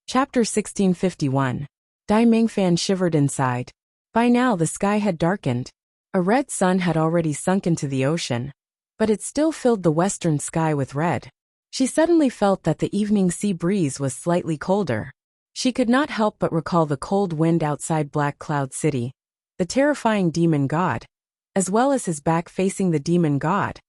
Chapter 1651. Dai Mingfan shivered inside. By now the sky had darkened. A red sun had already sunk into the ocean, but it still filled the western sky with red. She suddenly felt that the evening sea breeze was slightly colder. She could not help but recall the cold wind outside Black Cloud City, the terrifying demon god, as well as his back facing the demon god,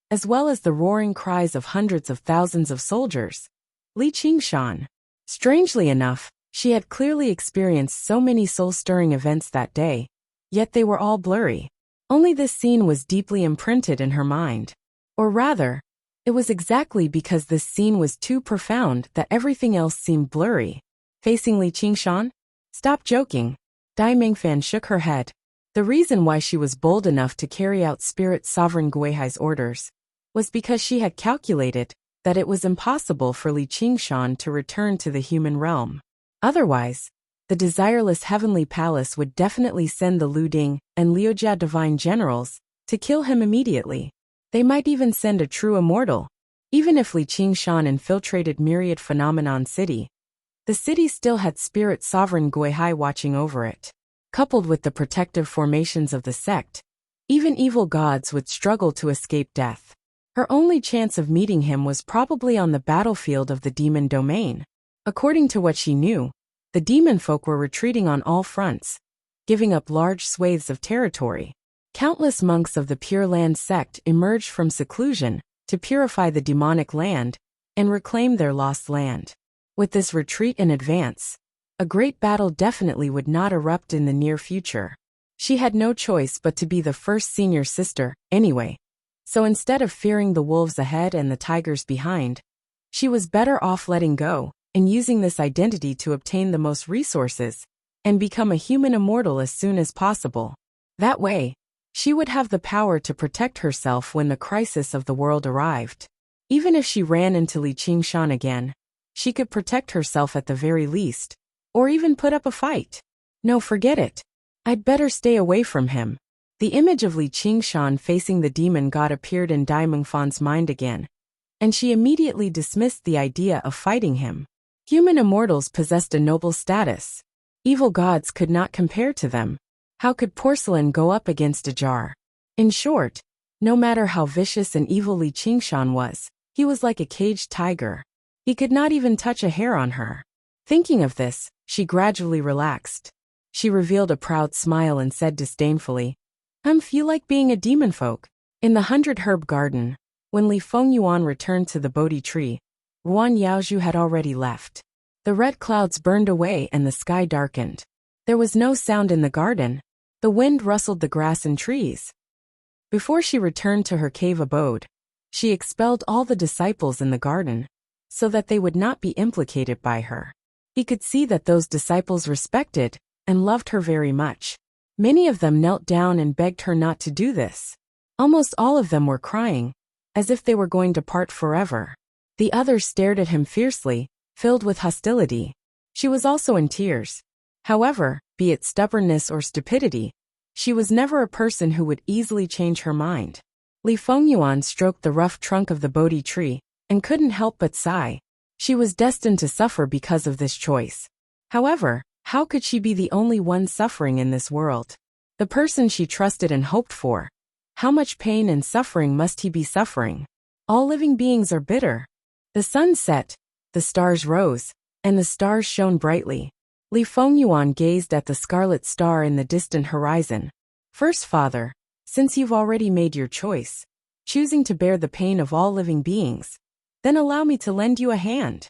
as well as the roaring cries of hundreds of thousands of soldiers. Li Qingshan. Strangely enough, she had clearly experienced so many soul-stirring events that day, yet they were all blurry. Only this scene was deeply imprinted in her mind. Or rather, it was exactly because this scene was too profound that everything else seemed blurry. Facing Li Qingshan? Stop joking. Dai Mingfan shook her head. The reason why she was bold enough to carry out Spirit Sovereign Guihai's orders was because she had calculated that it was impossible for Li Qingshan to return to the human realm. Otherwise, the desireless heavenly palace would definitely send the Lu Ding and Liujia divine generals to kill him immediately. They might even send a true immortal. Even if Li Qingshan infiltrated Myriad Phenomenon City, the city still had Spirit Sovereign Guihai watching over it. Coupled with the protective formations of the sect, even evil gods would struggle to escape death. Her only chance of meeting him was probably on the battlefield of the demon domain. According to what she knew, the demon folk were retreating on all fronts, giving up large swathes of territory. Countless monks of the Pure Land sect emerged from seclusion to purify the demonic land and reclaim their lost land. With this retreat in advance, a great battle definitely would not erupt in the near future. She had no choice but to be the first senior sister, anyway. So instead of fearing the wolves ahead and the tigers behind, she was better off letting go and using this identity to obtain the most resources and become a human immortal as soon as possible. That way, she would have the power to protect herself when the crisis of the world arrived. Even if she ran into Li Qingshan again, she could protect herself at the very least, or even put up a fight. No, forget it. I'd better stay away from him. The image of Li Qingshan facing the demon god appeared in Dai Mingfan's mind again, and she immediately dismissed the idea of fighting him. Human immortals possessed a noble status. Evil gods could not compare to them. How could porcelain go up against a jar? In short, no matter how vicious and evil Li Qingshan was, he was like a caged tiger. He could not even touch a hair on her. Thinking of this, she gradually relaxed. She revealed a proud smile and said disdainfully, feel like being a demon folk." In the 100 Herb Garden, when Li Fengyuan returned to the Bodhi tree, Ruan Yaozhu had already left. The red clouds burned away and the sky darkened. There was no sound in the garden. The wind rustled the grass and trees. Before she returned to her cave abode, she expelled all the disciples in the garden, so that they would not be implicated by her. He could see that those disciples respected and loved her very much. Many of them knelt down and begged her not to do this. Almost all of them were crying, as if they were going to part forever. The others stared at him fiercely, filled with hostility. She was also in tears. However, be it stubbornness or stupidity, she was never a person who would easily change her mind. Li Fengyuan stroked the rough trunk of the Bodhi tree and couldn't help but sigh. She was destined to suffer because of this choice. However, how could she be the only one suffering in this world? The person she trusted and hoped for. How much pain and suffering must he be suffering? All living beings are bitter. The sun set, the stars rose, and the stars shone brightly. Li Fengyuan gazed at the scarlet star in the distant horizon. "First Father, since you've already made your choice, choosing to bear the pain of all living beings, then allow me to lend you a hand."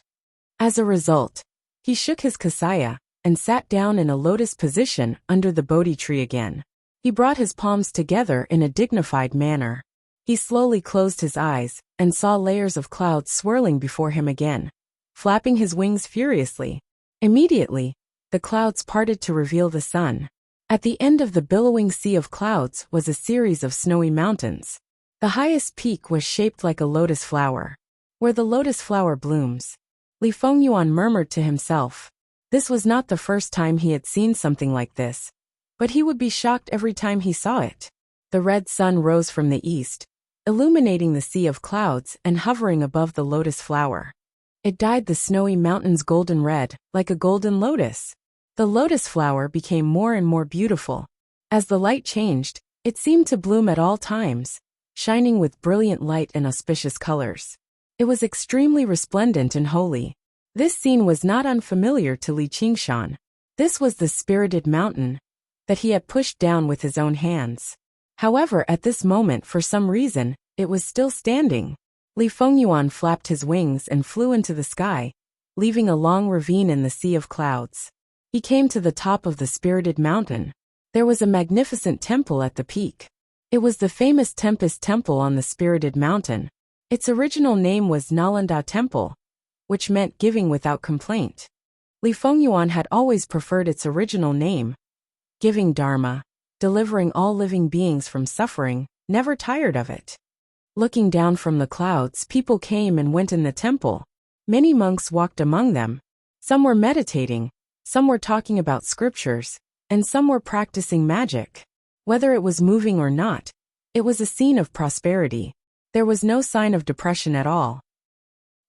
As a result, he shook his kasaya and sat down in a lotus position under the Bodhi tree again. He brought his palms together in a dignified manner. He slowly closed his eyes and saw layers of clouds swirling before him again, flapping his wings furiously. Immediately, the clouds parted to reveal the sun. At the end of the billowing sea of clouds was a series of snowy mountains. The highest peak was shaped like a lotus flower. Where the lotus flower blooms, Li Fengyuan murmured to himself. This was not the first time he had seen something like this, but he would be shocked every time he saw it. The red sun rose from the east, illuminating the sea of clouds and hovering above the lotus flower. It dyed the snowy mountains golden red, like a golden lotus. The lotus flower became more and more beautiful. As the light changed, it seemed to bloom at all times, shining with brilliant light and auspicious colors. It was extremely resplendent and holy. This scene was not unfamiliar to Li Qingshan. This was the spirited mountain that he had pushed down with his own hands. However, at this moment, for some reason, it was still standing. Li Fengyuan flapped his wings and flew into the sky, leaving a long ravine in the sea of clouds. He came to the top of the spirited mountain. There was a magnificent temple at the peak. It was the famous Tempest Temple on the spirited mountain. Its original name was Nalanda Temple, which meant giving without complaint. Li Fengyuan had always preferred its original name, giving Dharma, delivering all living beings from suffering, never tired of it. Looking down from the clouds, people came and went in the temple. Many monks walked among them. Some were meditating, some were talking about scriptures, and some were practicing magic. Whether it was moving or not, it was a scene of prosperity. There was no sign of depression at all.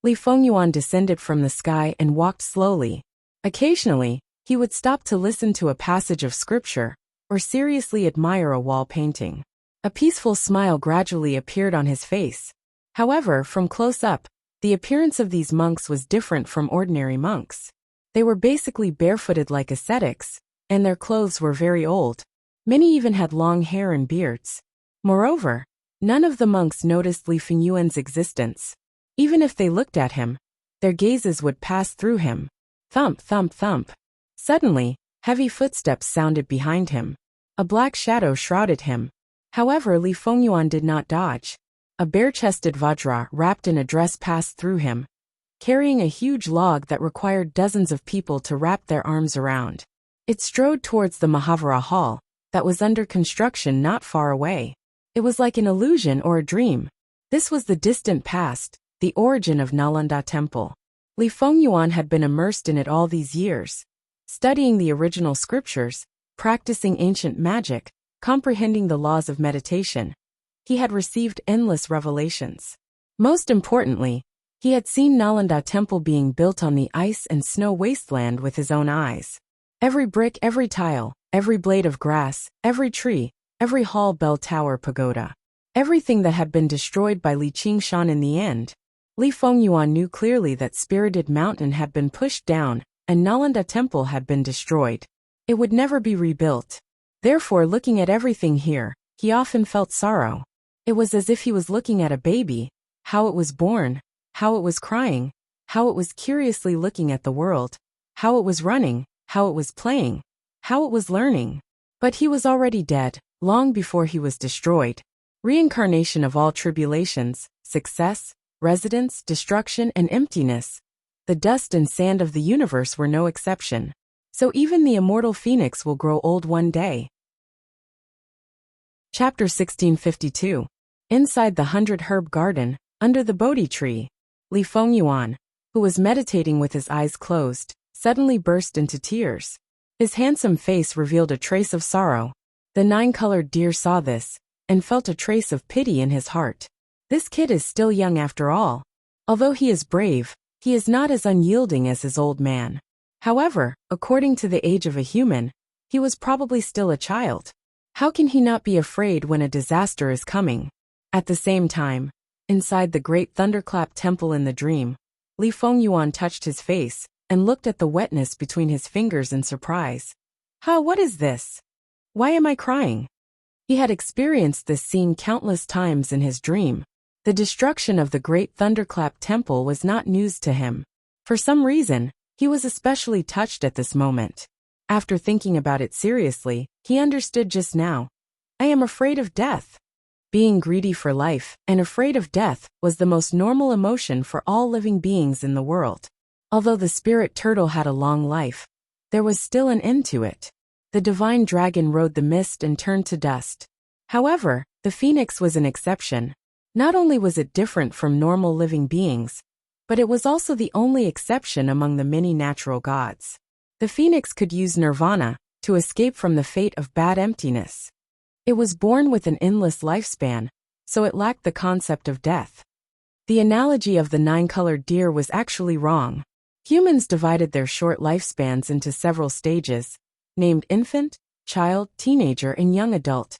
Li Fengyuan descended from the sky and walked slowly. Occasionally, he would stop to listen to a passage of scripture, or seriously admire a wall painting. A peaceful smile gradually appeared on his face. However, from close up, the appearance of these monks was different from ordinary monks. They were basically barefooted like ascetics, and their clothes were very old. Many even had long hair and beards. Moreover, none of the monks noticed Li Fengyuan's existence. Even if they looked at him, their gazes would pass through him. Thump, thump, thump. Suddenly, heavy footsteps sounded behind him. A black shadow shrouded him. However, Li Fengyuan did not dodge. A bare-chested Vajra wrapped in a dress passed through him, carrying a huge log that required dozens of people to wrap their arms around. It strode towards the Mahavira Hall, that was under construction not far away. It was like an illusion or a dream. This was the distant past, the origin of Nalanda Temple. Li Fengyuan had been immersed in it all these years, studying the original scriptures, practicing ancient magic, comprehending the laws of meditation. He had received endless revelations. Most importantly, he had seen Nalanda Temple being built on the ice and snow wasteland with his own eyes. Every brick, every tile, every blade of grass, every tree, every hall, bell tower, pagoda. Everything that had been destroyed by Li Qingshan in the end. Li Fengyuan knew clearly that Spirited Mountain had been pushed down, and Nalanda Temple had been destroyed. It would never be rebuilt. Therefore, looking at everything here, he often felt sorrow. It was as if he was looking at a baby, how it was born, how it was crying, how it was curiously looking at the world, how it was running, how it was playing, how it was learning. But he was already dead, long before he was destroyed. Reincarnation of all tribulations, success, residence, destruction, and emptiness. The dust and sand of the universe were no exception. So even the immortal phoenix will grow old one day. Chapter 1652. Inside the 100-herb garden, under the Bodhi tree, Li Fengyuan, who was meditating with his eyes closed, suddenly burst into tears. His handsome face revealed a trace of sorrow. The 9-colored deer saw this, and felt a trace of pity in his heart. This kid is still young after all. Although he is brave, he is not as unyielding as his old man. However, according to the age of a human, he was probably still a child. How can he not be afraid when a disaster is coming? At the same time, inside the great thunderclap temple in the dream, Li Fengyuan touched his face, and looked at the wetness between his fingers in surprise. What is this? Why am I crying? He had experienced this scene countless times in his dream. The destruction of the great thunderclap temple was not news to him. For some reason, he was especially touched at this moment. After thinking about it seriously, he understood just now. I am afraid of death. Being greedy for life and afraid of death was the most normal emotion for all living beings in the world. Although the spirit turtle had a long life, there was still an end to it. The divine dragon rode the mist and turned to dust. However, the phoenix was an exception. Not only was it different from normal living beings, but it was also the only exception among the many natural gods. The phoenix could use nirvana to escape from the fate of bad emptiness. It was born with an endless lifespan, so it lacked the concept of death. The analogy of the nine-colored deer was actually wrong. Humans divided their short lifespans into several stages, named infant, child, teenager, and young adult.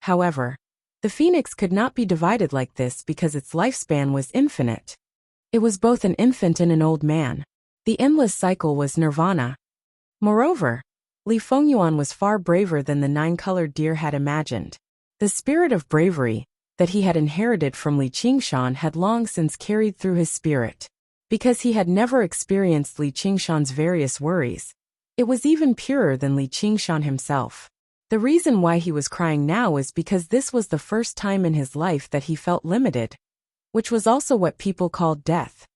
However, the phoenix could not be divided like this because its lifespan was infinite. It was both an infant and an old man. The endless cycle was nirvana. Moreover, Li Fengyuan was far braver than the nine-colored deer had imagined. The spirit of bravery that he had inherited from Li Qingshan had long since carried through his spirit. Because he had never experienced Li Qingshan's various worries, it was even purer than Li Qingshan himself. The reason why he was crying now was because this was the first time in his life that he felt limited, which was also what people called death.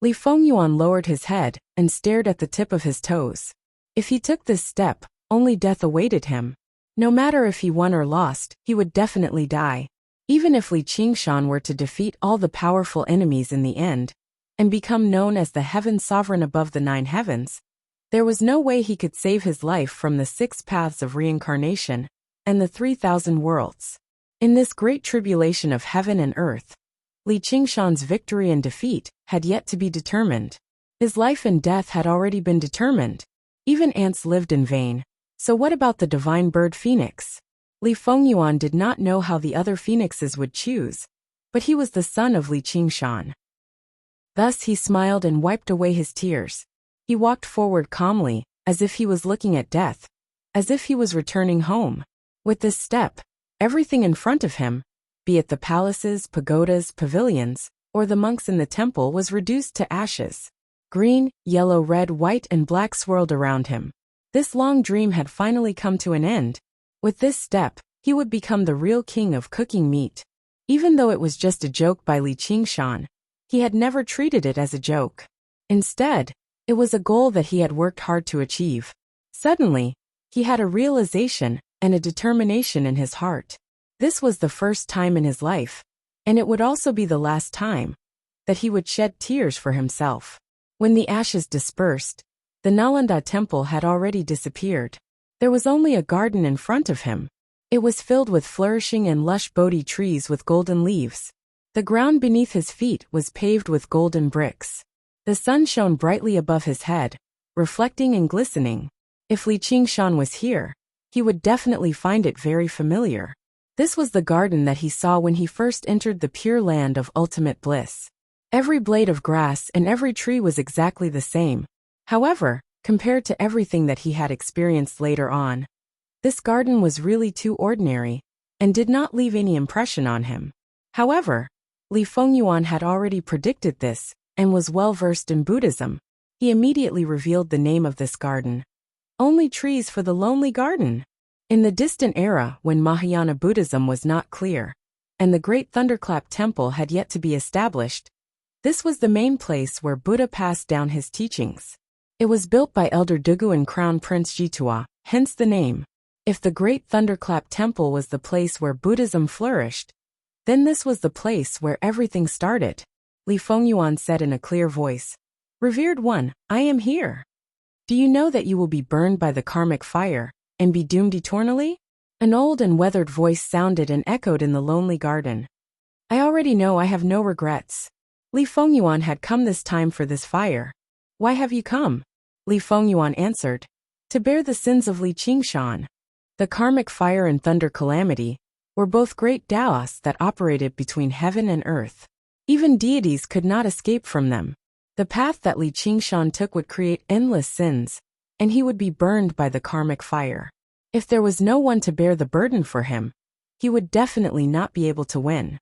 Li Fengyuan lowered his head and stared at the tip of his toes. If he took this step, only death awaited him. No matter if he won or lost, he would definitely die. Even if Li Qingshan were to defeat all the powerful enemies in the end, and become known as the heaven sovereign above the 9 heavens, there was no way he could save his life from the 6 paths of reincarnation and the 3,000 worlds. In this great tribulation of heaven and earth, Li Qingshan's victory and defeat had yet to be determined. His life and death had already been determined. Even ants lived in vain. So what about the divine bird phoenix? Li Fengyuan did not know how the other phoenixes would choose, but he was the son of Li Qingshan. Thus he smiled and wiped away his tears. He walked forward calmly, as if he was looking at death, as if he was returning home. With this step, everything in front of him, be it the palaces, pagodas, pavilions, or the monks in the temple, was reduced to ashes. Green, yellow, red, white, and black swirled around him. This long dream had finally come to an end. With this step, he would become the real king of cooking meat. Even though it was just a joke by Li Qingshan, he had never treated it as a joke. Instead, it was a goal that he had worked hard to achieve. Suddenly, he had a realization and a determination in his heart. This was the first time in his life, and it would also be the last time, that he would shed tears for himself. When the ashes dispersed, the Nalanda temple had already disappeared. There was only a garden in front of him. It was filled with flourishing and lush Bodhi trees with golden leaves. The ground beneath his feet was paved with golden bricks. The sun shone brightly above his head, reflecting and glistening. If Li Qingshan was here, he would definitely find it very familiar. This was the garden that he saw when he first entered the pure land of ultimate bliss. Every blade of grass and every tree was exactly the same. However, compared to everything that he had experienced later on, this garden was really too ordinary, and did not leave any impression on him. However, Li Fengyuan had already predicted this, and was well versed in Buddhism. He immediately revealed the name of this garden. Only trees for the lonely garden. In the distant era when Mahayana Buddhism was not clear, and the great Thunderclap Temple had yet to be established, this was the main place where Buddha passed down his teachings. It was built by Elder Dugu and Crown Prince Jitua, hence the name. If the great Thunderclap Temple was the place where Buddhism flourished, then this was the place where everything started. Li Fengyuan said in a clear voice, "Revered one, I am here. Do you know that you will be burned by the karmic fire, and be doomed eternally?" An old and weathered voice sounded and echoed in the lonely garden. "I already know I have no regrets." Li Fengyuan had come this time for this fire. "Why have you come?" Li Fengyuan answered, "To bear the sins of Li Qingshan." The karmic fire and thunder calamity were both great Taoists that operated between heaven and earth. Even deities could not escape from them. The path that Li Qingshan took would create endless sins, and he would be burned by the karmic fire. If there was no one to bear the burden for him, he would definitely not be able to win.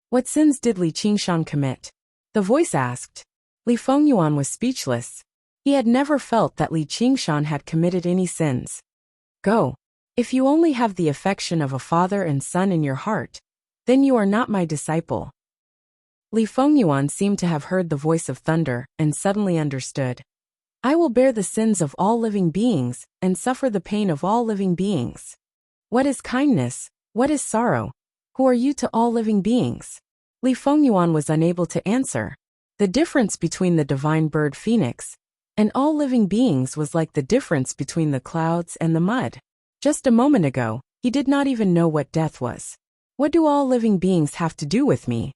What sins did Li Qingshan commit? The voice asked. Li Fengyuan was speechless. He had never felt that Li Qingshan had committed any sins. "Go. If you only have the affection of a father and son in your heart, then you are not my disciple." Li Fengyuan seemed to have heard the voice of thunder and suddenly understood. "I will bear the sins of all living beings and suffer the pain of all living beings. What is kindness? What is sorrow? Who are you to all living beings?" Li Fengyuan was unable to answer. The difference between the divine bird phoenix and all living beings was like the difference between the clouds and the mud. Just a moment ago, he did not even know what death was. "What do all living beings have to do with me?"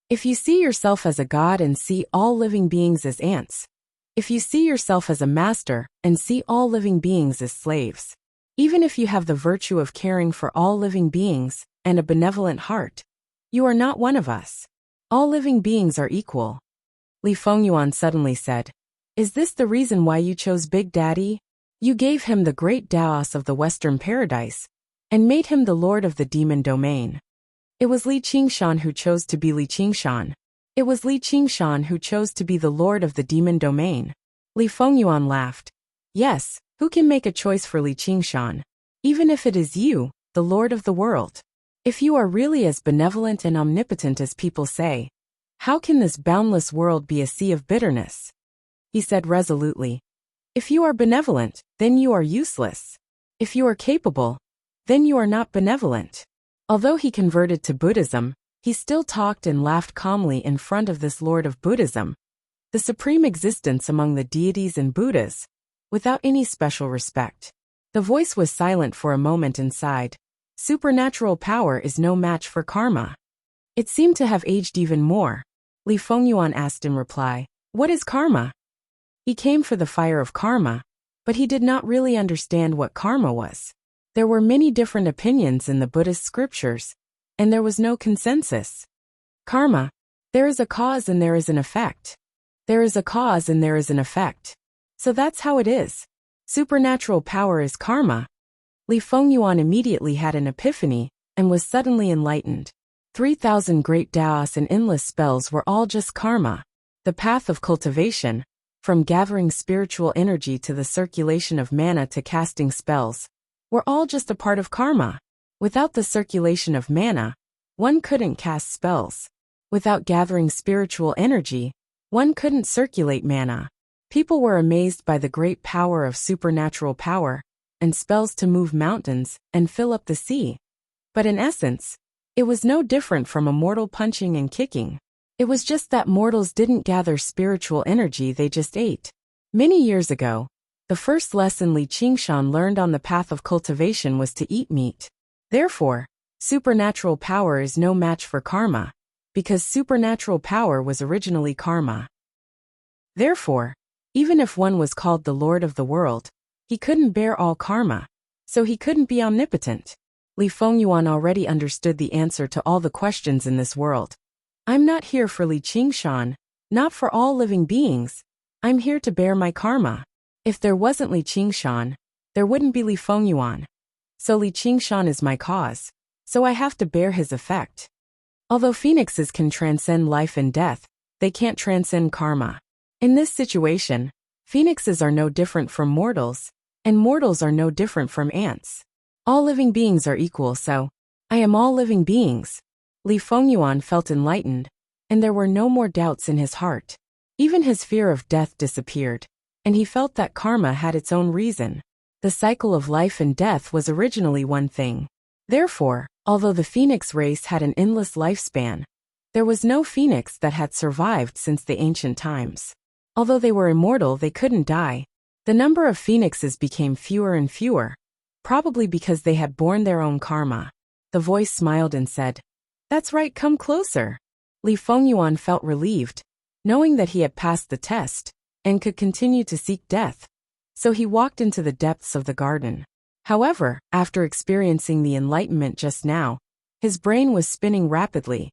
If you see yourself as a god and see all living beings as ants. If you see yourself as a master and see all living beings as slaves. Even if you have the virtue of caring for all living beings and a benevolent heart, you are not one of us. All living beings are equal. Li Fengyuan suddenly said, "Is this the reason why you chose Big Daddy? You gave him the great Daos of the Western Paradise and made him the lord of the demon domain." It was Li Qingshan who chose to be Li Qingshan. It was Li Qingshan who chose to be the lord of the demon domain. Li Fengyuan laughed. Yes, who can make a choice for Li Qingshan? Even if it is you, the lord of the world. If you are really as benevolent and omnipotent as people say, how can this boundless world be a sea of bitterness? He said resolutely. If you are benevolent, then you are useless. If you are capable, then you are not benevolent. Although he converted to Buddhism, he still talked and laughed calmly in front of this Lord of Buddhism, the supreme existence among the deities and Buddhas, without any special respect. The voice was silent for a moment and sighed. Supernatural power is no match for karma. It seemed to have aged even more. Li Fengyuan asked in reply, "What is karma?" He came for the fire of karma, but he did not really understand what karma was. There were many different opinions in the Buddhist scriptures, and there was no consensus. Karma. There is a cause and there is an effect. There is a cause and there is an effect. So that's how it is. Supernatural power is karma. Li Fengyuan immediately had an epiphany and was suddenly enlightened. 3,000 great Daos and endless spells were all just karma. The path of cultivation, from gathering spiritual energy to the circulation of mana to casting spells, were all just a part of karma. Without the circulation of mana, one couldn't cast spells. Without gathering spiritual energy, one couldn't circulate mana. People were amazed by the great power of supernatural power and spells to move mountains and fill up the sea. But in essence, it was no different from a mortal punching and kicking. It was just that mortals didn't gather spiritual energy, they just ate. Many years ago, the first lesson Li Qingshan learned on the path of cultivation was to eat meat. Therefore, supernatural power is no match for karma, because supernatural power was originally karma. Therefore, even if one was called the Lord of the world, he couldn't bear all karma, so he couldn't be omnipotent. Li Fengyuan already understood the answer to all the questions in this world. I'm not here for Li Qingshan, not for all living beings. I'm here to bear my karma. If there wasn't Li Qingshan, there wouldn't be Li Fengyuan. So Li Qingshan is my cause, so I have to bear his effect. Although phoenixes can transcend life and death, they can't transcend karma. In this situation, phoenixes are no different from mortals, and mortals are no different from ants. All living beings are equal, so I am all living beings. Li Fengyuan felt enlightened, and there were no more doubts in his heart. Even his fear of death disappeared, and he felt that karma had its own reason. The cycle of life and death was originally one thing. Therefore, although the phoenix race had an endless lifespan, there was no phoenix that had survived since the ancient times. Although they were immortal, they couldn't die. The number of phoenixes became fewer and fewer, probably because they had borne their own karma. The voice smiled and said, "That's right, come closer." Li Fengyuan felt relieved, knowing that he had passed the test and could continue to seek death. So he walked into the depths of the garden. However, after experiencing the enlightenment just now, his brain was spinning rapidly.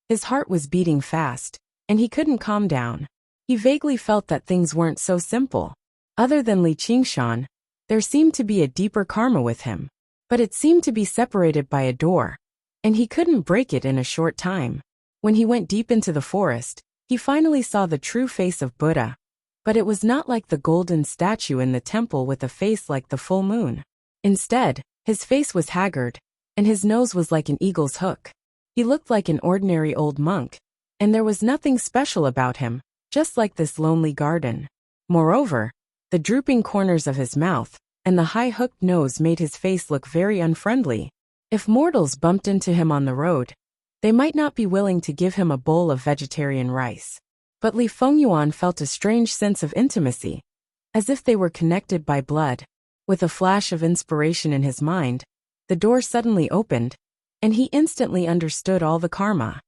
His heart was beating fast, and he couldn't calm down. He vaguely felt that things weren't so simple. Other than Li Qingshan, there seemed to be a deeper karma with him. But it seemed to be separated by a door, and he couldn't break it in a short time. When he went deep into the forest, he finally saw the true face of Buddha. But it was not like the golden statue in the temple with a face like the full moon. Instead, his face was haggard, and his nose was like an eagle's hook. He looked like an ordinary old monk, and there was nothing special about him, just like this lonely garden. Moreover, the drooping corners of his mouth and the high hooked nose made his face look very unfriendly. If mortals bumped into him on the road, they might not be willing to give him a bowl of vegetarian rice. But Li Fengyuan felt a strange sense of intimacy, as if they were connected by blood. With a flash of inspiration in his mind, the door suddenly opened, and he instantly understood all the karma.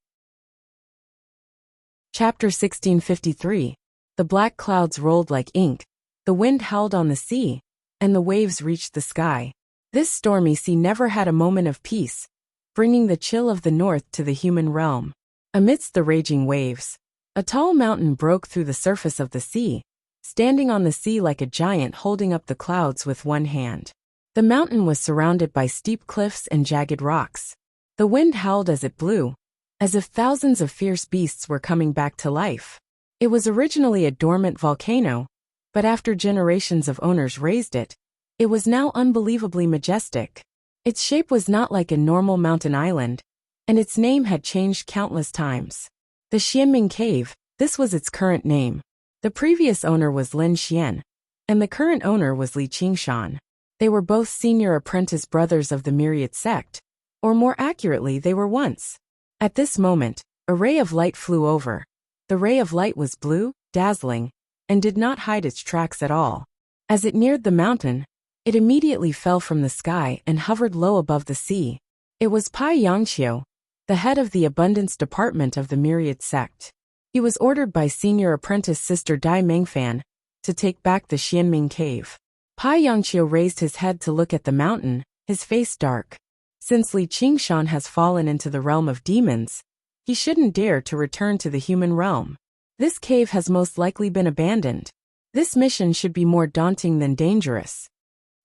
Chapter 1653. The black clouds rolled like ink, the wind howled on the sea, and the waves reached the sky. This stormy sea never had a moment of peace, bringing the chill of the north to the human realm. Amidst the raging waves, a tall mountain broke through the surface of the sea, standing on the sea like a giant holding up the clouds with one hand. The mountain was surrounded by steep cliffs and jagged rocks. The wind howled as it blew, as if thousands of fierce beasts were coming back to life. It was originally a dormant volcano, but after generations of owners raised it, it was now unbelievably majestic. Its shape was not like a normal mountain island, and its name had changed countless times. The Xianming Cave, this was its current name. The previous owner was Lin Xian, and the current owner was Li Qingshan. They were both senior apprentice brothers of the Myriad sect, or more accurately they were once. At this moment, a ray of light flew over. The ray of light was blue, dazzling, and did not hide its tracks at all. As it neared the mountain, it immediately fell from the sky and hovered low above the sea. It was Pai Yangqiu, the head of the abundance department of the Myriad sect. He was ordered by senior apprentice sister Dai Mengfan to take back the Xianming Cave. Pai Yangqiu raised his head to look at the mountain, his face dark. Since Li Qingshan has fallen into the realm of demons, he shouldn't dare to return to the human realm. This cave has most likely been abandoned. This mission should be more daunting than dangerous.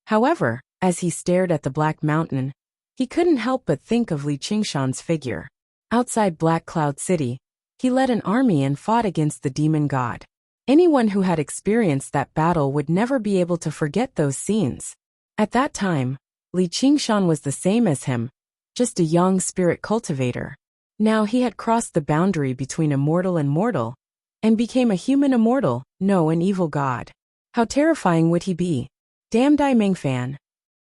However, as he stared at the Black Mountain, he couldn't help but think of Li Qingshan's figure. Outside Black Cloud City, he led an army and fought against the demon god. Anyone who had experienced that battle would never be able to forget those scenes. At that time, Li Qingshan was the same as him, just a young spirit cultivator. Now he had crossed the boundary between immortal and mortal, and became a human immortal, no, an evil god. How terrifying would he be? Damn Dai Mengfan.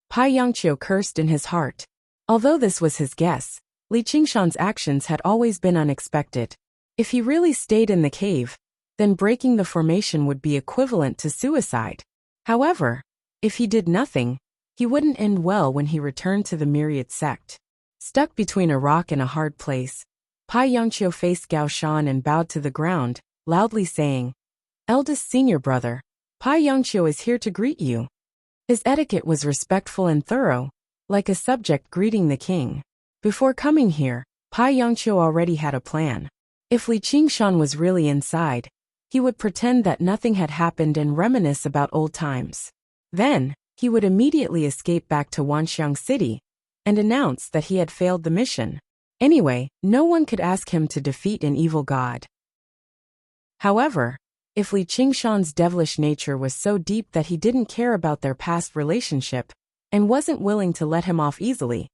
Pai Yangqiu cursed in his heart. Although this was his guess, Li Qingshan's actions had always been unexpected. If he really stayed in the cave, then breaking the formation would be equivalent to suicide. However, if he did nothing, he wouldn't end well when he returned to the Myriad sect. Stuck between a rock and a hard place, Pai Yangqiu faced Gao Shan and bowed to the ground, loudly saying, "Eldest senior brother, Pai Yangqiu is here to greet you." His etiquette was respectful and thorough, like a subject greeting the king. Before coming here, Pai Yangqiu already had a plan. If Li Qingshan was really inside, he would pretend that nothing had happened and reminisce about old times. Then, he would immediately escape back to Wanxiang City and announce that he had failed the mission. Anyway, no one could ask him to defeat an evil god. However, if Li Qingshan's devilish nature was so deep that he didn't care about their past relationship and wasn't willing to let him off easily,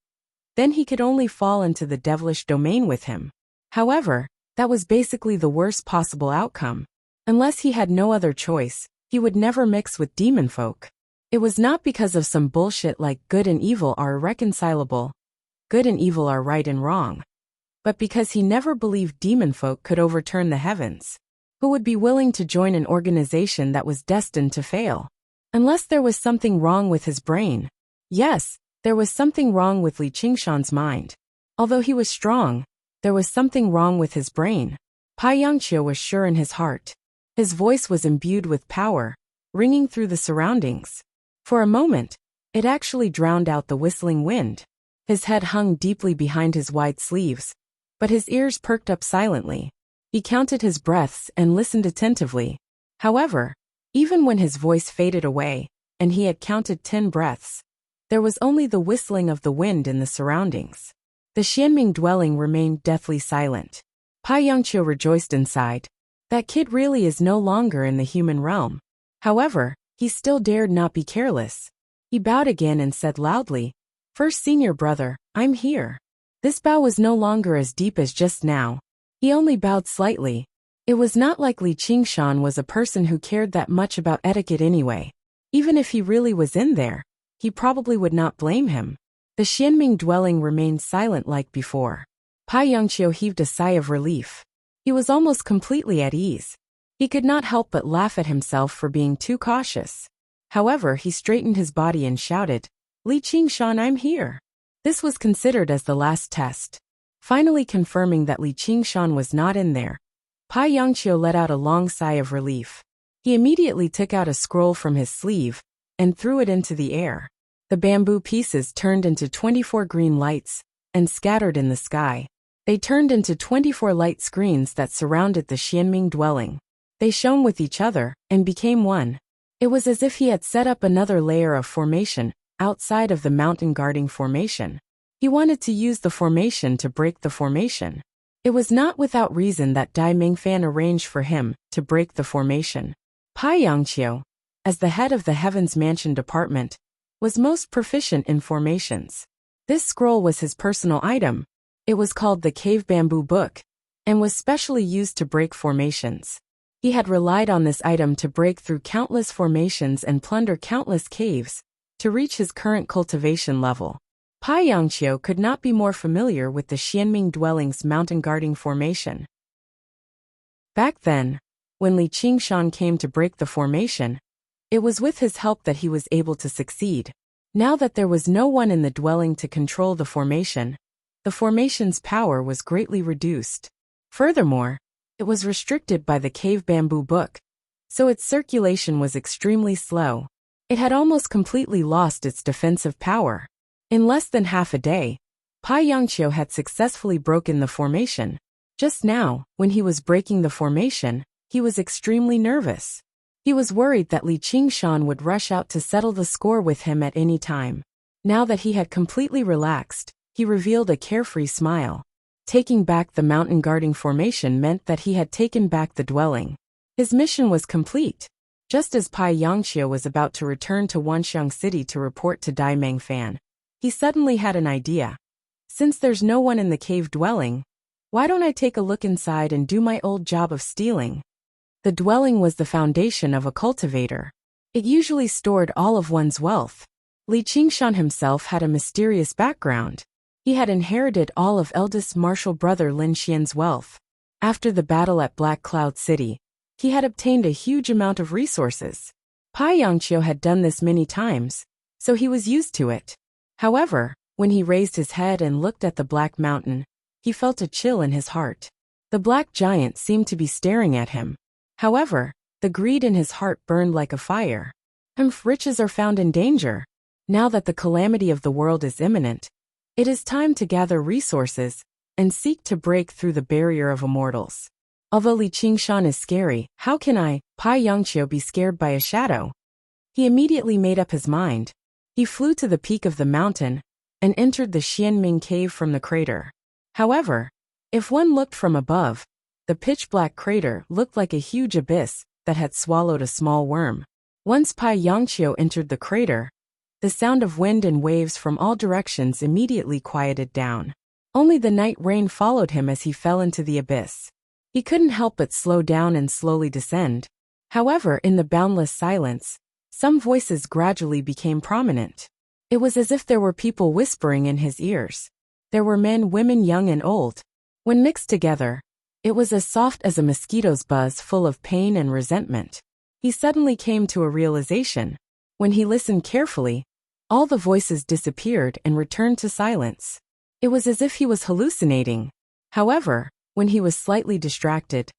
then he could only fall into the devilish domain with him. However, that was basically the worst possible outcome. Unless he had no other choice, he would never mix with demon folk. It was not because of some bullshit like good and evil are irreconcilable, good and evil are right and wrong, but because he never believed demon folk could overturn the heavens. Who would be willing to join an organization that was destined to fail? Unless there was something wrong with his brain. Yes, there was something wrong with Li Qingshan's mind. Although he was strong, there was something wrong with his brain. Pai Yangqiu was sure in his heart. His voice was imbued with power, ringing through the surroundings. For a moment, it actually drowned out the whistling wind. His head hung deeply behind his wide sleeves, but his ears perked up silently. He counted his breaths and listened attentively. However, even when his voice faded away, and he had counted 10 breaths, there was only the whistling of the wind in the surroundings. The Xianming dwelling remained deathly silent. Pai Yangqiu rejoiced inside. That kid really is no longer in the human realm. However, he still dared not be careless. He bowed again and said loudly, "First senior brother, I'm here." This bow was no longer as deep as just now. He only bowed slightly. It was not like Li Qingshan was a person who cared that much about etiquette anyway. Even if he really was in there, he probably would not blame him. The Xianming dwelling remained silent like before. Pai Yangqiu heaved a sigh of relief. He was almost completely at ease. He could not help but laugh at himself for being too cautious. However, he straightened his body and shouted, "Li Qingshan, I'm here." This was considered as the last test. Finally confirming that Li Qingshan was not in there, Pai Yongqiu let out a long sigh of relief. He immediately took out a scroll from his sleeve and threw it into the air. The bamboo pieces turned into 24 green lights and scattered in the sky. They turned into 24 light screens that surrounded the Xianming dwelling. They shone with each other and became one. It was as if he had set up another layer of formation outside of the mountain guarding formation. He wanted to use the formation to break the formation. It was not without reason that Dai Mingfan arranged for him to break the formation. Pai Yongqiu, as the head of the Heavens Mansion Department, was most proficient in formations. This scroll was his personal item. It was called the Cave Bamboo Book and was specially used to break formations. He had relied on this item to break through countless formations and plunder countless caves to reach his current cultivation level. Pai Yongqiu could not be more familiar with the Xianming dwelling's mountain guarding formation. Back then, when Li Qingshan came to break the formation, it was with his help that he was able to succeed. Now that there was no one in the dwelling to control the formation's power was greatly reduced. Furthermore, it was restricted by the Cave Bamboo Book, so its circulation was extremely slow. It had almost completely lost its defensive power. In less than half a day, Pai Yongqiu had successfully broken the formation. Just now, when he was breaking the formation, he was extremely nervous. He was worried that Li Qingshan would rush out to settle the score with him at any time. Now that he had completely relaxed, he revealed a carefree smile. Taking back the mountain guarding formation meant that he had taken back the dwelling. His mission was complete. Just as Pai Yongqiu was about to return to Wanxiang City to report to Dai Mengfan, he suddenly had an idea. Since there's no one in the cave dwelling, why don't I take a look inside and do my old job of stealing? The dwelling was the foundation of a cultivator. It usually stored all of one's wealth. Li Qingshan himself had a mysterious background. He had inherited all of eldest martial brother Lin Xian's wealth. After the battle at Black Cloud City, he had obtained a huge amount of resources. Pai Yongqiu had done this many times, so he was used to it. However, when he raised his head and looked at the Black Mountain, he felt a chill in his heart. The Black Giant seemed to be staring at him. However, the greed in his heart burned like a fire. Riches are found in danger. Now that the calamity of the world is imminent, it is time to gather resources and seek to break through the barrier of immortals. Although Li Qingshan is scary, how can I, Pai Yongqiu, be scared by a shadow? He immediately made up his mind. He flew to the peak of the mountain and entered the Xianming cave from the crater. However, if one looked from above, the pitch-black crater looked like a huge abyss that had swallowed a small worm. Once Pai Yongqiu entered the crater, the sound of wind and waves from all directions immediately quieted down. Only the night rain followed him as he fell into the abyss. He couldn't help but slow down and slowly descend. However, in the boundless silence, some voices gradually became prominent. It was as if there were people whispering in his ears. There were men, women, young and old. When mixed together, it was as soft as a mosquito's buzz, full of pain and resentment. He suddenly came to a realization. When he listened carefully, all the voices disappeared and returned to silence. It was as if he was hallucinating. However, when he was slightly distracted,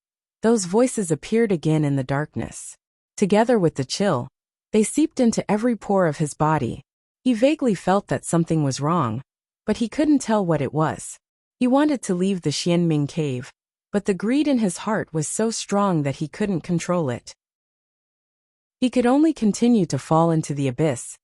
those voices appeared again in the darkness. Together with the chill, they seeped into every pore of his body. He vaguely felt that something was wrong, but he couldn't tell what it was. He wanted to leave the Xianming cave, but the greed in his heart was so strong that he couldn't control it. He could only continue to fall into the abyss,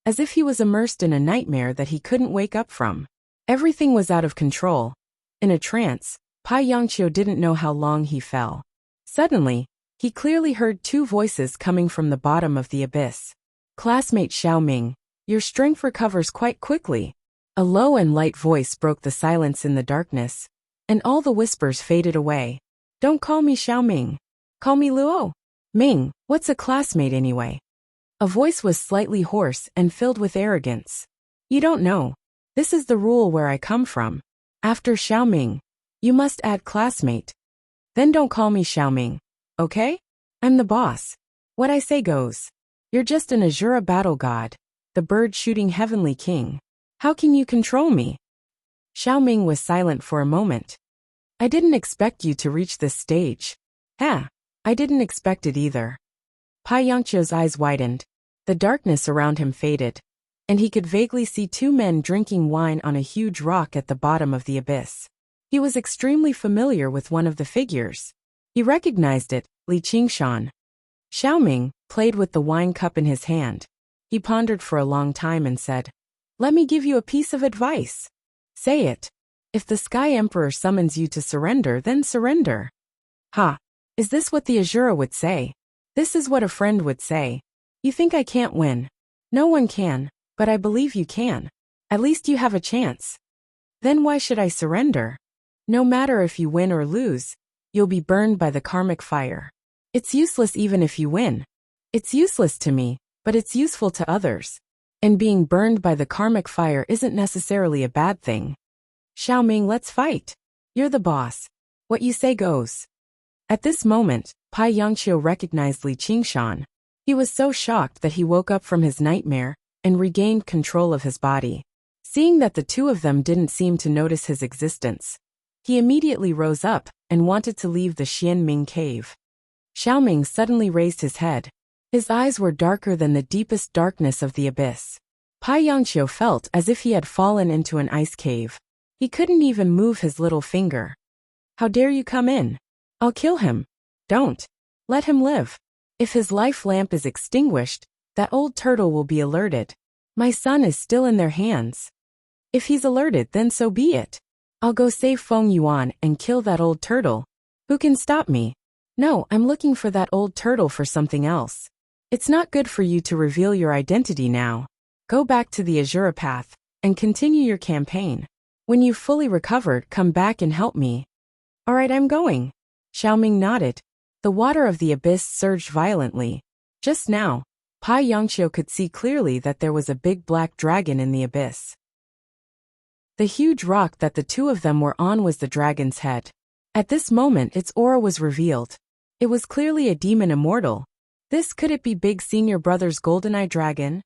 as if he was immersed in a nightmare that he couldn't wake up from. Everything was out of control. In a trance, Pai Yongqiu didn't know how long he fell. Suddenly, he clearly heard two voices coming from the bottom of the abyss. "Classmate Xiaoming, your strength recovers quite quickly." A low and light voice broke the silence in the darkness, and all the whispers faded away. "Don't call me Xiaoming. Call me Luo." "Ming, what's a classmate anyway?" A voice was slightly hoarse and filled with arrogance. "You don't know. This is the rule where I come from. After Xiaoming, you must add classmate. Then don't call me Xiaoming, okay? I'm the boss. What I say goes. You're just an Azura battle god, the bird-shooting heavenly king. How can you control me?" Xiaoming was silent for a moment. "I didn't expect you to reach this stage. Ha! I didn't expect it either. Pai Yongqiu's eyes widened. The darkness around him faded, and he could vaguely see two men drinking wine on a huge rock at the bottom of the abyss. He was extremely familiar with one of the figures. He recognized it, Li Qingshan. Xiaoming played with the wine cup in his hand. He pondered for a long time and said, "Let me give you a piece of advice. Say it. If the Sky Emperor summons you to surrender, then surrender." Ha! Is this what the Azura would say? This is what a friend would say. You think I can't win? No one can, but I believe you can. At least you have a chance. Then why should I surrender? No matter if you win or lose, you'll be burned by the karmic fire. It's useless even if you win. It's useless to me, but it's useful to others. And being burned by the karmic fire isn't necessarily a bad thing. Xiaoming, let's fight. You're the boss. What you say goes. At this moment, Pai Yongqiu recognized Li Qingshan. He was so shocked that he woke up from his nightmare and regained control of his body. Seeing that the two of them didn't seem to notice his existence, he immediately rose up and wanted to leave the Xianming cave. Xiaoming suddenly raised his head. His eyes were darker than the deepest darkness of the abyss. Pai Yongqiu felt as if he had fallen into an ice cave. He couldn't even move his little finger. How dare you come in? I'll kill him. Don't. Let him live. If his life lamp is extinguished, that old turtle will be alerted. My son is still in their hands. If he's alerted, then so be it. I'll go save Feng Yuan and kill that old turtle. Who can stop me? No, I'm looking for that old turtle for something else. It's not good for you to reveal your identity now. Go back to the Azura path and continue your campaign. When you've fully recovered, come back and help me. All right, I'm going. Xiaoming nodded. The water of the abyss surged violently. Just now, Pai Yongqiu could see clearly that there was a big black dragon in the abyss. The huge rock that the two of them were on was the dragon's head. At this moment its aura was revealed. It was clearly a demon immortal. Could it be Big Senior Brother's golden-eye dragon?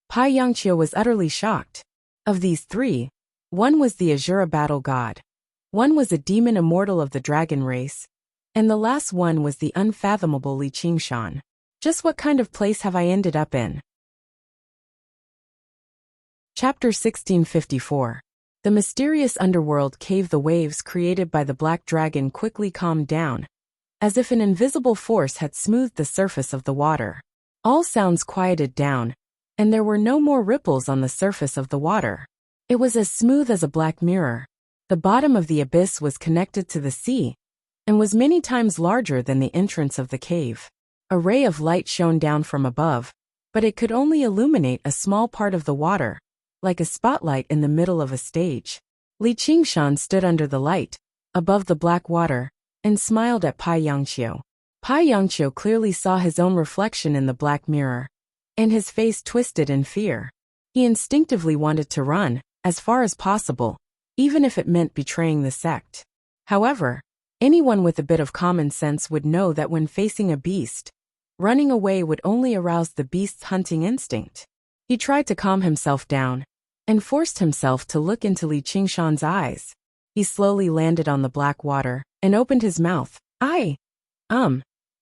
Pai Yongqiu was utterly shocked. Of these three, one was the Azura battle god. One was a demon immortal of the dragon race. And the last one was the unfathomable Li Qingshan. Just what kind of place have I ended up in? Chapter 1654. The mysterious underworld cave. The waves created by the black dragon quickly calmed down, as if an invisible force had smoothed the surface of the water. All sounds quieted down, and there were no more ripples on the surface of the water. It was as smooth as a black mirror. The bottom of the abyss was connected to the sea, and was many times larger than the entrance of the cave. A ray of light shone down from above, but it could only illuminate a small part of the water, like a spotlight in the middle of a stage. Li Qingshan stood under the light, above the black water, and smiled at Pai Yongqiu. Pai Yongqiu clearly saw his own reflection in the black mirror, and his face twisted in fear. He instinctively wanted to run, as far as possible, even if it meant betraying the sect. However, anyone with a bit of common sense would know that when facing a beast, running away would only arouse the beast's hunting instinct. He tried to calm himself down, and forced himself to look into Li Qingshan's eyes. He slowly landed on the black water, and opened his mouth.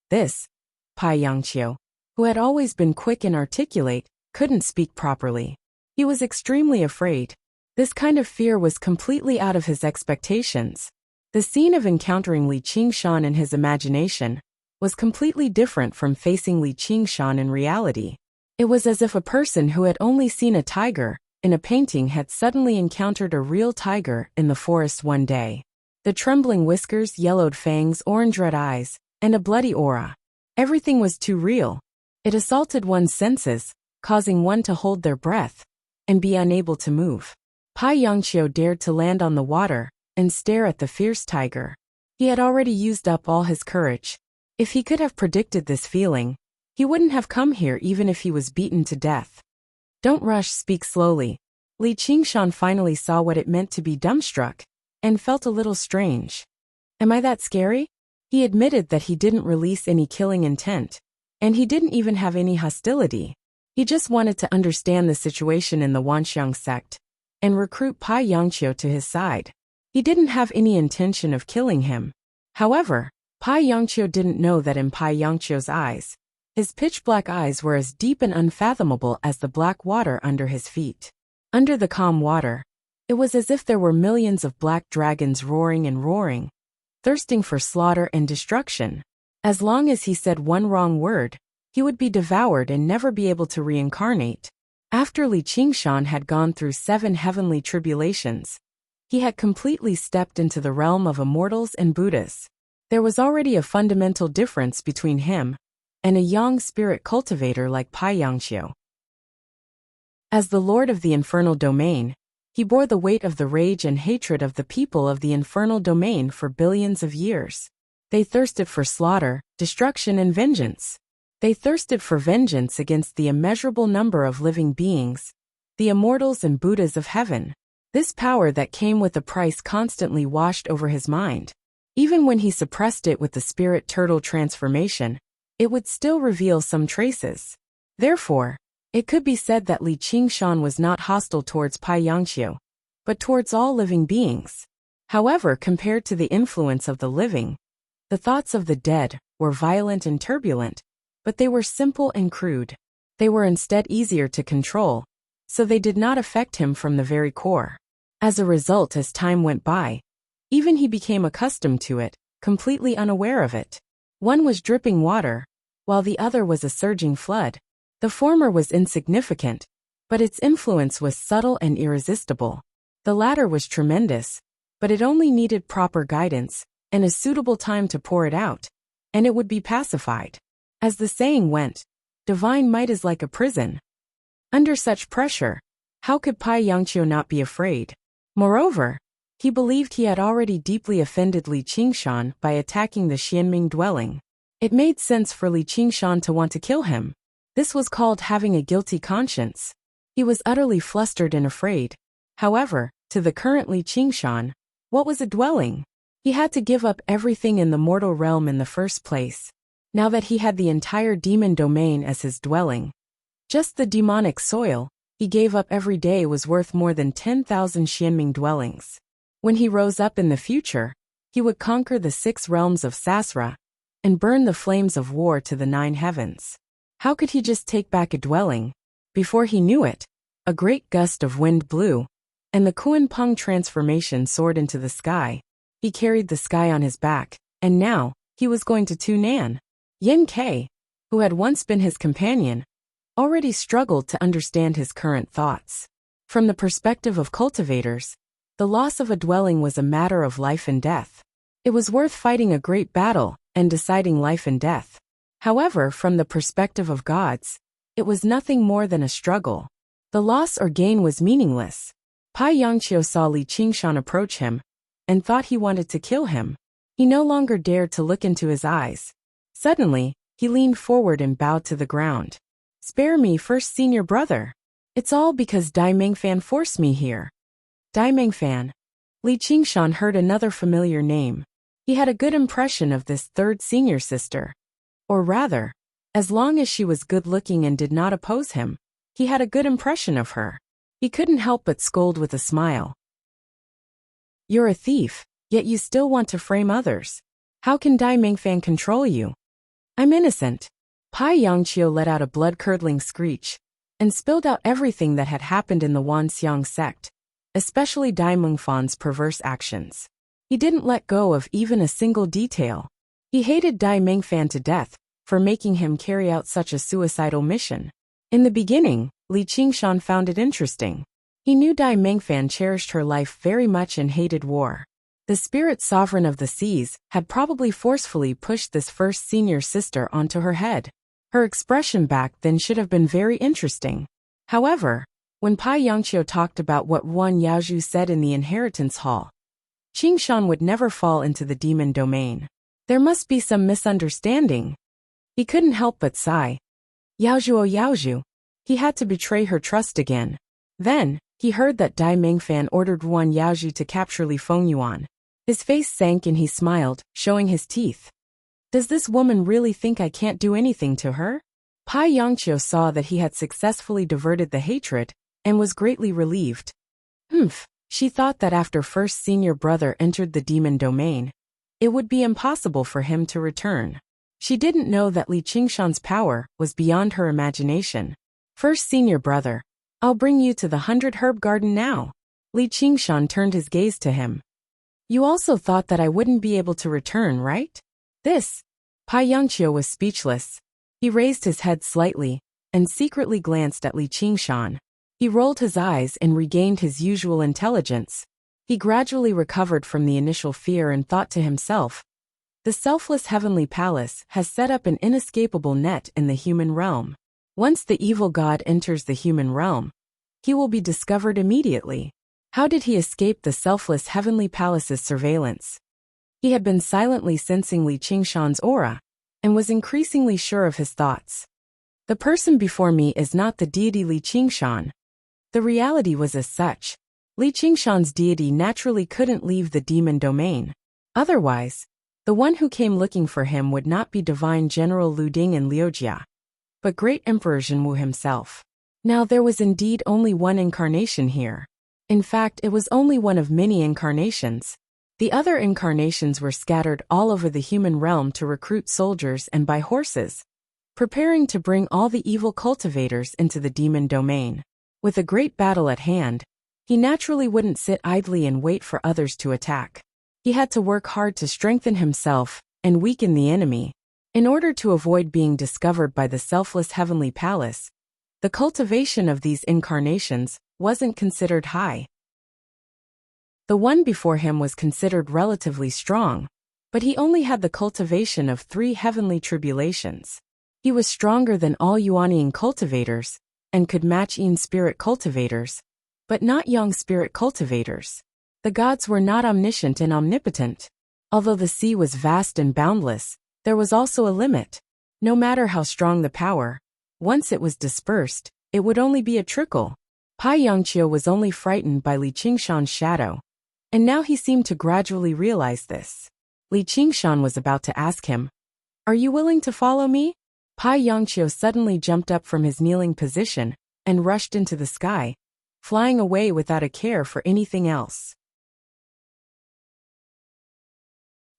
This. Pai Yongqiu, who had always been quick and articulate, couldn't speak properly. He was extremely afraid. This kind of fear was completely out of his expectations. The scene of encountering Li Qingshan in his imagination was completely different from facing Li Qingshan in reality. It was as if a person who had only seen a tiger in a painting had suddenly encountered a real tiger in the forest one day. The trembling whiskers, yellowed fangs, orange-red eyes, and a bloody aura. Everything was too real. It assaulted one's senses, causing one to hold their breath and be unable to move. Pai Yongqiu dared to land on the water and stare at the fierce tiger. He had already used up all his courage. If he could have predicted this feeling, he wouldn't have come here even if he was beaten to death. Don't rush, speak slowly. Li Qingshan finally saw what it meant to be dumbstruck, and felt a little strange. Am I that scary? He admitted that he didn't release any killing intent, and he didn't even have any hostility. He just wanted to understand the situation in the Wanxiang sect, and recruit Pai Yongqiu to his side. He didn't have any intention of killing him. However, Pai Yongqiu didn't know that in Pai Yongqiu's eyes, his pitch-black eyes were as deep and unfathomable as the black water under his feet. Under the calm water, it was as if there were millions of black dragons roaring and roaring, thirsting for slaughter and destruction. As long as he said one wrong word, he would be devoured and never be able to reincarnate. After Li Qingshan had gone through 7 heavenly tribulations, he had completely stepped into the realm of immortals and Buddhas. There was already a fundamental difference between him and a young spirit cultivator like Pai Yongqiu. As the lord of the infernal domain, he bore the weight of the rage and hatred of the people of the infernal domain for billions of years. They thirsted for slaughter, destruction, and vengeance. They thirsted for vengeance against the immeasurable number of living beings, the immortals and Buddhas of heaven. This power that came with a price constantly washed over his mind. Even when he suppressed it with the spirit turtle transformation, it would still reveal some traces. Therefore, it could be said that Li Qingshan was not hostile towards Pai Yongqiu, but towards all living beings. However, compared to the influence of the living, the thoughts of the dead were violent and turbulent, but they were simple and crude. They were instead easier to control, so they did not affect him from the very core. As a result, as time went by, even he became accustomed to it, completely unaware of it. One was dripping water, while the other was a surging flood. The former was insignificant, but its influence was subtle and irresistible. The latter was tremendous, but it only needed proper guidance and a suitable time to pour it out, and it would be pacified. As the saying went, divine might is like a prison. Under such pressure, how could Pai Yongqiu not be afraid? Moreover, he believed he had already deeply offended Li Qingshan by attacking the Xianming dwelling. It made sense for Li Qingshan to want to kill him. This was called having a guilty conscience. He was utterly flustered and afraid. However, to the current Li Qingshan, what was a dwelling? He had to give up everything in the mortal realm in the first place. Now that he had the entire demon domain as his dwelling, just the demonic soil he gave up every day was worth more than 10,000 Xianming dwellings. When he rose up in the future, he would conquer the 6 realms of Sasra and burn the flames of war to the 9 heavens. How could he just take back a dwelling? Before he knew it, a great gust of wind blew, and the Kunpeng transformation soared into the sky. He carried the sky on his back, and now, he was going to Tunan. Yin Ke, who had once been his companion, already struggled to understand his current thoughts. From the perspective of cultivators, the loss of a dwelling was a matter of life and death. It was worth fighting a great battle and deciding life and death. However, from the perspective of gods, it was nothing more than a struggle. The loss or gain was meaningless. Pai Yongqiu saw Li Qingshan approach him, and thought he wanted to kill him. He no longer dared to look into his eyes. Suddenly, he leaned forward and bowed to the ground. "Spare me, first senior brother. It's all because Dai Mengfan forced me here." Dai Mengfan. Li Qingshan heard another familiar name. He had a good impression of this third senior sister. Or rather, as long as she was good-looking and did not oppose him, he had a good impression of her. He couldn't help but scold with a smile. "You're a thief, yet you still want to frame others. How can Dai Mengfan control you?" "I'm innocent." Pai Yongqiu let out a blood-curdling screech and spilled out everything that had happened in the Wanxiang sect, especially Dai Mengfan's perverse actions. He didn't let go of even a single detail. He hated Dai Mengfan to death for making him carry out such a suicidal mission. In the beginning, Li Qingshan found it interesting. He knew Dai Mengfan cherished her life very much and hated war. The spirit sovereign of the seas had probably forcefully pushed this first senior sister onto her head. Her expression back then should have been very interesting. However, when Pai Yongqiu talked about what Wan Yaozhu said in the inheritance hall, Qingshan would never fall into the demon domain. There must be some misunderstanding. He couldn't help but sigh. Yaozhu, oh Yaozhu. He had to betray her trust again. Then, he heard that Dai Mengfan ordered Wan Yaozhu to capture Li Fengyuan. His face sank and he smiled, showing his teeth. Does this woman really think I can't do anything to her? Pai Yongqiu saw that he had successfully diverted the hatred, and was greatly relieved. She thought that after first senior brother entered the demon domain, it would be impossible for him to return. She didn't know that Li Qingshan's power was beyond her imagination. First senior brother, I'll bring you to the 100 Herb Garden now. Li Qingshan turned his gaze to him. You also thought that I wouldn't be able to return, right? This. Pai Yangqiu was speechless. He raised his head slightly and secretly glanced at Li Qingshan. He rolled his eyes and regained his usual intelligence. He gradually recovered from the initial fear and thought to himself, the selfless heavenly palace has set up an inescapable net in the human realm. Once the evil god enters the human realm, he will be discovered immediately. How did he escape the selfless heavenly palace's surveillance? He had been silently sensing Li Qingshan's aura and was increasingly sure of his thoughts. The person before me is not the deity Li Qingshan. The reality was as such. Li Qingshan's deity naturally couldn't leave the demon domain. Otherwise, the one who came looking for him would not be Divine General Lu Ding and Liujia, but Great Emperor Zhenwu himself. Now there was indeed only one incarnation here. In fact, it was only one of many incarnations. The other incarnations were scattered all over the human realm to recruit soldiers and buy horses, preparing to bring all the evil cultivators into the demon domain. With a great battle at hand, he naturally wouldn't sit idly and wait for others to attack. He had to work hard to strengthen himself and weaken the enemy. In order to avoid being discovered by the selfless heavenly palace, the cultivation of these incarnations wasn't considered high. The one before him was considered relatively strong, but he only had the cultivation of 3 heavenly tribulations. He was stronger than all Yuanian cultivators and could match Yin spirit cultivators, but not Yang spirit cultivators. The gods were not omniscient and omnipotent. Although the sea was vast and boundless, there was also a limit. No matter how strong the power, once it was dispersed, it would only be a trickle. Pai Yangqiu was only frightened by Li Qingshan's shadow, and now he seemed to gradually realize this. Li Qingshan was about to ask him, "Are you willing to follow me?" Pai Yangqiu suddenly jumped up from his kneeling position and rushed into the sky, flying away without a care for anything else.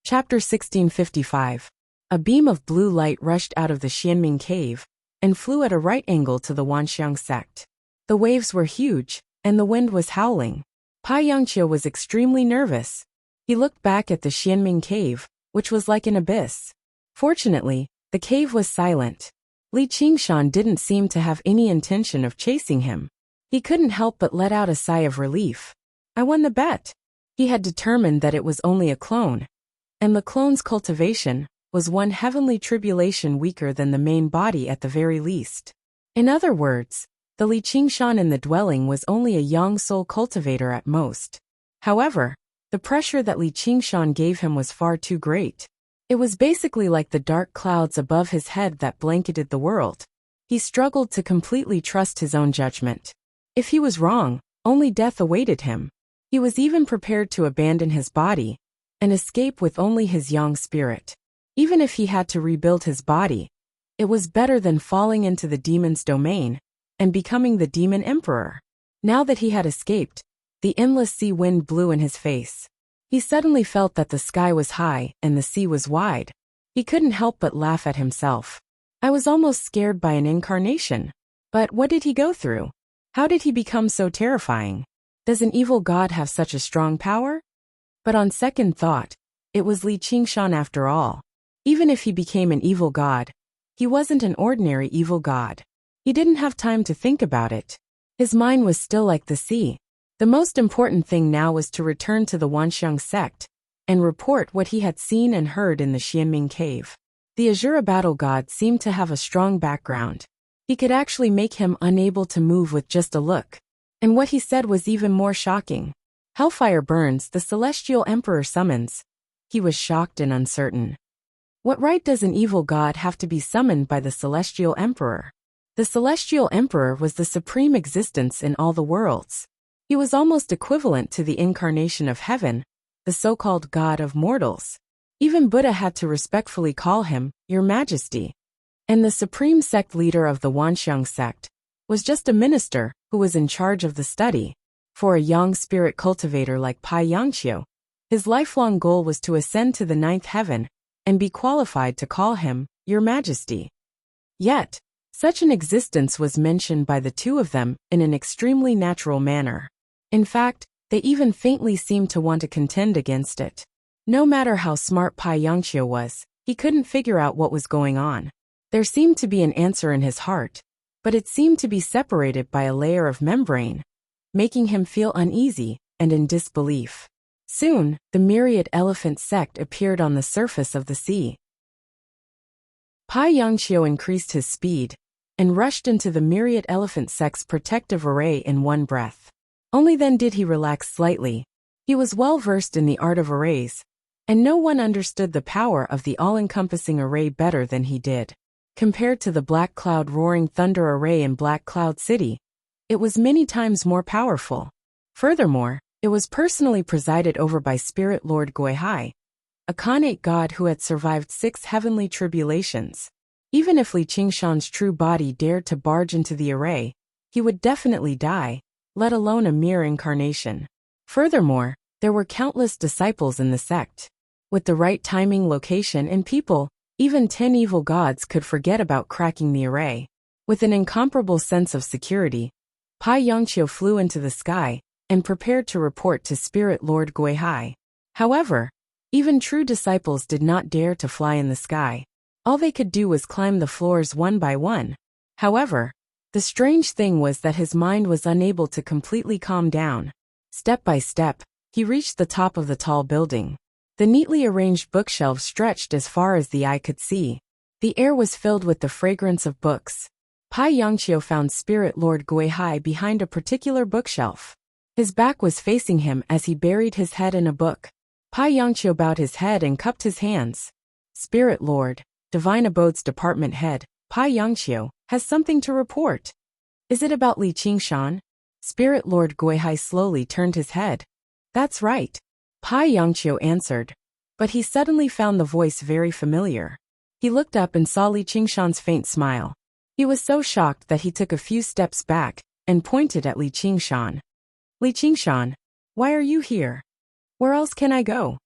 Chapter 1655. A beam of blue light rushed out of the Xianming cave and flew at a right angle to the Wanxiang sect. The waves were huge, and the wind was howling. Pai Yangqiu was extremely nervous. He looked back at the Xianming cave, which was like an abyss. Fortunately, the cave was silent. Li Qingshan didn't seem to have any intention of chasing him. He couldn't help but let out a sigh of relief. I won the bet. He had determined that it was only a clone, and the clone's cultivation was one heavenly tribulation weaker than the main body at the very least. In other words, the Li Qingshan in the dwelling was only a young soul cultivator at most. However, the pressure that Li Qingshan gave him was far too great. It was basically like the dark clouds above his head that blanketed the world. He struggled to completely trust his own judgment. If he was wrong, only death awaited him. He was even prepared to abandon his body and escape with only his young spirit. Even if he had to rebuild his body, it was better than falling into the demon's domain and becoming the demon emperor. Now that he had escaped, the endless sea wind blew in his face. He suddenly felt that the sky was high and the sea was wide. He couldn't help but laugh at himself. I was almost scared by an incarnation. But what did he go through? How did he become so terrifying? Does an evil god have such a strong power? But on second thought, it was Li Qingshan after all. Even if he became an evil god, he wasn't an ordinary evil god. He didn't have time to think about it. His mind was still like the sea. The most important thing now was to return to the Wanxiang sect and report what he had seen and heard in the Xianming cave. The Azura battle god seemed to have a strong background. He could actually make him unable to move with just a look. And what he said was even more shocking. Hellfire burns, the celestial emperor summons. He was shocked and uncertain. What right does an evil god have to be summoned by the celestial emperor? The celestial emperor was the supreme existence in all the worlds. He was almost equivalent to the incarnation of heaven, the so-called god of mortals. Even Buddha had to respectfully call him, Your Majesty. And the supreme sect leader of the Wanxiang sect was just a minister who was in charge of the study. For a young spirit cultivator like Pai Yangqiu, His lifelong goal was to ascend to the ninth heaven and be qualified to call him, Your Majesty. Yet, such an existence was mentioned by the two of them in an extremely natural manner. In fact, they even faintly seemed to want to contend against it. No matter how smart Pai Yangqiu was, he couldn't figure out what was going on. There seemed to be an answer in his heart, but it seemed to be separated by a layer of membrane, making him feel uneasy and in disbelief. Soon, the myriad elephant sect appeared on the surface of the sea. Pai Yangqiu increased his speed and rushed into the myriad elephant sect's protective array in one breath. Only then did he relax slightly. He was well versed in the art of arrays, and no one understood the power of the all-encompassing array better than he did. Compared to the Black Cloud Roaring Thunder array in Black Cloud City, it was many times more powerful. Furthermore, it was personally presided over by Spirit Lord Guihai, a Khanate god who had survived 6 heavenly tribulations. Even if Li Qingshan's true body dared to barge into the array, he would definitely die, let alone a mere incarnation. Furthermore, there were countless disciples in the sect. With the right timing, location, and people, even 10 evil gods could forget about cracking the array. With an incomparable sense of security, Pai Yangqiu flew into the sky and prepared to report to Spirit Lord Guihai. However, even true disciples did not dare to fly in the sky. All they could do was climb the floors one by one. However, the strange thing was that his mind was unable to completely calm down. Step by step, he reached the top of the tall building. The neatly arranged bookshelves stretched as far as the eye could see. The air was filled with the fragrance of books. Pai Yangqiu found Spirit Lord Guihai behind a particular bookshelf. His back was facing him as he buried his head in a book. Pai Yangqiu bowed his head and cupped his hands. Spirit Lord, Divine Abode's department head, Pai Yangqiu, has something to report. Is it about Li Qingshan? Spirit Lord Guihai slowly turned his head. That's right, Pai Yangqiu answered. But he suddenly found the voice very familiar. He looked up and saw Li Qingshan's faint smile. He was so shocked that he took a few steps back and pointed at Li Qingshan. Li Qingshan, why are you here? Where else can I go?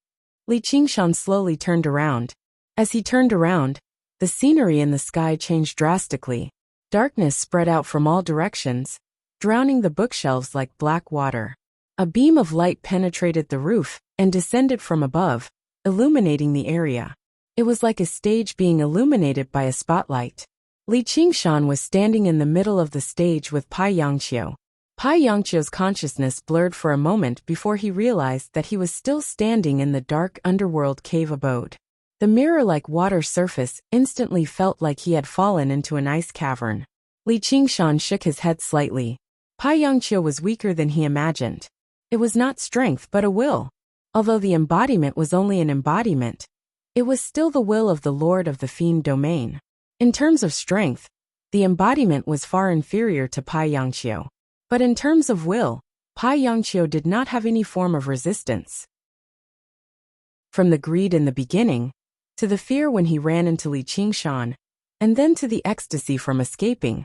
Li Qingshan slowly turned around. As he turned around, the scenery in the sky changed drastically. Darkness spread out from all directions, drowning the bookshelves like black water. A beam of light penetrated the roof and descended from above, illuminating the area. It was like a stage being illuminated by a spotlight. Li Qingshan was standing in the middle of the stage with Pai Yangqiu. Pai Yangqiu's consciousness blurred for a moment before he realized that he was still standing in the dark underworld cave abode. The mirror-like water surface instantly felt like he had fallen into an ice cavern. Li Qingshan shook his head slightly. Pai Yangqiu was weaker than he imagined. It was not strength but a will. Although the embodiment was only an embodiment, it was still the will of the Lord of the Fiend domain. In terms of strength, the embodiment was far inferior to Pai Yangqiu. But in terms of will, Pai Yangqiu did not have any form of resistance. From the greed in the beginning, to the fear when he ran into Li Qingshan, and then to the ecstasy from escaping,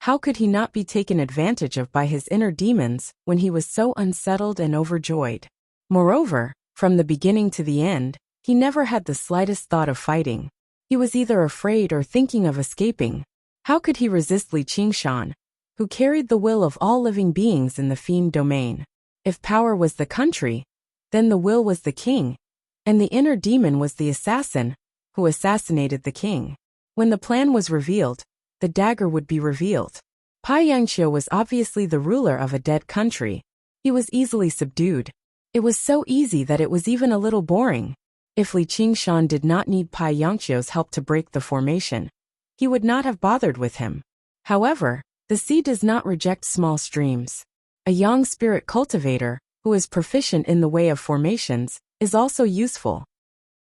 how could he not be taken advantage of by his inner demons when he was so unsettled and overjoyed? Moreover, from the beginning to the end, he never had the slightest thought of fighting. He was either afraid or thinking of escaping. How could he resist Li Qingshan, who carried the will of all living beings in the Fiend domain? If power was the country, then the will was the king, and the inner demon was the assassin, who assassinated the king. When the plan was revealed, the dagger would be revealed. Pai Yangqiu was obviously the ruler of a dead country. He was easily subdued. It was so easy that it was even a little boring. If Li Qingshan did not need Pai Yangqiu's help to break the formation, he would not have bothered with him. However, the sea does not reject small streams. A young spirit cultivator, who is proficient in the way of formations, is also useful.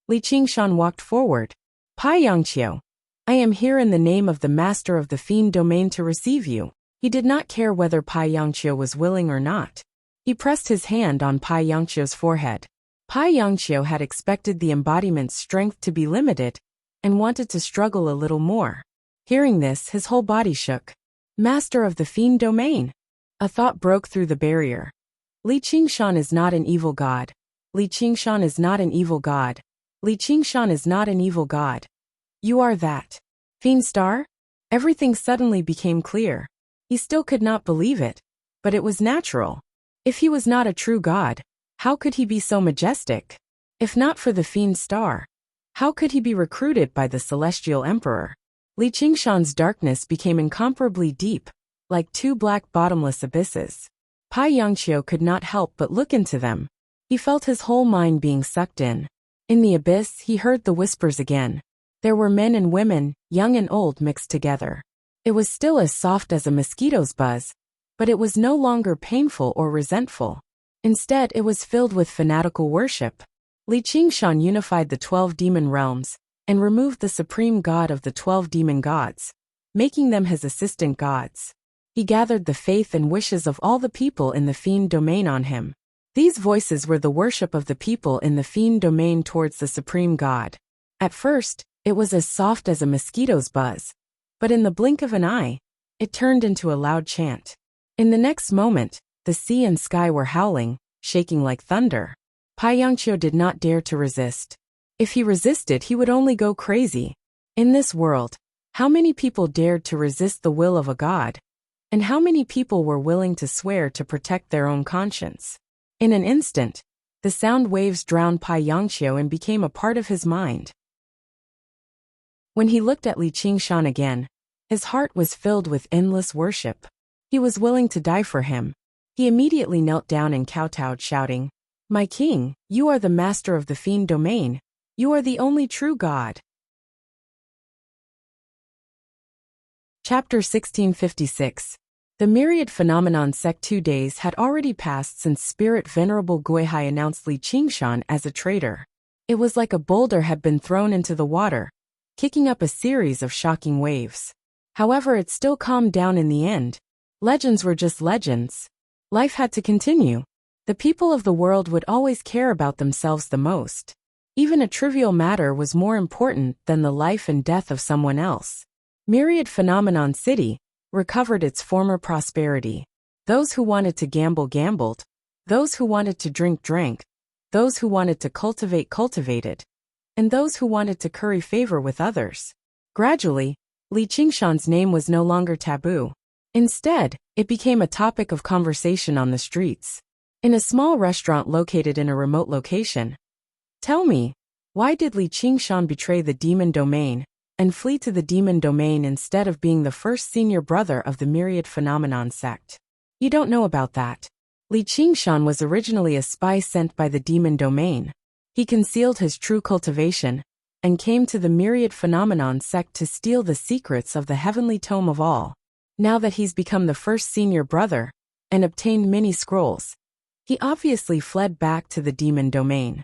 Li Qingshan walked forward. Pai Yangqiu, I am here in the name of the master of the Fiend domain to receive you. He did not care whether Pai Yangqiu was willing or not. He pressed his hand on Pai Yangqiu's forehead. Pai Yangqiu had expected the embodiment's strength to be limited and wanted to struggle a little more. Hearing this, his whole body shook. Master of the Fiend domain. A thought broke through the barrier. Li Qingshan is not an evil god. Li Qingshan is not an evil god. Li Qingshan is not an evil god. You are that fiend star? Everything suddenly became clear. He still could not believe it, but it was natural. If he was not a true god, how could he be so majestic? If not for the fiend star, how could he be recruited by the celestial emperor? Li Qingshan's darkness became incomparably deep, like two black bottomless abysses. Pai Yangqiu could not help but look into them. He felt his whole mind being sucked in. In the abyss, he heard the whispers again. There were men and women, young and old mixed together. It was still as soft as a mosquito's buzz, but it was no longer painful or resentful. Instead, it was filled with fanatical worship. Li Qingshan unified the 12 demon realms and removed the supreme god of the 12 demon gods, making them his assistant gods. He gathered the faith and wishes of all the people in the fiend domain on him. These voices were the worship of the people in the fiend domain towards the supreme god. At first, it was as soft as a mosquito's buzz, but in the blink of an eye, it turned into a loud chant. In the next moment, the sea and sky were howling, shaking like thunder. Pai Yangqiu did not dare to resist. If he resisted, he would only go crazy. In this world, how many people dared to resist the will of a god? And how many people were willing to swear to protect their own conscience? In an instant, the sound waves drowned Pai Yangqiu and became a part of his mind. When he looked at Li Qingshan again, his heart was filled with endless worship. He was willing to die for him. He immediately knelt down and kowtowed, shouting, "My king, you are the master of the fiend domain. You are the only true god." Chapter 1656. The myriad phenomenon sec 2 days had already passed since Spirit Venerable Guihai announced Li Qingshan as a traitor. It was like a boulder had been thrown into the water, kicking up a series of shocking waves. However, it still calmed down in the end. Legends were just legends. Life had to continue. The people of the world would always care about themselves the most. Even a trivial matter was more important than the life and death of someone else. Myriad Phenomenon City recovered its former prosperity. Those who wanted to gamble gambled. Those who wanted to drink drank. Those who wanted to cultivate cultivated. And those who wanted to curry favor with others. Gradually, Li Qingshan's name was no longer taboo. Instead, it became a topic of conversation on the streets. In a small restaurant located in a remote location. Tell me, why did Li Qingshan betray the demon domain and flee to the demon domain instead of being the first senior brother of the Myriad Phenomenon sect? You don't know about that. Li Qingshan was originally a spy sent by the demon domain. He concealed his true cultivation and came to the Myriad Phenomenon sect to steal the secrets of the heavenly tome of all. Now that he's become the first senior brother and obtained many scrolls, he obviously fled back to the demon domain.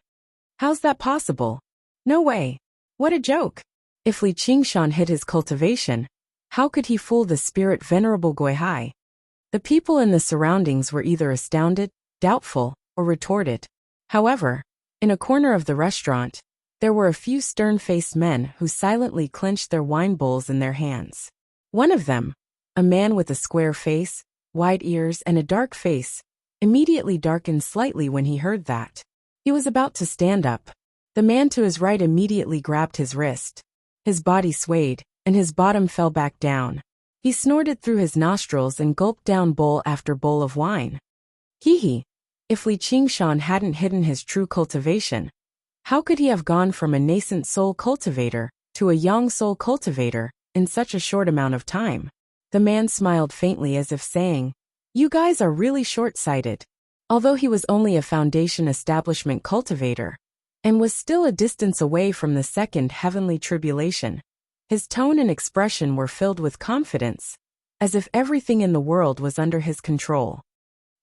How's that possible? No way. What a joke. If Li Qingshan hid his cultivation, how could he fool the Spirit Venerable Guihai? The people in the surroundings were either astounded, doubtful, or retorted. However, in a corner of the restaurant, there were a few stern-faced men who silently clenched their wine bowls in their hands. One of them, a man with a square face, wide ears, and a dark face, immediately darkened slightly when he heard that. He was about to stand up. The man to his right immediately grabbed his wrist. His body swayed, and his bottom fell back down. He snorted through his nostrils and gulped down bowl after bowl of wine. Hee. If Li Qingshan hadn't hidden his true cultivation, how could he have gone from a nascent soul cultivator to a young soul cultivator in such a short amount of time? The man smiled faintly as if saying, "You guys are really short-sighted." Although he was only a foundation establishment cultivator, and was still a distance away from the second heavenly tribulation, his tone and expression were filled with confidence, as if everything in the world was under his control.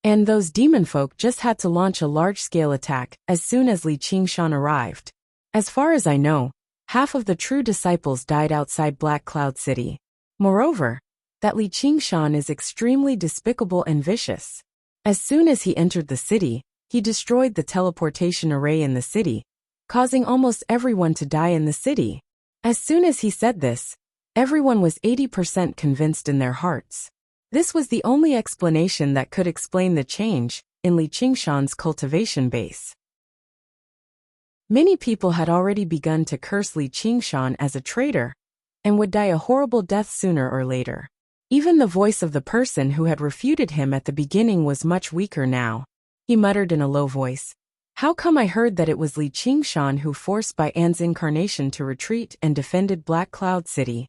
And those demon folk just had to launch a large-scale attack as soon as Li Qingshan arrived. As far as I know, half of the true disciples died outside Black Cloud City. Moreover, that Li Qingshan is extremely despicable and vicious. As soon as he entered the city, he destroyed the teleportation array in the city, causing almost everyone to die in the city. As soon as he said this, everyone was 80% convinced in their hearts. This was the only explanation that could explain the change in Li Qingshan's cultivation base. Many people had already begun to curse Li Qingshan as a traitor, and would die a horrible death sooner or later. Even the voice of the person who had refuted him at the beginning was much weaker now. He muttered in a low voice, "How come I heard that it was Li Qingshan who forced Bai An's incarnation to retreat and defended Black Cloud City?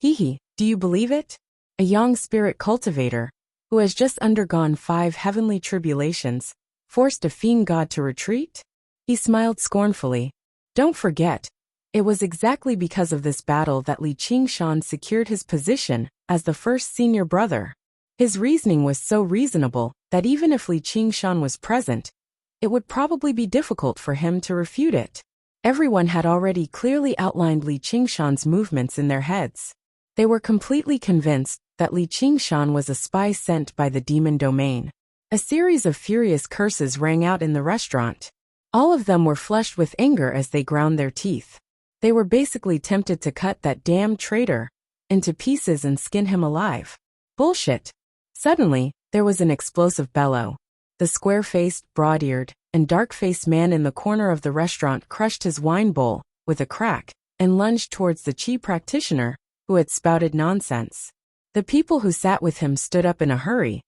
Hehe, do you believe it? A young spirit cultivator, who has just undergone 5 heavenly tribulations, forced a fiend god to retreat?" He smiled scornfully. "Don't forget, it was exactly because of this battle that Li Qingshan secured his position as the first senior brother. His reasoning was so reasonable that even if Li Qingshan was present, it would probably be difficult for him to refute it." Everyone had already clearly outlined Li Qingshan's movements in their heads. They were completely convinced that Li Qingshan was a spy sent by the demon domain. A series of furious curses rang out in the restaurant. All of them were flushed with anger as they ground their teeth. They were basically tempted to cut that damn traitor into pieces and skin him alive. Bullshit. Suddenly, there was an explosive bellow. The square-faced, broad-eared, and dark-faced man in the corner of the restaurant crushed his wine bowl with a crack and lunged towards the chi practitioner who had spouted nonsense. The people who sat with him stood up in a hurry,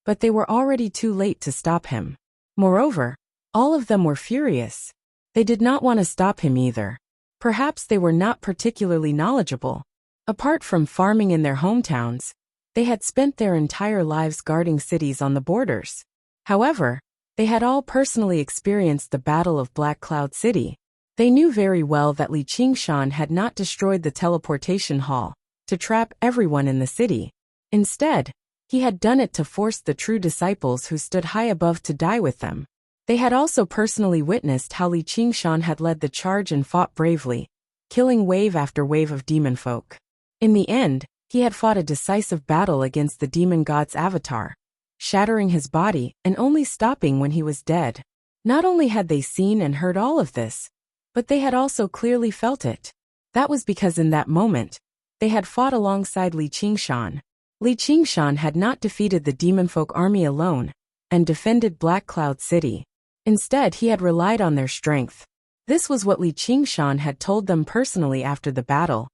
but they were already too late to stop him. Moreover, all of them were furious. They did not want to stop him either. Perhaps they were not particularly knowledgeable. Apart from farming in their hometowns, they had spent their entire lives guarding cities on the borders. However, they had all personally experienced the Battle of Black Cloud City. They knew very well that Li Qingshan had not destroyed the teleportation hall to trap everyone in the city. Instead, he had done it to force the true disciples who stood high above to die with them. They had also personally witnessed how Li Qingshan had led the charge and fought bravely, killing wave after wave of demon folk. In the end, he had fought a decisive battle against the demon god's avatar, shattering his body and only stopping when he was dead. Not only had they seen and heard all of this, but they had also clearly felt it. That was because in that moment, they had fought alongside Li Qingshan. Li Qingshan had not defeated the demon folk army alone and defended Black Cloud City. Instead, he had relied on their strength. This was what Li Qingshan had told them personally after the battle,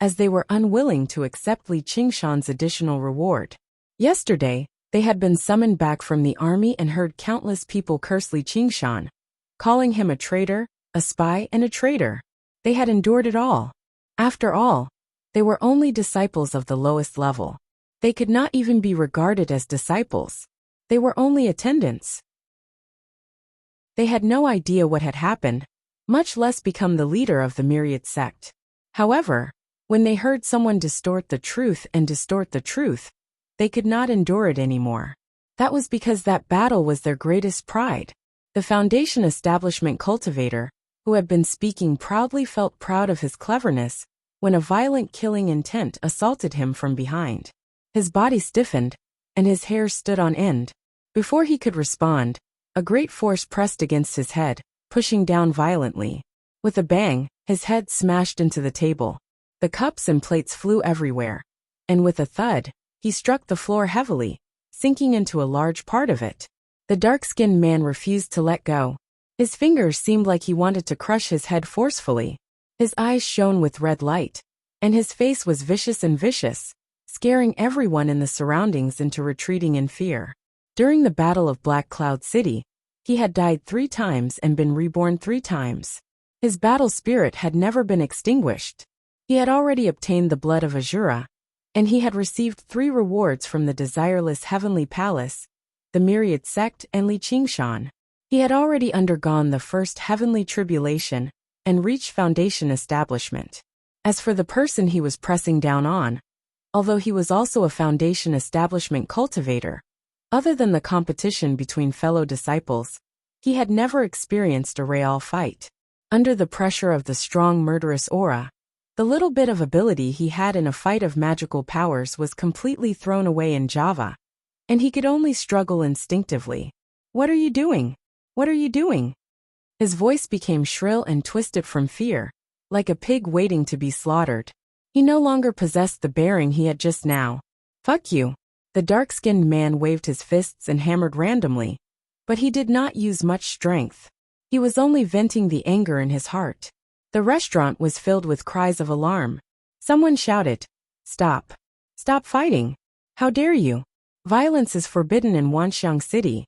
as they were unwilling to accept Li Qingshan's additional reward. Yesterday, they had been summoned back from the army and heard countless people curse Li Qingshan, calling him a traitor, a spy, and a traitor. They had endured it all. After all, they were only disciples of the lowest level. They could not even be regarded as disciples. They were only attendants. They had no idea what had happened, much less become the leader of the myriad sect. However, when they heard someone distort the truth, they could not endure it anymore. That was because that battle was their greatest pride. The Foundation establishment cultivator, who had been speaking proudly, felt proud of his cleverness when a violent killing intent assaulted him from behind. His body stiffened, and his hair stood on end. Before he could respond, a great force pressed against his head, pushing down violently. With a bang, his head smashed into the table. The cups and plates flew everywhere, and with a thud, he struck the floor heavily, sinking into a large part of it. The dark-skinned man refused to let go. His fingers seemed like he wanted to crush his head forcefully. His eyes shone with red light, and his face was vicious, scaring everyone in the surroundings into retreating in fear. During the Battle of Black Cloud City, he had died 3 times and been reborn 3 times. His battle spirit had never been extinguished. He had already obtained the blood of Azura, and he had received 3 rewards from the Desireless Heavenly Palace, the Myriad Sect, and Li Qingshan. He had already undergone the first heavenly tribulation and reached Foundation establishment. As for the person he was pressing down on, although he was also a Foundation establishment cultivator, other than the competition between fellow disciples, he had never experienced a real fight. Under the pressure of the strong murderous aura, the little bit of ability he had in a fight of magical powers was completely thrown away in Java, and he could only struggle instinctively. "What are you doing? What are you doing?" His voice became shrill and twisted from fear, like a pig waiting to be slaughtered. He no longer possessed the bearing he had just now. "Fuck you." The dark-skinned man waved his fists and hammered randomly, but he did not use much strength. He was only venting the anger in his heart. The restaurant was filled with cries of alarm. Someone shouted, "Stop! Stop fighting! How dare you! Violence is forbidden in Wanxiang City."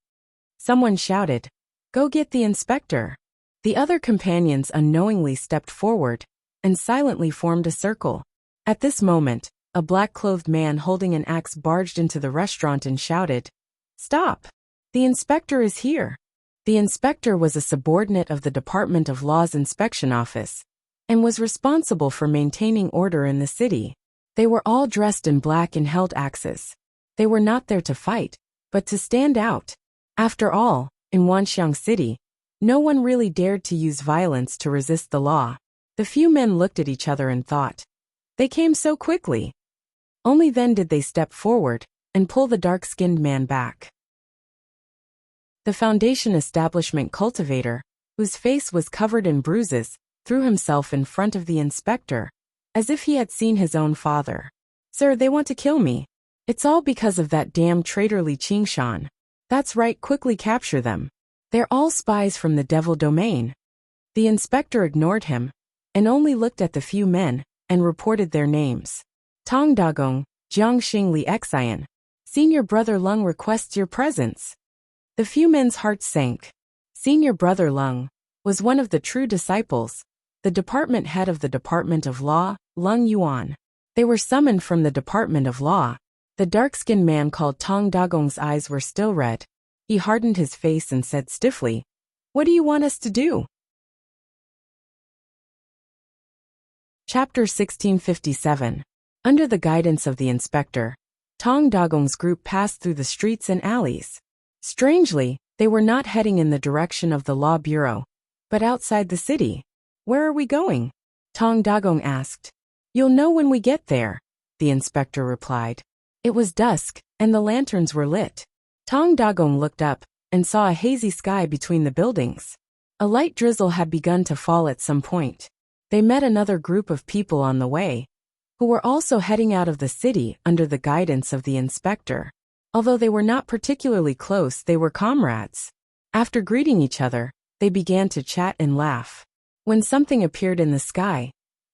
Someone shouted, "Go get the inspector." The other companions unknowingly stepped forward and silently formed a circle. At this moment, a black-clothed man holding an axe barged into the restaurant and shouted, "Stop! The inspector is here." The inspector was a subordinate of the Department of Law's inspection office and was responsible for maintaining order in the city. They were all dressed in black and held axes. They were not there to fight, but to stand out. After all, in Wanxiang City, no one really dared to use violence to resist the law. The few men looked at each other and thought, "They came so quickly." Only then did they step forward and pull the dark-skinned man back. The foundation establishment cultivator, whose face was covered in bruises, threw himself in front of the inspector, as if he had seen his own father. "Sir, they want to kill me. It's all because of that damn traitor Li Qingshan." "That's right, quickly capture them. They're all spies from the devil domain." The inspector ignored him and only looked at the few men and reported their names. "Tong Dagong, Jiangxing Li Xian. Senior Brother Lung requests your presence." The few men's hearts sank. Senior Brother Lung was one of the true disciples, the department head of the Department of Law, Lung Yuan. They were summoned from the Department of Law. The dark-skinned man called Tong Dagong's eyes were still red. He hardened his face and said stiffly, "What do you want us to do?" Chapter 1657. Under the guidance of the inspector, Tong Dagong's group passed through the streets and alleys. Strangely, they were not heading in the direction of the Law Bureau, but outside the city. "Where are we going?" Tong Dagong asked. "You'll know when we get there," the inspector replied. It was dusk, and the lanterns were lit. Tong Dagong looked up and saw a hazy sky between the buildings. A light drizzle had begun to fall at some point. They met another group of people on the way, who were also heading out of the city under the guidance of the inspector. Although they were not particularly close, they were comrades. After greeting each other, they began to chat and laugh. When something appeared in the sky,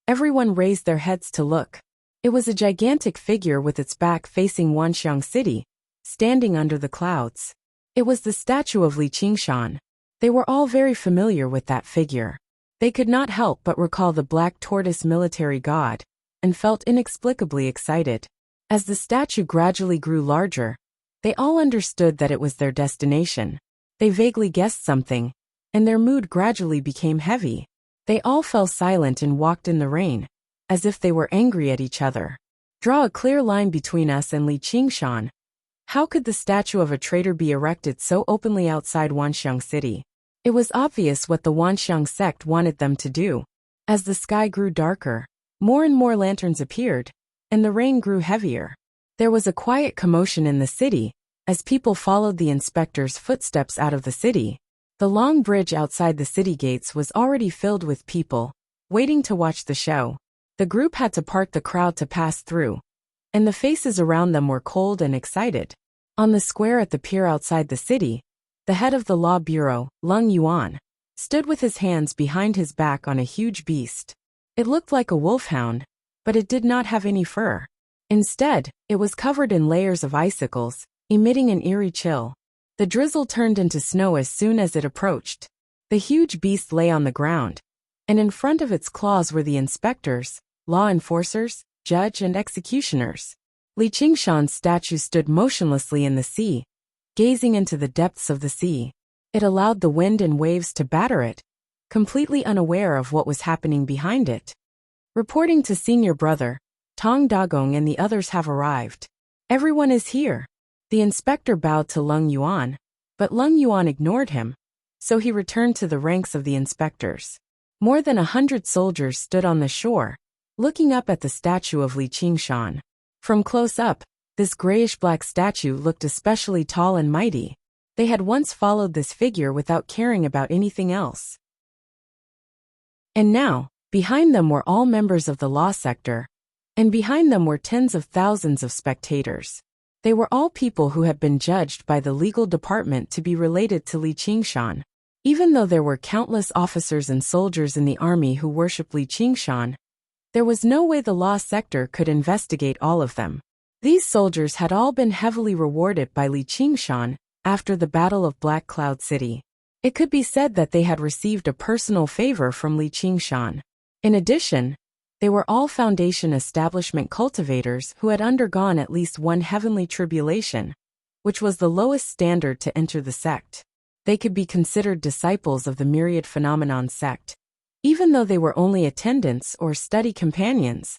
everyone raised their heads to look. It was a gigantic figure with its back facing Wanxiang City, standing under the clouds. It was the statue of Li Qingshan. They were all very familiar with that figure. They could not help but recall the black tortoise military god, and felt inexplicably excited. As the statue gradually grew larger, they all understood that it was their destination. They vaguely guessed something, and their mood gradually became heavy. They all fell silent and walked in the rain, as if they were angry at each other. "Draw a clear line between us and Li Qingshan. How could the statue of a traitor be erected so openly outside Wanxiang City?" It was obvious what the Wanxiang sect wanted them to do. As the sky grew darker, more and more lanterns appeared, and the rain grew heavier. There was a quiet commotion in the city, as people followed the inspector's footsteps out of the city. The long bridge outside the city gates was already filled with people, waiting to watch the show. The group had to part the crowd to pass through, and the faces around them were cold and excited. On the square at the pier outside the city, the head of the Law Bureau, Lung Yuan, stood with his hands behind his back on a huge beast. It looked like a wolfhound, but it did not have any fur. Instead, it was covered in layers of icicles, emitting an eerie chill. The drizzle turned into snow as soon as it approached. The huge beast lay on the ground, and in front of its claws were the inspectors, law enforcers, judge and executioners. Li Qingshan's statue stood motionlessly in the sea, gazing into the depths of the sea. It allowed the wind and waves to batter it, completely unaware of what was happening behind it. Reporting to Senior Brother, Tong Dagong and the others have arrived. Everyone is here. The inspector bowed to Lung Yuan, but Lung Yuan ignored him, so he returned to the ranks of the inspectors. More than 100 soldiers stood on the shore, looking up at the statue of Li Qingshan. From close up, this grayish-black statue looked especially tall and mighty. They had once followed this figure without caring about anything else. And now, behind them were all members of the law sector, and behind them were tens of thousands of spectators. They were all people who had been judged by the legal department to be related to Li Qingshan. Even though there were countless officers and soldiers in the army who worshipped Li Qingshan, there was no way the law sector could investigate all of them. These soldiers had all been heavily rewarded by Li Qingshan after the Battle of Black Cloud City. It could be said that they had received a personal favor from Li Qingshan. In addition, they were all Foundation establishment cultivators who had undergone at least one heavenly tribulation, which was the lowest standard to enter the sect. They could be considered disciples of the Myriad Phenomenon sect, even though they were only attendants or study companions,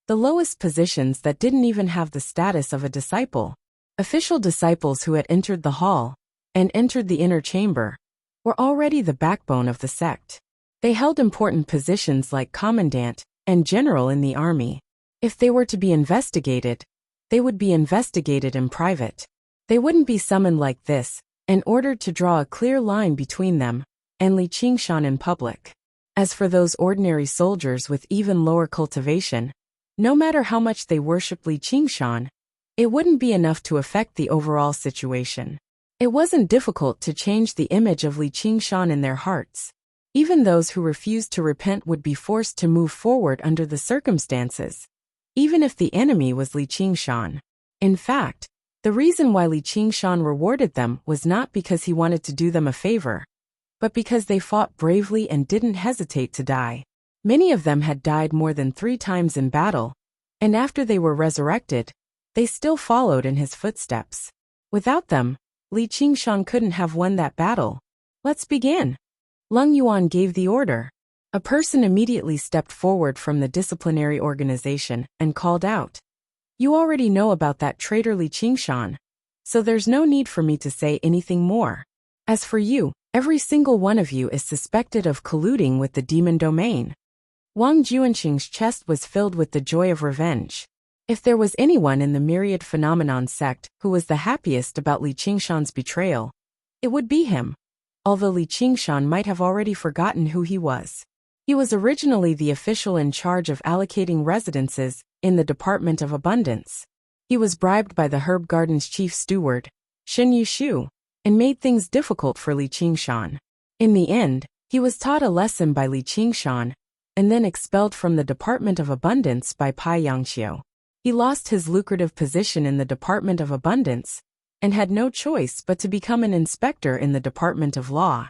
the lowest positions that didn't even have the status of a disciple. Official disciples who had entered the hall and entered the inner chamber were already the backbone of the sect. They held important positions like commandant and general in the army. If they were to be investigated, they would be investigated in private. They wouldn't be summoned like this, in order to draw a clear line between them and Li Qingshan in public. As for those ordinary soldiers with even lower cultivation, no matter how much they worshipped Li Qingshan, it wouldn't be enough to affect the overall situation. It wasn't difficult to change the image of Li Qingshan in their hearts. Even those who refused to repent would be forced to move forward under the circumstances, even if the enemy was Li Qingshan. In fact, the reason why Li Qingshan rewarded them was not because he wanted to do them a favor, but because they fought bravely and didn't hesitate to die. Many of them had died more than 3 times in battle, and after they were resurrected, they still followed in his footsteps. Without them, Li Qingshan couldn't have won that battle. Let's begin. Leng Yuan gave the order. A person immediately stepped forward from the disciplinary organization and called out, "You already know about that traitor Li Qingshan, so there's no need for me to say anything more. As for you, every single one of you is suspected of colluding with the demon domain." Wang Juanqing's chest was filled with the joy of revenge. If there was anyone in the Myriad Phenomenon sect who was the happiest about Li Qingshan's betrayal, it would be him, although Li Qingshan might have already forgotten who he was. He was originally the official in charge of allocating residences in the Department of Abundance. He was bribed by the Herb Garden's chief steward, Shen Yushu, and made things difficult for Li Qingshan. In the end, he was taught a lesson by Li Qingshan, and then expelled from the Department of Abundance by Pai Yangqiu. He lost his lucrative position in the Department of Abundance, and had no choice but to become an inspector in the Department of Law.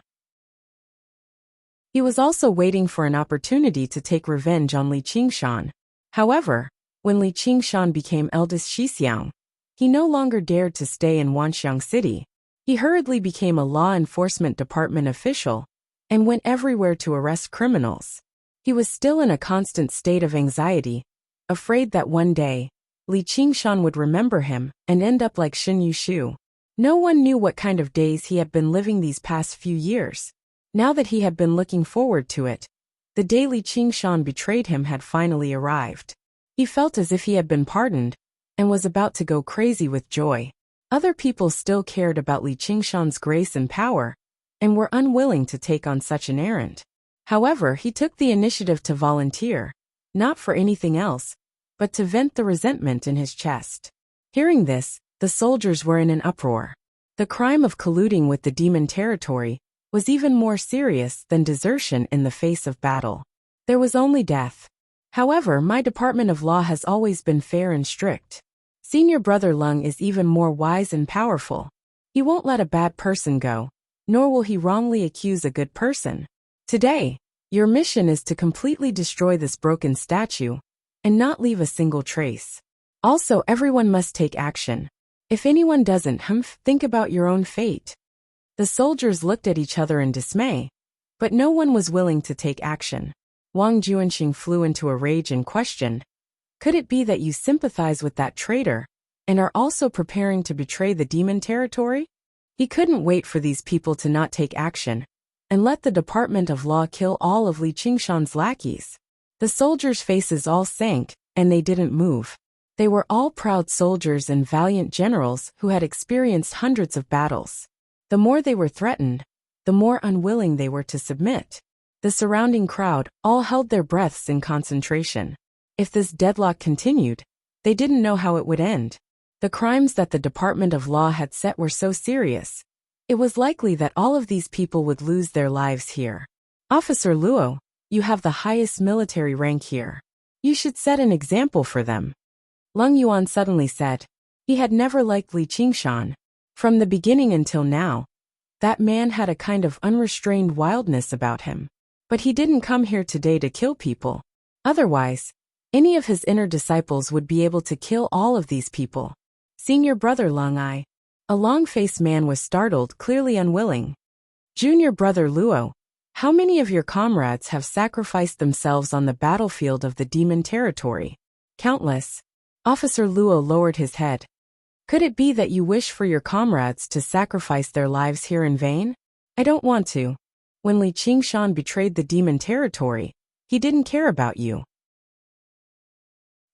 He was also waiting for an opportunity to take revenge on Li Qingshan. However, when Li Qingshan became eldest Shixiang, he no longer dared to stay in Wanxiang City. He hurriedly became a law enforcement department official and went everywhere to arrest criminals. He was still in a constant state of anxiety, afraid that one day, Li Qingshan would remember him and end up like Shen Yushu. No one knew what kind of days he had been living these past few years. Now that he had been looking forward to it, the day Li Qingshan betrayed him had finally arrived. He felt as if he had been pardoned and was about to go crazy with joy. Other people still cared about Li Qingshan's grace and power and were unwilling to take on such an errand. However, he took the initiative to volunteer, not for anything else, but to vent the resentment in his chest. Hearing this, the soldiers were in an uproar. The crime of colluding with the demon territory was even more serious than desertion in the face of battle. There was only death. However, my Department of Law has always been fair and strict. Senior Brother Leng is even more wise and powerful. He won't let a bad person go, nor will he wrongly accuse a good person. Today, your mission is to completely destroy this broken statue and not leave a single trace. Also, everyone must take action. If anyone doesn't, think about your own fate. The soldiers looked at each other in dismay, but no one was willing to take action. Wang Juanqing flew into a rage and questioned, "Could it be that you sympathize with that traitor and are also preparing to betray the demon territory?" He couldn't wait for these people to not take action and let the Department of Law kill all of Li Qingshan's lackeys. The soldiers' faces all sank, and they didn't move. They were all proud soldiers and valiant generals who had experienced hundreds of battles. The more they were threatened, the more unwilling they were to submit. The surrounding crowd all held their breaths in concentration. If this deadlock continued, they didn't know how it would end. The crimes that the Department of Law had set were so serious It was likely that all of these people would lose their lives here. Officer Luo, you have the highest military rank here. You should set an example for them. Leng Yuan suddenly said. He had never liked Li Qingshan. From the beginning until now, that man had a kind of unrestrained wildness about him. But he didn't come here today to kill people. Otherwise, any of his inner disciples would be able to kill all of these people. Senior brother Long Ai. A long-faced man was startled, clearly unwilling. Junior brother Luo, how many of your comrades have sacrificed themselves on the battlefield of the demon territory? Countless. Officer Luo lowered his head. Could it be that you wish for your comrades to sacrifice their lives here in vain? I don't want to. When Li Qingshan betrayed the demon territory, he didn't care about you.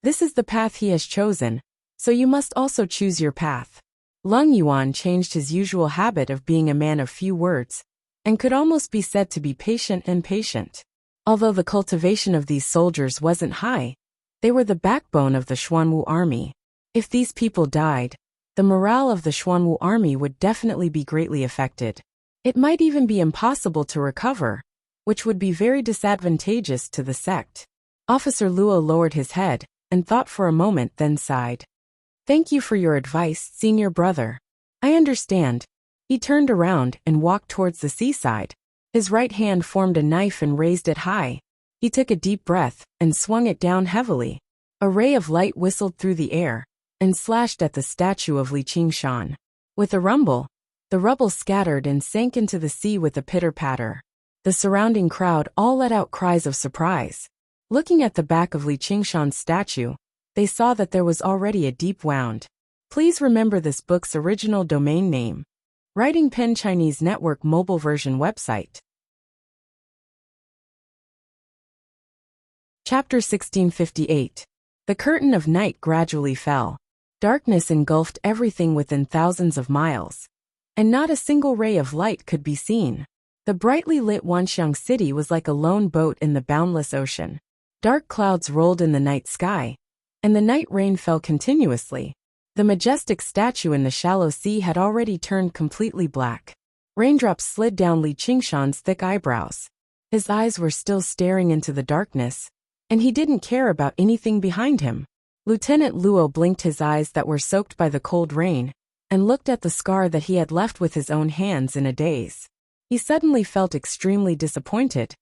This is the path he has chosen, so you must also choose your path. Leng Yuan changed his usual habit of being a man of few words, and could almost be said to be patient and patient. Although the cultivation of these soldiers wasn't high, they were the backbone of the Xuanwu army. If these people died, the morale of the Xuanwu army would definitely be greatly affected. It might even be impossible to recover, which would be very disadvantageous to the sect. Officer Luo lowered his head and thought for a moment, then sighed. Thank you for your advice, senior brother. I understand. He turned around and walked towards the seaside. His right hand formed a knife and raised it high. He took a deep breath and swung it down heavily. A ray of light whistled through the air and slashed at the statue of Li Qingshan. With a rumble, the rubble scattered and sank into the sea with a pitter-patter. The surrounding crowd all let out cries of surprise. Looking at the back of Li Qingshan's statue, they saw that there was already a deep wound. Please remember this book's original domain name. Writing Pen Chinese Network mobile version website. Chapter 1658. The curtain of night gradually fell. Darkness engulfed everything within thousands of miles, and not a single ray of light could be seen. The brightly lit Wanxiang city was like a lone boat in the boundless ocean. Dark clouds rolled in the night sky, and the night rain fell continuously. The majestic statue in the shallow sea had already turned completely black. Raindrops slid down Li Qingshan's thick eyebrows. His eyes were still staring into the darkness, and he didn't care about anything behind him. Lieutenant Luo blinked his eyes that were soaked by the cold rain, and looked at the scar that he had left with his own hands in a daze. He suddenly felt extremely disappointed,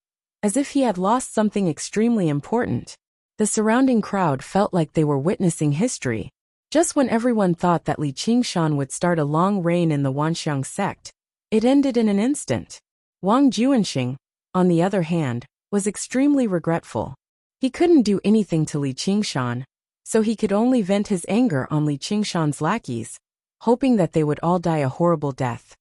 as if he had lost something extremely important. The surrounding crowd felt like they were witnessing history. Just when everyone thought that Li Qingshan would start a long reign in the Wanxiang sect, it ended in an instant. Wang Juanxing, on the other hand, was extremely regretful. He couldn't do anything to Li Qingshan, so he could only vent his anger on Li Qingshan's lackeys, hoping that they would all die a horrible death.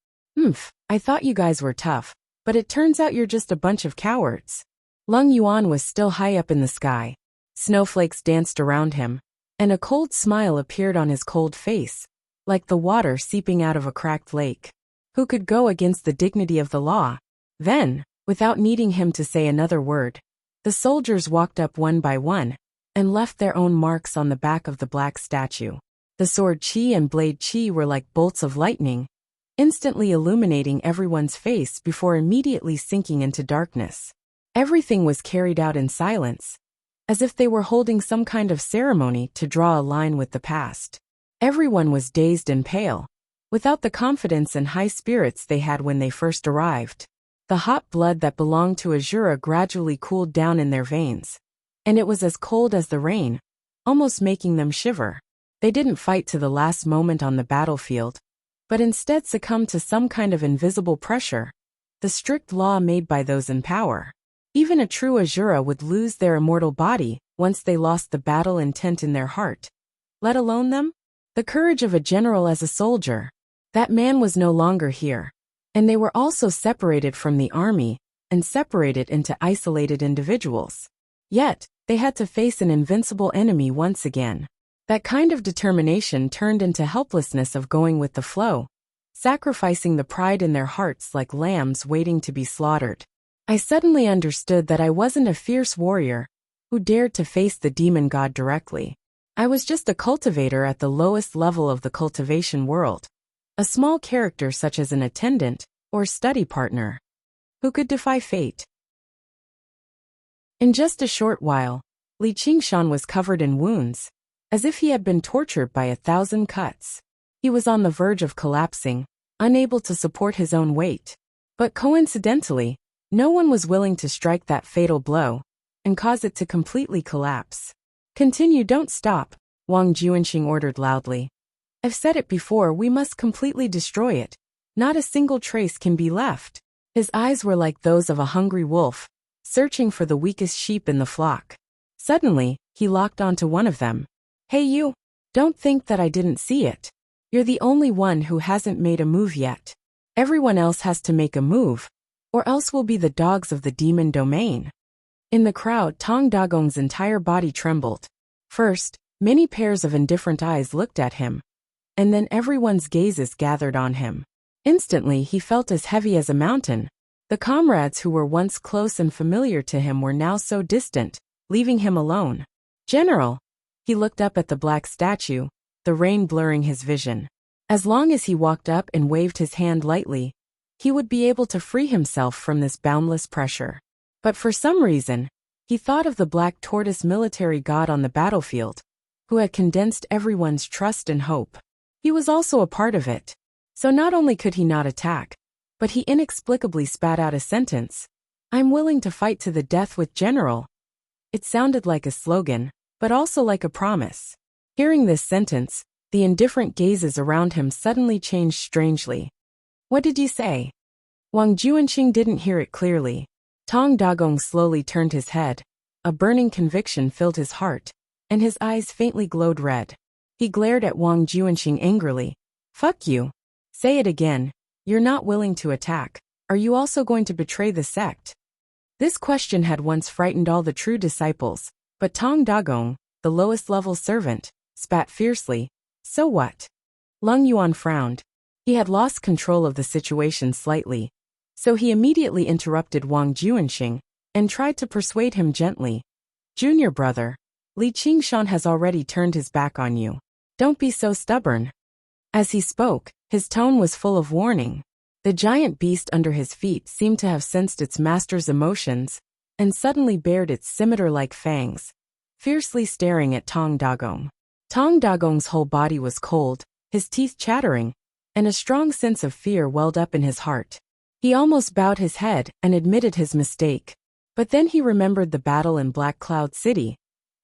I thought you guys were tough, but it turns out you're just a bunch of cowards. Leng Yuan was still high up in the sky. Snowflakes danced around him, and a cold smile appeared on his cold face, like the water seeping out of a cracked lake. Who could go against the dignity of the law? Then, without needing him to say another word, the soldiers walked up one by one, and left their own marks on the back of the black statue. The sword Qi and blade Qi were like bolts of lightning, instantly illuminating everyone's face before immediately sinking into darkness. Everything was carried out in silence, as if they were holding some kind of ceremony to draw a line with the past. Everyone was dazed and pale, without the confidence and high spirits they had when they first arrived. The hot blood that belonged to Azura gradually cooled down in their veins, and it was as cold as the rain, almost making them shiver. They didn't fight to the last moment on the battlefield, but instead succumbed to some kind of invisible pressure, the strict law made by those in power. Even a true Azura would lose their immortal body once they lost the battle intent in their heart. Let alone them? The courage of a general as a soldier. That man was no longer here, and they were also separated from the army and separated into isolated individuals. Yet, they had to face an invincible enemy once again. That kind of determination turned into helplessness of going with the flow, sacrificing the pride in their hearts like lambs waiting to be slaughtered. I suddenly understood that I wasn't a fierce warrior who dared to face the demon god directly. I was just a cultivator at the lowest level of the cultivation world. a small character such as an attendant or study partner, who could defy fate. In just a short while, Li Qingshan was covered in wounds, as if he had been tortured by 1,000 cuts. He was on the verge of collapsing, unable to support his own weight. But coincidentally, no one was willing to strike that fatal blow and cause it to completely collapse. Continue, don't stop, Wang Juanxing ordered loudly. I've said it before, we must completely destroy it. Not a single trace can be left. His eyes were like those of a hungry wolf, searching for the weakest sheep in the flock. Suddenly, he locked onto one of them. Hey you! Don't think that I didn't see it. You're the only one who hasn't made a move yet. Everyone else has to make a move, or else we'll be the dogs of the demon domain. In the crowd, Tong Dagong's entire body trembled. First, many pairs of indifferent eyes looked at him, and then everyone's gazes gathered on him. Instantly, he felt as heavy as a mountain. The comrades who were once close and familiar to him were now so distant, leaving him alone. General! He looked up at the black statue, the rain blurring his vision. As long as he walked up and waved his hand lightly, he would be able to free himself from this boundless pressure. But for some reason, he thought of the black tortoise military god on the battlefield, who had condensed everyone's trust and hope. He was also a part of it. So not only could he not attack, but he inexplicably spat out a sentence. I'm willing to fight to the death with General. It sounded like a slogan, but also like a promise. Hearing this sentence, the indifferent gazes around him suddenly changed strangely. What did you say? Wang Juanxing didn't hear it clearly. Tong Dagong slowly turned his head. A burning conviction filled his heart, and his eyes faintly glowed red. He glared at Wang Juanxing angrily. Fuck you. Say it again. You're not willing to attack. Are you also going to betray the sect? This question had once frightened all the true disciples, but Tong Dagong, the lowest level servant, spat fiercely. So what? Lung Yuan frowned. He had lost control of the situation slightly, so he immediately interrupted Wang Juanxing and tried to persuade him gently. Junior brother, Li Qingshan has already turned his back on you. Don't be so stubborn. As he spoke, his tone was full of warning. The giant beast under his feet seemed to have sensed its master's emotions and suddenly bared its scimitar-like fangs, fiercely staring at Tong Dagong. Tong Dagong's whole body was cold, his teeth chattering, and a strong sense of fear welled up in his heart. He almost bowed his head and admitted his mistake. But then he remembered the battle in Black Cloud City,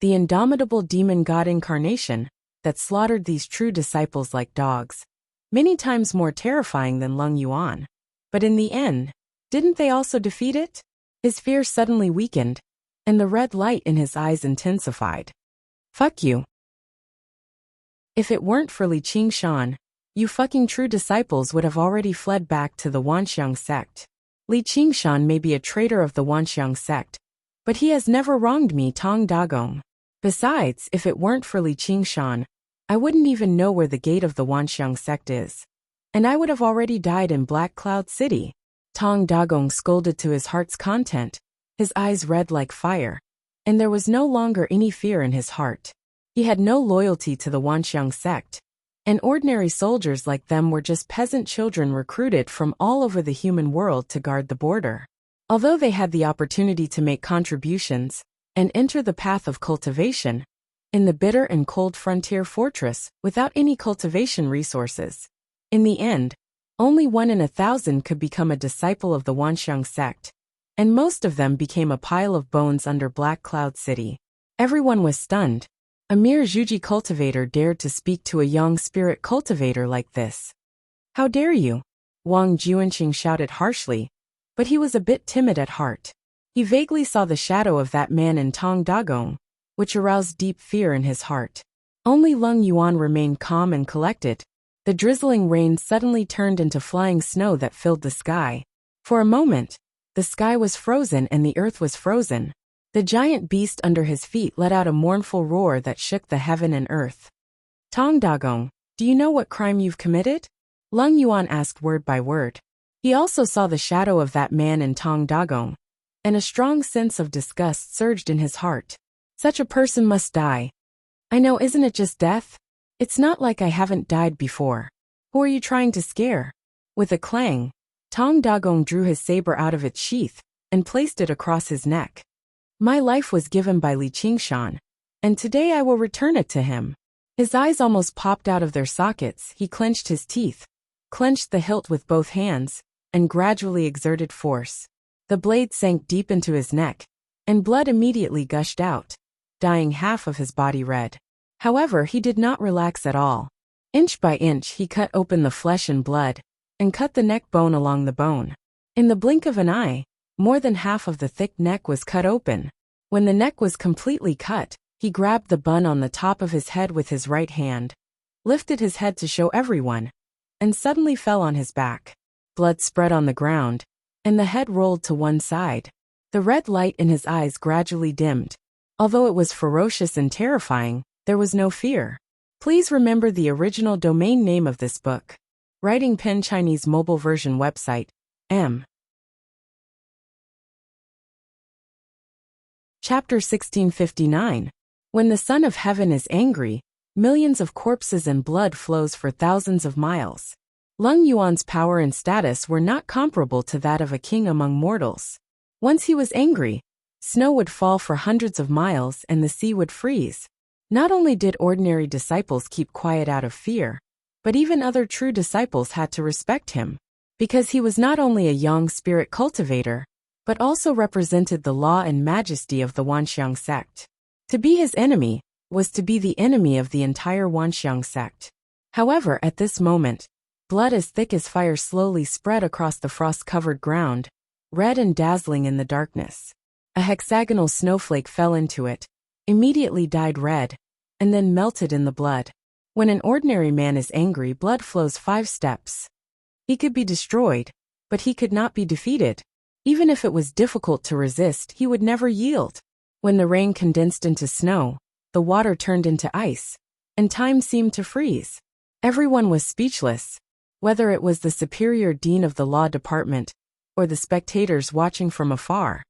the indomitable demon god incarnation that slaughtered these true disciples like dogs, many times more terrifying than Lung Yuan. But in the end, didn't they also defeat it? His fear suddenly weakened, and the red light in his eyes intensified. Fuck you. If it weren't for Li Qingshan, you fucking true disciples would have already fled back to the Wanxiang sect. Li Qingshan may be a traitor of the Wanxiang sect, but he has never wronged me, Tong Dagong. Besides, if it weren't for Li Qingshan, I wouldn't even know where the gate of the Wanxiang sect is. And I would have already died in Black Cloud City. Tong Dagong scolded to his heart's content, his eyes red like fire, and there was no longer any fear in his heart. He had no loyalty to the Wanxiang sect, and ordinary soldiers like them were just peasant children recruited from all over the human world to guard the border. Although they had the opportunity to make contributions and enter the path of cultivation in the bitter and cold frontier fortress without any cultivation resources, in the end, only 1 in 1,000 could become a disciple of the Wanxiang sect, and most of them became a pile of bones under Black Cloud City. Everyone was stunned. A mere Zhuji cultivator dared to speak to a young spirit cultivator like this. How dare you? Wang Juanxing shouted harshly, but he was a bit timid at heart. He vaguely saw the shadow of that man in Tong Dagong, which aroused deep fear in his heart. Only Lung Yuan remained calm and collected. The drizzling rain suddenly turned into flying snow that filled the sky. For a moment, the sky was frozen and the earth was frozen. The giant beast under his feet let out a mournful roar that shook the heaven and earth. Tong Dagong, do you know what crime you've committed? Lung Yuan asked word by word. He also saw the shadow of that man in Tong Dagong, and a strong sense of disgust surged in his heart. Such a person must die. I know, isn't it just death? It's not like I haven't died before. Who are you trying to scare? With a clang, Tong Dagong drew his saber out of its sheath and placed it across his neck. My life was given by Li Qingshan, and today I will return it to him. His eyes almost popped out of their sockets. He clenched his teeth, clenched the hilt with both hands, and gradually exerted force. The blade sank deep into his neck, and blood immediately gushed out, dyeing half of his body red. However, he did not relax at all. Inch by inch he cut open the flesh and blood, and cut the neck bone along the bone. In the blink of an eye, more than half of the thick neck was cut open. When the neck was completely cut, he grabbed the bun on the top of his head with his right hand, lifted his head to show everyone, and suddenly fell on his back. Blood spread on the ground, and the head rolled to one side. The red light in his eyes gradually dimmed. Although it was ferocious and terrifying, there was no fear. Please remember the original domain name of this book. Writing Pen Chinese mobile version website, M. Chapter 1659. When the Son of Heaven is angry, millions of corpses and blood flows for thousands of miles. Lung Yuan's power and status were not comparable to that of a king among mortals. Once he was angry, snow would fall for hundreds of miles and the sea would freeze. Not only did ordinary disciples keep quiet out of fear, but even other true disciples had to respect him, because he was not only a young spirit cultivator, but also represented the law and majesty of the Wanxiang sect. To be his enemy was to be the enemy of the entire Wanxiang sect. However, at this moment, blood as thick as fire slowly spread across the frost-covered ground, red and dazzling in the darkness. A hexagonal snowflake fell into it, immediately dyed red, and then melted in the blood. When an ordinary man is angry, blood flows 5 steps. He could be destroyed, but he could not be defeated. Even if it was difficult to resist, he would never yield. When the rain condensed into snow, the water turned into ice, and time seemed to freeze. Everyone was speechless, whether it was the superior dean of the law department or the spectators watching from afar.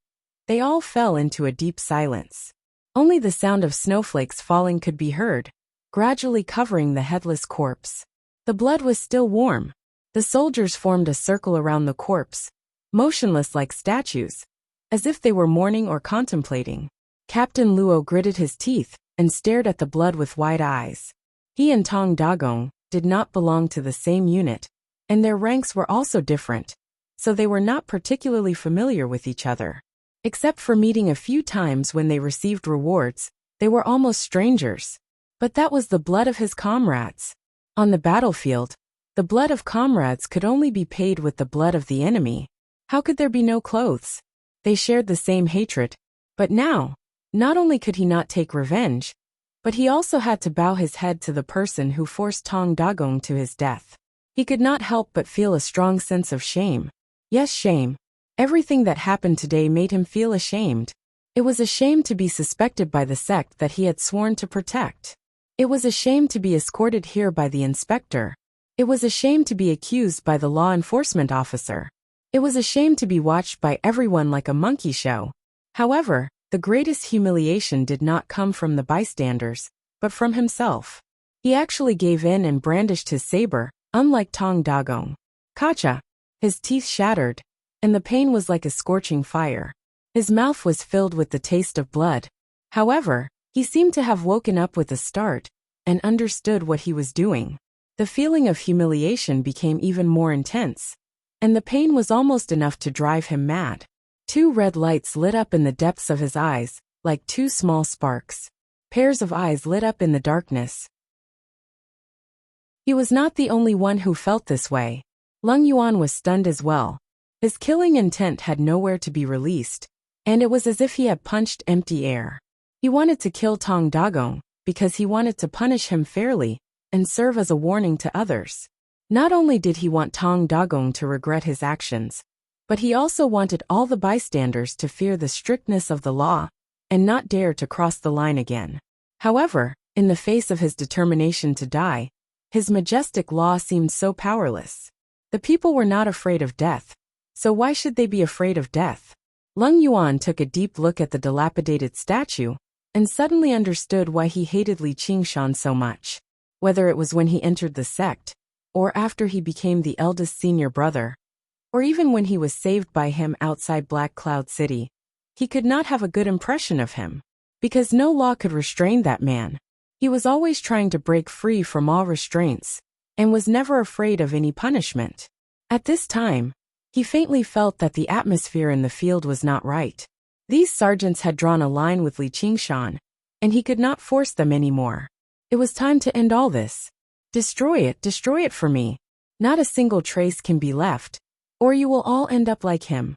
They all fell into a deep silence. Only the sound of snowflakes falling could be heard, gradually covering the headless corpse. The blood was still warm. The soldiers formed a circle around the corpse, motionless like statues, as if they were mourning or contemplating. Captain Luo gritted his teeth and stared at the blood with wide eyes. He and Tong Dagong did not belong to the same unit, and their ranks were also different, so they were not particularly familiar with each other. Except for meeting a few times when they received rewards, they were almost strangers. But that was the blood of his comrades. On the battlefield, the blood of comrades could only be paid with the blood of the enemy. How could there be no clothes? They shared the same hatred. But now, not only could he not take revenge, but he also had to bow his head to the person who forced Tong Dagong to his death. He could not help but feel a strong sense of shame. Yes, shame. Everything that happened today made him feel ashamed. It was a shame to be suspected by the sect that he had sworn to protect. It was a shame to be escorted here by the inspector. It was a shame to be accused by the law enforcement officer. It was a shame to be watched by everyone like a monkey show. However, the greatest humiliation did not come from the bystanders, but from himself. He actually gave in and brandished his saber, unlike Tong Dagong. Kacha! His teeth shattered, and the pain was like a scorching fire. His mouth was filled with the taste of blood. However, he seemed to have woken up with a start and understood what he was doing. The feeling of humiliation became even more intense, and the pain was almost enough to drive him mad. 2 red lights lit up in the depths of his eyes, like 2 small sparks. Pairs of eyes lit up in the darkness. He was not the only one who felt this way. Lung Yuan was stunned as well. His killing intent had nowhere to be released, and it was as if he had punched empty air. He wanted to kill Tong Dagong because he wanted to punish him fairly and serve as a warning to others. Not only did he want Tong Dagong to regret his actions, but he also wanted all the bystanders to fear the strictness of the law and not dare to cross the line again. However, in the face of his determination to die, his majestic law seemed so powerless. The people were not afraid of death, so why should they be afraid of death? Lung Yuan took a deep look at the dilapidated statue and suddenly understood why he hated Li Qingshan so much. Whether it was when he entered the sect, or after he became the eldest senior brother, or even when he was saved by him outside Black Cloud City, he could not have a good impression of him, because no law could restrain that man. He was always trying to break free from all restraints, and was never afraid of any punishment. At this time, he faintly felt that the atmosphere in the field was not right. These sergeants had drawn a line with Li Qingshan, and he could not force them anymore. It was time to end all this. Destroy it for me. Not a single trace can be left, or you will all end up like him.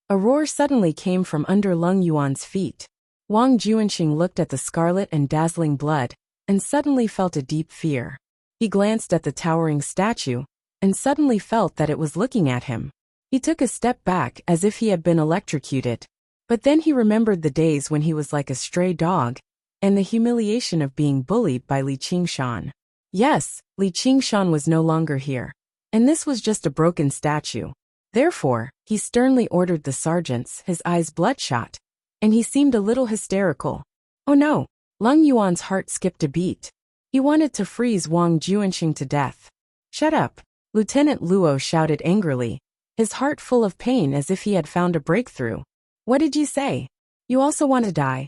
A roar suddenly came from under Lung Yuan's feet. Wang Juanxing looked at the scarlet and dazzling blood, and suddenly felt a deep fear. He glanced at the towering statue, and suddenly felt that it was looking at him. He took a step back as if he had been electrocuted. But then he remembered the days when he was like a stray dog, and the humiliation of being bullied by Li Qingshan. Yes, Li Qingshan was no longer here, and this was just a broken statue. Therefore, he sternly ordered the sergeants, his eyes bloodshot, and he seemed a little hysterical. Oh no! Lung Yuan's heart skipped a beat. He wanted to freeze Wang Juanxing to death. Shut up! Lieutenant Luo shouted angrily, his heart full of pain as if he had found a breakthrough. What did you say? You also want to die?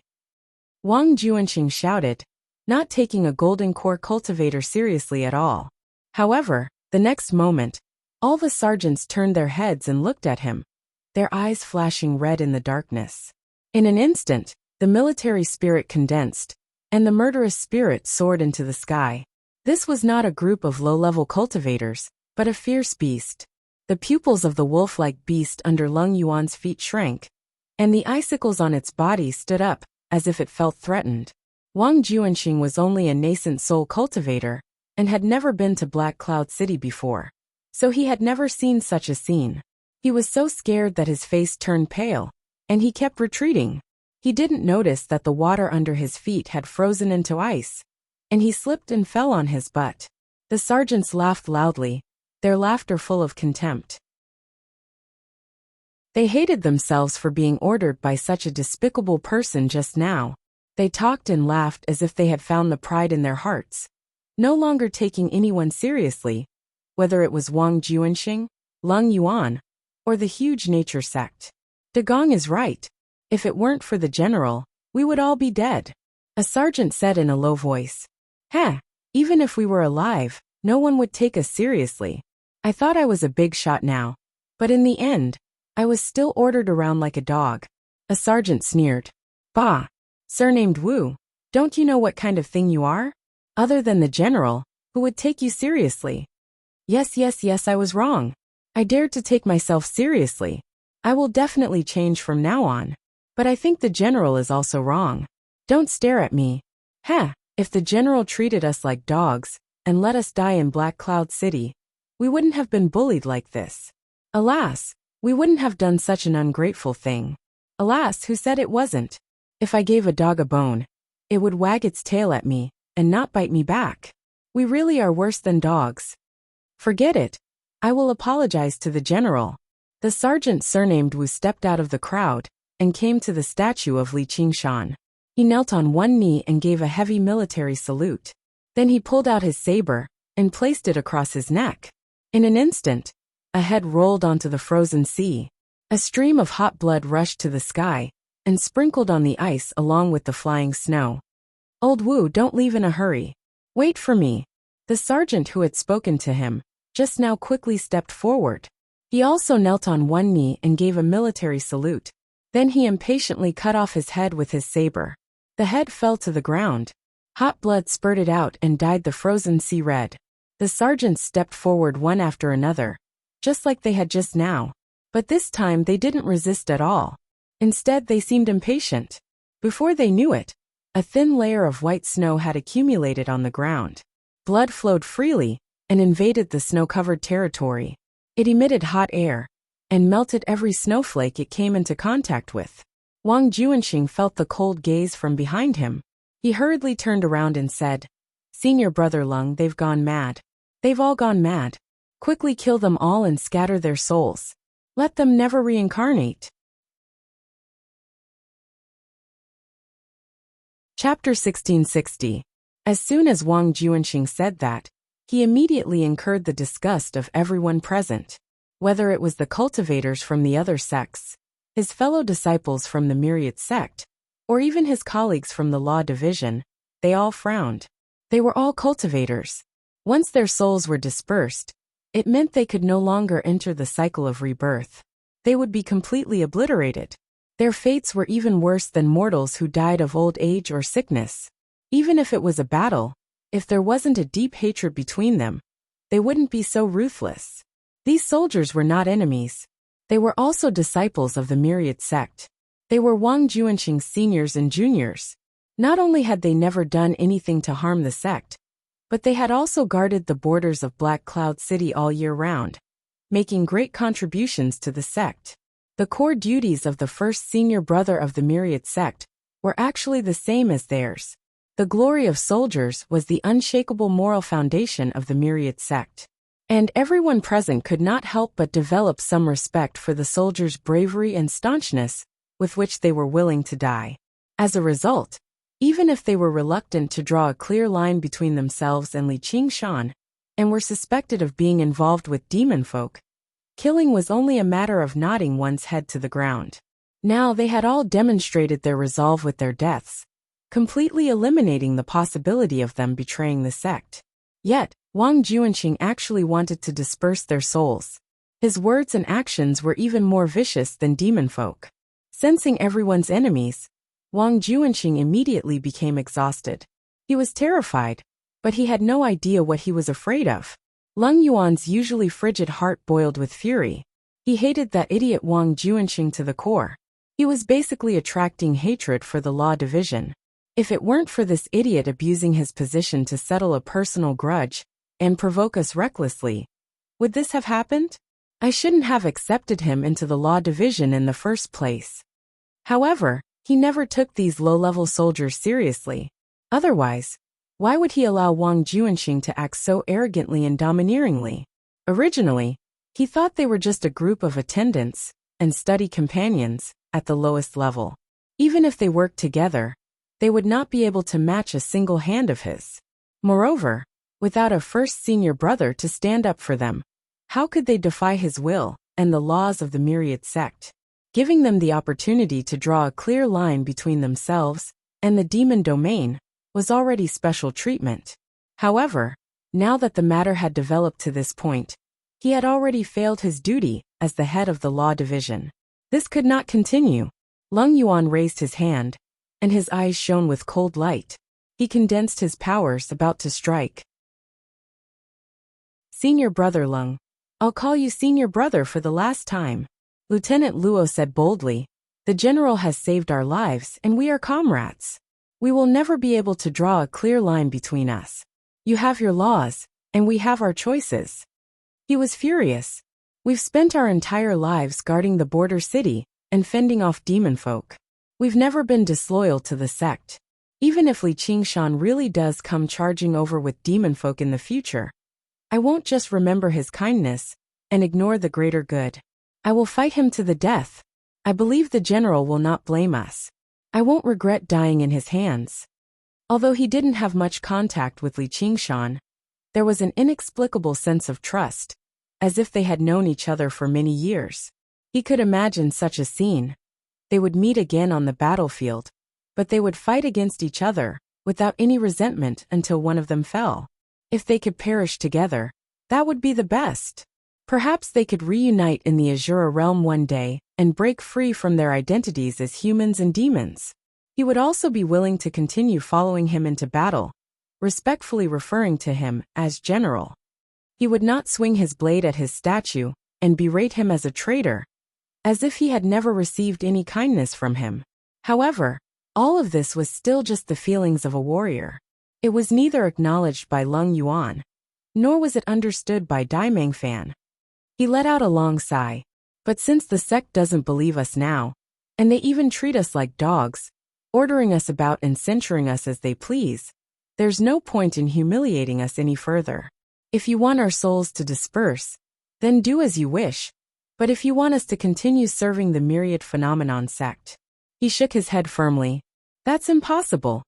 Wang Juanxing shouted, not taking a golden core cultivator seriously at all. However, the next moment, all the sergeants turned their heads and looked at him, their eyes flashing red in the darkness. In an instant, the military spirit condensed, and the murderous spirit soared into the sky. This was not a group of low-level cultivators, but a fierce beast. The pupils of the wolf-like beast under Lung Yuan's feet shrank, and the icicles on its body stood up, as if it felt threatened. Wang Juanxing was only a nascent soul cultivator, and had never been to Black Cloud City before, so he had never seen such a scene. He was so scared that his face turned pale, and he kept retreating. He didn't notice that the water under his feet had frozen into ice, and he slipped and fell on his butt. The sergeants laughed loudly, their laughter full of contempt. They hated themselves for being ordered by such a despicable person just now. They talked and laughed as if they had found the pride in their hearts, no longer taking anyone seriously, whether it was Wang Juanxing, Lung Yuan, or the huge nature sect. De Gong is right. If it weren't for the general, we would all be dead. A sergeant said in a low voice. Even if we were alive, no one would take us seriously. I thought I was a big shot now, but in the end, I was still ordered around like a dog. A sergeant sneered. Bah! Surnamed Wu, don't you know what kind of thing you are? Other than the general, who would take you seriously? Yes, I was wrong. I dared to take myself seriously. I will definitely change from now on. But I think the general is also wrong. Don't stare at me. If the general treated us like dogs, and let us die in Black Cloud City, we wouldn't have been bullied like this. Alas, we wouldn't have done such an ungrateful thing. Alas, who said it wasn't? If I gave a dog a bone, it would wag its tail at me, and not bite me back. We really are worse than dogs. Forget it. I will apologize to the general. The sergeant surnamed Wu stepped out of the crowd, and came to the statue of Li Qingshan. He knelt on one knee and gave a heavy military salute. Then he pulled out his saber, and placed it across his neck. In an instant, a head rolled onto the frozen sea. A stream of hot blood rushed to the sky, and sprinkled on the ice along with the flying snow. Old Wu, don't leave in a hurry. Wait for me. The sergeant who had spoken to him, just now quickly stepped forward. He also knelt on one knee and gave a military salute. Then he impatiently cut off his head with his saber. The head fell to the ground. Hot blood spurted out and dyed the frozen sea red. The sergeants stepped forward one after another, just like they had just now. But this time they didn't resist at all. Instead, they seemed impatient. Before they knew it, a thin layer of white snow had accumulated on the ground. Blood flowed freely and invaded the snow-covered territory. It emitted hot air and melted every snowflake it came into contact with. Wang Juanxing felt the cold gaze from behind him. He hurriedly turned around and said, Senior brother Lung, they've gone mad. They've all gone mad. Quickly kill them all and scatter their souls. Let them never reincarnate. Chapter 1660. As soon as Wang Juanxing said that, he immediately incurred the disgust of everyone present. Whether it was the cultivators from the other sects, his fellow disciples from the myriad sect, or even his colleagues from the law division, they all frowned. They were all cultivators. Once their souls were dispersed, it meant they could no longer enter the cycle of rebirth. They would be completely obliterated. Their fates were even worse than mortals who died of old age or sickness. Even if it was a battle, if there wasn't a deep hatred between them, they wouldn't be so ruthless. These soldiers were not enemies. They were also disciples of the myriad sect. They were Wang Juanqing's seniors and juniors. Not only had they never done anything to harm the sect, but they had also guarded the borders of Black Cloud City all year round, making great contributions to the sect. The core duties of the first senior brother of the myriad sect were actually the same as theirs. The glory of soldiers was the unshakable moral foundation of the myriad sect. And everyone present could not help but develop some respect for the soldiers' bravery and staunchness with which they were willing to die. As a result, even if they were reluctant to draw a clear line between themselves and Li Qingshan, and were suspected of being involved with demon folk, killing was only a matter of nodding one's head to the ground. Now they had all demonstrated their resolve with their deaths, completely eliminating the possibility of them betraying the sect. Yet, Wang Juanqing actually wanted to disperse their souls. His words and actions were even more vicious than demon folk. Sensing everyone's enemies, Wang Juanqing immediately became exhausted. He was terrified, but he had no idea what he was afraid of. Leng Yuan's usually frigid heart boiled with fury. He hated that idiot Wang Juanqing to the core. He was basically attracting hatred for the law division. If it weren't for this idiot abusing his position to settle a personal grudge and provoke us recklessly, would this have happened? I shouldn't have accepted him into the law division in the first place. However, he never took these low-level soldiers seriously. Otherwise, why would he allow Wang Juanqing to act so arrogantly and domineeringly? Originally, he thought they were just a group of attendants and study companions at the lowest level. Even if they worked together, they would not be able to match a single hand of his. Moreover, without a first senior brother to stand up for them, how could they defy his will and the laws of the myriad sect? Giving them the opportunity to draw a clear line between themselves and the demon domain was already special treatment. However, now that the matter had developed to this point, he had already failed his duty as the head of the law division. This could not continue. Leng Yuan raised his hand, and his eyes shone with cold light. He condensed his powers about to strike. Senior brother Leng. I'll call you senior brother for the last time. Lieutenant Luo said boldly. The general has saved our lives and we are comrades. We will never be able to draw a clear line between us. You have your laws, and we have our choices. He was furious. We've spent our entire lives guarding the border city and fending off demon folk. We've never been disloyal to the sect. Even if Li Qingshan really does come charging over with demon folk in the future, I won't just remember his kindness and ignore the greater good. I will fight him to the death. I believe the general will not blame us. I won't regret dying in his hands. Although he didn't have much contact with Li Qingshan, there was an inexplicable sense of trust, as if they had known each other for many years. He could imagine such a scene. They would meet again on the battlefield, but they would fight against each other without any resentment until one of them fell. If they could perish together, that would be the best. Perhaps they could reunite in the Azura realm one day and break free from their identities as humans and demons. He would also be willing to continue following him into battle, respectfully referring to him as general. He would not swing his blade at his statue and berate him as a traitor, as if he had never received any kindness from him. However, all of this was still just the feelings of a warrior. It was neither acknowledged by Leng Yuan, nor was it understood by Daimeng Fan. He let out a long sigh. But since the sect doesn't believe us now, and they even treat us like dogs, ordering us about and censuring us as they please, there's no point in humiliating us any further. If you want our souls to disperse, then do as you wish. But if you want us to continue serving the myriad phenomenon sect, he shook his head firmly. That's impossible.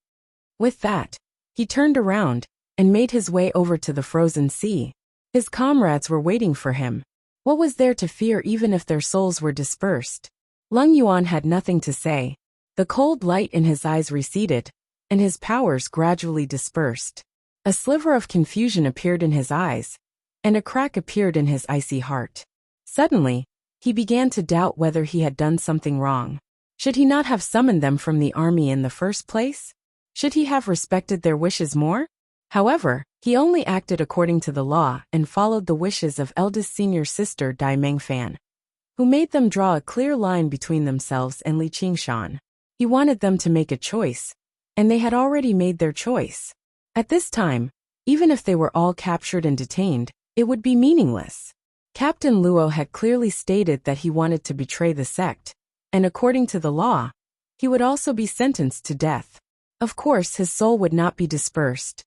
With that, he turned around and made his way over to the frozen sea. His comrades were waiting for him. What was there to fear even if their souls were dispersed? Lung Yuan had nothing to say. The cold light in his eyes receded, and his powers gradually dispersed. A sliver of confusion appeared in his eyes, and a crack appeared in his icy heart. Suddenly, he began to doubt whether he had done something wrong. Should he not have summoned them from the army in the first place? Should he have respected their wishes more? However, he only acted according to the law and followed the wishes of eldest senior sister Dai Mengfan, who made them draw a clear line between themselves and Li Qingshan. He wanted them to make a choice, and they had already made their choice. At this time, even if they were all captured and detained, it would be meaningless. Captain Luo had clearly stated that he wanted to betray the sect, and according to the law, he would also be sentenced to death. Of course, his soul would not be dispersed.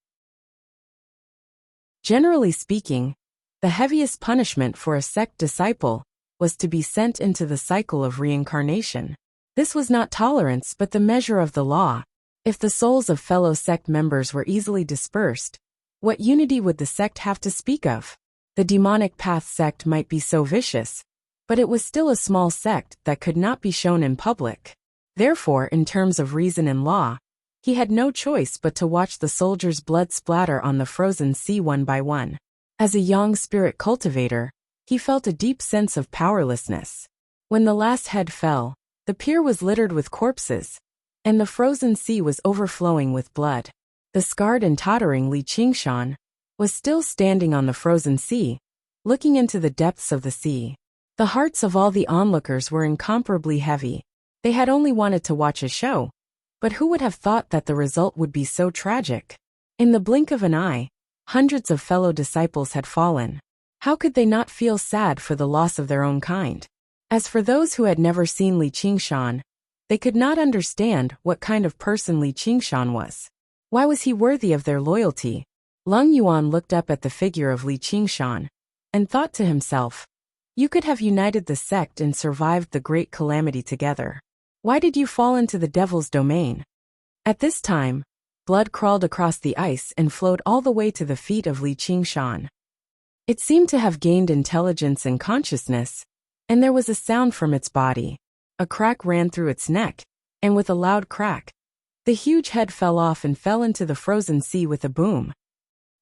Generally speaking, the heaviest punishment for a sect disciple was to be sent into the cycle of reincarnation. This was not tolerance but the measure of the law. If the souls of fellow sect members were easily dispersed, what unity would the sect have to speak of? The demonic path sect might be so vicious, but it was still a small sect that could not be shown in public. Therefore, in terms of reason and law, he had no choice but to watch the soldiers' blood splatter on the frozen sea one by one. As a young spirit cultivator, he felt a deep sense of powerlessness. When the last head fell, the pier was littered with corpses, and the frozen sea was overflowing with blood. The scarred and tottering Li Qingshan was still standing on the frozen sea, looking into the depths of the sea. The hearts of all the onlookers were incomparably heavy. They had only wanted to watch a show, but who would have thought that the result would be so tragic? In the blink of an eye, hundreds of fellow disciples had fallen. How could they not feel sad for the loss of their own kind? As for those who had never seen Li Qingshan, they could not understand what kind of person Li Qingshan was. Why was he worthy of their loyalty? Lung Yuan looked up at the figure of Li Qingshan and thought to himself, you could have united the sect and survived the great calamity together. Why did you fall into the devil's domain? At this time, blood crawled across the ice and flowed all the way to the feet of Li Qingshan. It seemed to have gained intelligence and consciousness, and there was a sound from its body. A crack ran through its neck, and with a loud crack, the huge head fell off and fell into the frozen sea with a boom.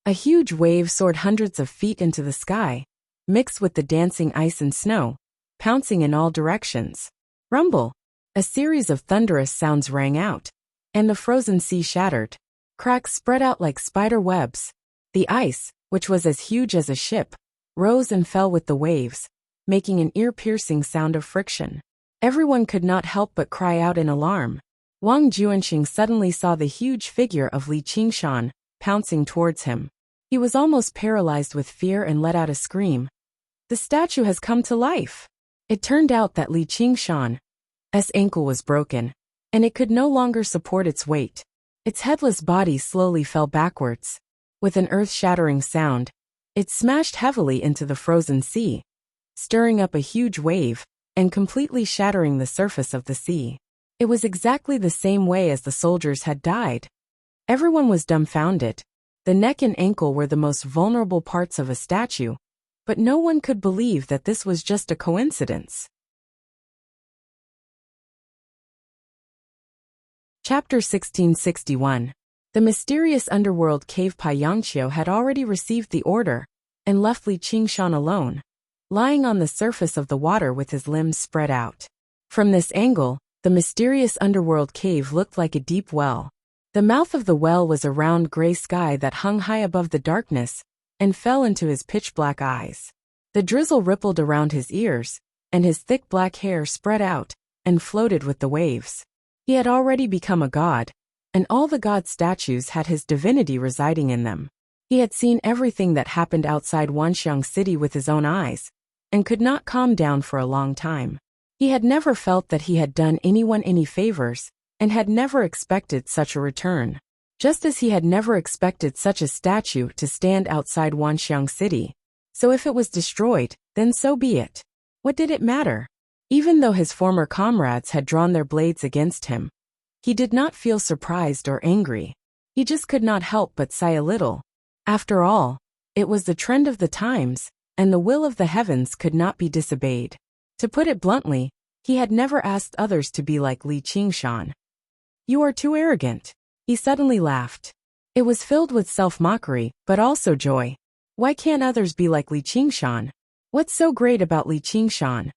A huge wave soared hundreds of feet into the sky, mixed with the dancing ice and snow, pouncing in all directions. Rumble! A series of thunderous sounds rang out, and the frozen sea shattered. Cracks spread out like spider webs. The ice, which was as huge as a ship, rose and fell with the waves, making an ear-piercing sound of friction. Everyone could not help but cry out in alarm. Wang Juanxing suddenly saw the huge figure of Li Qingshan pouncing towards him. He was almost paralyzed with fear and let out a scream. The statue has come to life! It turned out that Li Qingshan's ankle was broken, and it could no longer support its weight. Its headless body slowly fell backwards. With an earth-shattering sound, it smashed heavily into the frozen sea, stirring up a huge wave and completely shattering the surface of the sea. It was exactly the same way as the soldiers had died. Everyone was dumbfounded. The neck and ankle were the most vulnerable parts of a statue, but no one could believe that this was just a coincidence. Chapter 1661. The mysterious underworld cave Pai Yangqiu had already received the order, and left Li Qingshan alone, lying on the surface of the water with his limbs spread out. From this angle, the mysterious underworld cave looked like a deep well. The mouth of the well was a round gray sky that hung high above the darkness and fell into his pitch-black eyes. The drizzle rippled around his ears, and his thick black hair spread out and floated with the waves. He had already become a god, and all the god statues had his divinity residing in them. He had seen everything that happened outside Wanxiang City with his own eyes, and could not calm down for a long time. He had never felt that he had done anyone any favors, and had never expected such a return. Just as he had never expected such a statue to stand outside Wanxiang City. So if it was destroyed, then so be it. What did it matter? Even though his former comrades had drawn their blades against him, he did not feel surprised or angry. He just could not help but sigh a little. After all, it was the trend of the times, and the will of the heavens could not be disobeyed. To put it bluntly, he had never asked others to be like Li Qingshan. You are too arrogant. He suddenly laughed. It was filled with self-mockery, but also joy. Why can't others be like Li Qingshan? What's so great about Li Qingshan?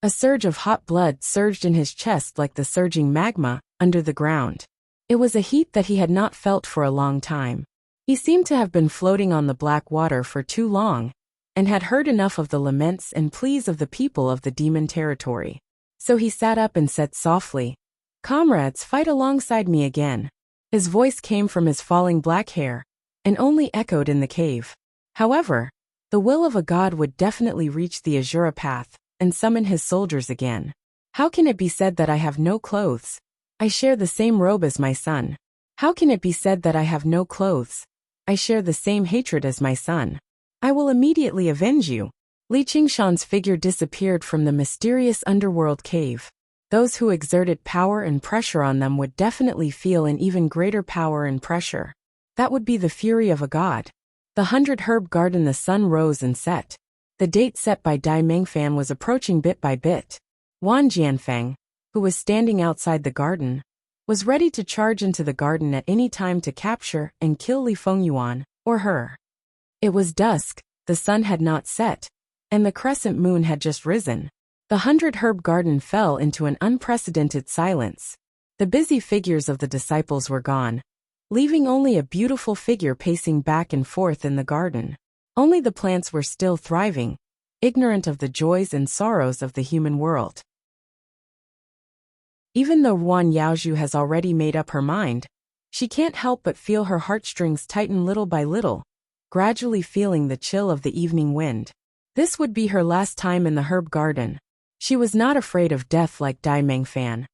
A surge of hot blood surged in his chest like the surging magma under the ground. It was a heat that he had not felt for a long time. He seemed to have been floating on the black water for too long, and had heard enough of the laments and pleas of the people of the demon territory. So he sat up and said softly, "Comrades, fight alongside me again." His voice came from his falling black hair, and only echoed in the cave. However, the will of a god would definitely reach the Azura path, and summon his soldiers again. How can it be said that I have no clothes? I share the same robe as my son. How can it be said that I have no clothes? I share the same hatred as my son. I will immediately avenge you. Li Qingshan's figure disappeared from the mysterious underworld cave. Those who exerted power and pressure on them would definitely feel an even greater power and pressure. That would be the fury of a god. The 100-herb garden. The sun rose and set. The date set by Dai Mengfan was approaching bit by bit. Wan Jianfeng, who was standing outside the garden, was ready to charge into the garden at any time to capture and kill Li Fengyuan, or her. It was dusk, the sun had not set, and the crescent moon had just risen. The 100-herb garden fell into an unprecedented silence. The busy figures of the disciples were gone, leaving only a beautiful figure pacing back and forth in the garden. Only the plants were still thriving, ignorant of the joys and sorrows of the human world. Even though Yuan Yaozhu has already made up her mind, she can't help but feel her heartstrings tighten little by little, gradually feeling the chill of the evening wind. This would be her last time in the herb garden. She was not afraid of death like Dai Mengfan.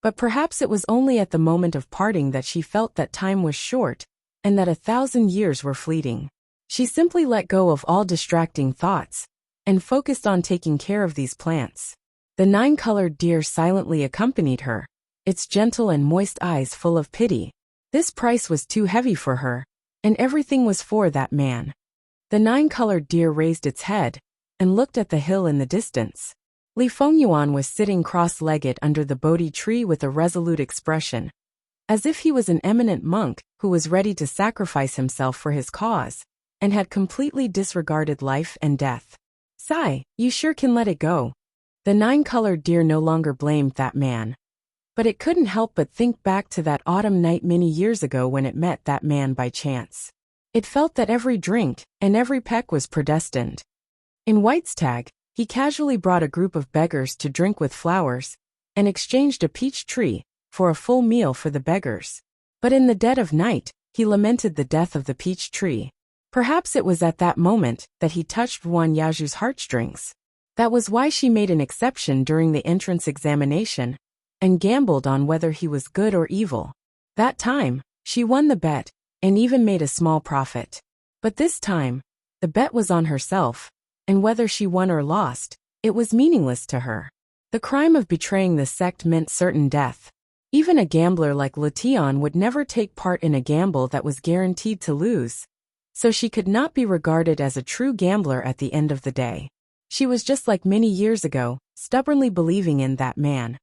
But perhaps it was only at the moment of parting that she felt that time was short, and that 1,000 years were fleeting. She simply let go of all distracting thoughts, and focused on taking care of these plants. The 9-colored deer silently accompanied her, its gentle and moist eyes full of pity. This price was too heavy for her, and everything was for that man. The 9-colored deer raised its head, and looked at the hill in the distance. Li Fengyuan was sitting cross-legged under the Bodhi tree with a resolute expression, as if he was an eminent monk who was ready to sacrifice himself for his cause, and had completely disregarded life and death. "Sai, you sure can let it go." The 9-colored deer no longer blamed that man. But it couldn't help but think back to that autumn night many years ago when it met that man by chance. It felt that every drink and every peck was predestined. In Whitestag, he casually brought a group of beggars to drink with flowers, and exchanged a peach tree for a full meal for the beggars. But in the dead of night, he lamented the death of the peach tree. Perhaps it was at that moment that he touched Yuan Yaozhu's heartstrings. That was why she made an exception during the entrance examination, and gambled on whether he was good or evil. That time, she won the bet, and even made a small profit. But this time, the bet was on herself, and whether she won or lost, it was meaningless to her. The crime of betraying the sect meant certain death. Even a gambler like Letian would never take part in a gamble that was guaranteed to lose, so she could not be regarded as a true gambler at the end of the day. She was just like many years ago, stubbornly believing in that man.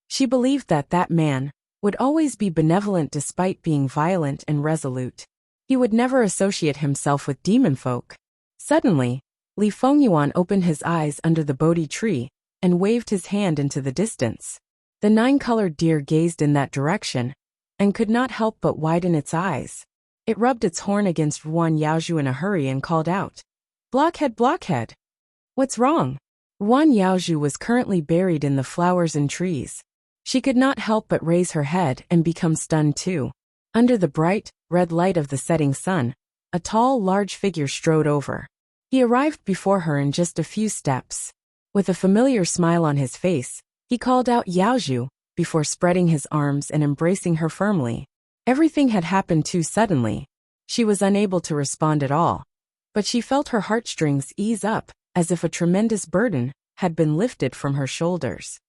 She believed that that man would always be benevolent despite being violent and resolute. He would never associate himself with demon folk. Suddenly, Li Fengyuan opened his eyes under the Bodhi tree, and waved his hand into the distance. The 9-colored deer gazed in that direction, and could not help but widen its eyes. It rubbed its horn against Yuan Yaozhu in a hurry and called out, "Blockhead, blockhead! What's wrong?" Yuan Yaozhu was currently buried in the flowers and trees. She could not help but raise her head and become stunned too. Under the bright, red light of the setting sun, a tall, large figure strode over. He arrived before her in just a few steps. With a familiar smile on his face, he called out Yaozhu, before spreading his arms and embracing her firmly. Everything had happened too suddenly. She was unable to respond at all. But she felt her heartstrings ease up, as if a tremendous burden had been lifted from her shoulders.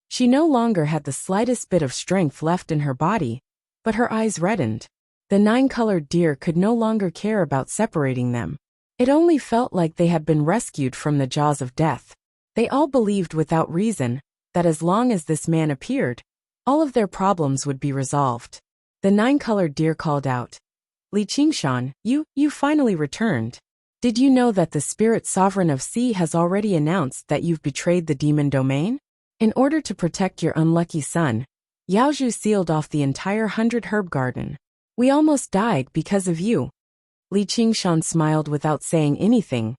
She no longer had the slightest bit of strength left in her body, but her eyes reddened. The nine-colored deer could no longer care about separating them. It only felt like they had been rescued from the jaws of death. They all believed without reason that as long as this man appeared, all of their problems would be resolved. The nine-colored deer called out, "Li Qingshan, you finally returned. Did you know that the spirit sovereign of sea has already announced that you've betrayed the demon domain? In order to protect your unlucky son, Yaozhu sealed off the entire 100-herb garden. We almost died because of you." Li Qingshan smiled without saying anything,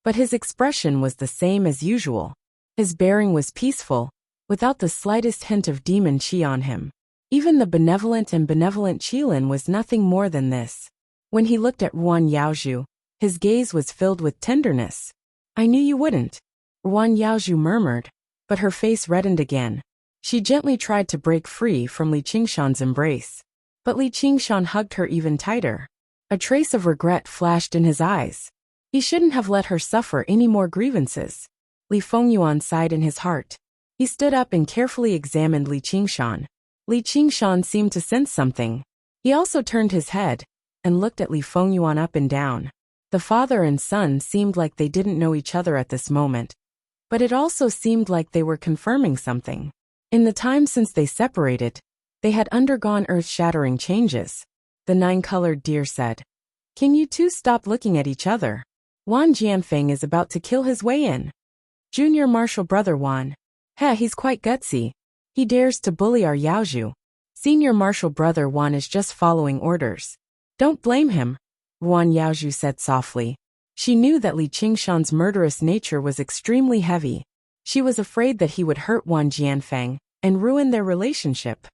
but his expression was the same as usual. His bearing was peaceful, without the slightest hint of demon qi on him. Even the benevolent Qilin was nothing more than this. When he looked at Ruan Yaozhu, his gaze was filled with tenderness. "I knew you wouldn't," Ruan Yaozhu murmured, but her face reddened again. She gently tried to break free from Li Qingshan's embrace. But Li Qingshan hugged her even tighter. A trace of regret flashed in his eyes. He shouldn't have let her suffer any more grievances. Li Fengyuan sighed in his heart. He stood up and carefully examined Li Qingshan. Li Qingshan seemed to sense something. He also turned his head and looked at Li Fengyuan up and down. The father and son seemed like they didn't know each other at this moment, but it also seemed like they were confirming something. In the time since they separated, they had undergone earth-shattering changes. The nine-colored deer said, "Can you two stop looking at each other? Wan Jianfeng is about to kill his way in. Junior Marshal Brother Wan. He's quite gutsy. He dares to bully our Yaozhu. Senior Marshal Brother Wan is just following orders. Don't blame him," Ruan Yaozhu said softly. She knew that Li Qingshan's murderous nature was extremely heavy. She was afraid that he would hurt Wan Jianfeng and ruin their relationship.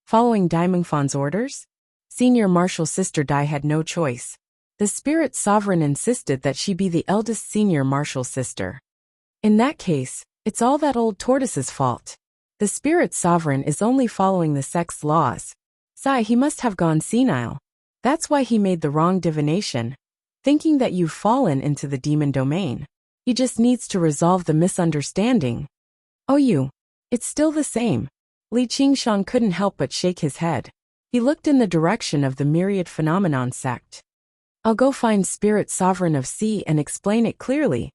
Following Dai Mingfan's orders, Senior Marshal Sister Dai had no choice. The spirit sovereign insisted that she be the eldest senior marshal sister. In that case, it's all that old tortoise's fault. The spirit sovereign is only following the sect's laws. He must have gone senile. That's why he made the wrong divination, thinking that you've fallen into the demon domain. He just needs to resolve the misunderstanding. Oh, it's still the same. Li Qingshan couldn't help but shake his head. He looked in the direction of the myriad phenomenon sect. "I'll go find Spirit Sovereign of Sea and explain it clearly."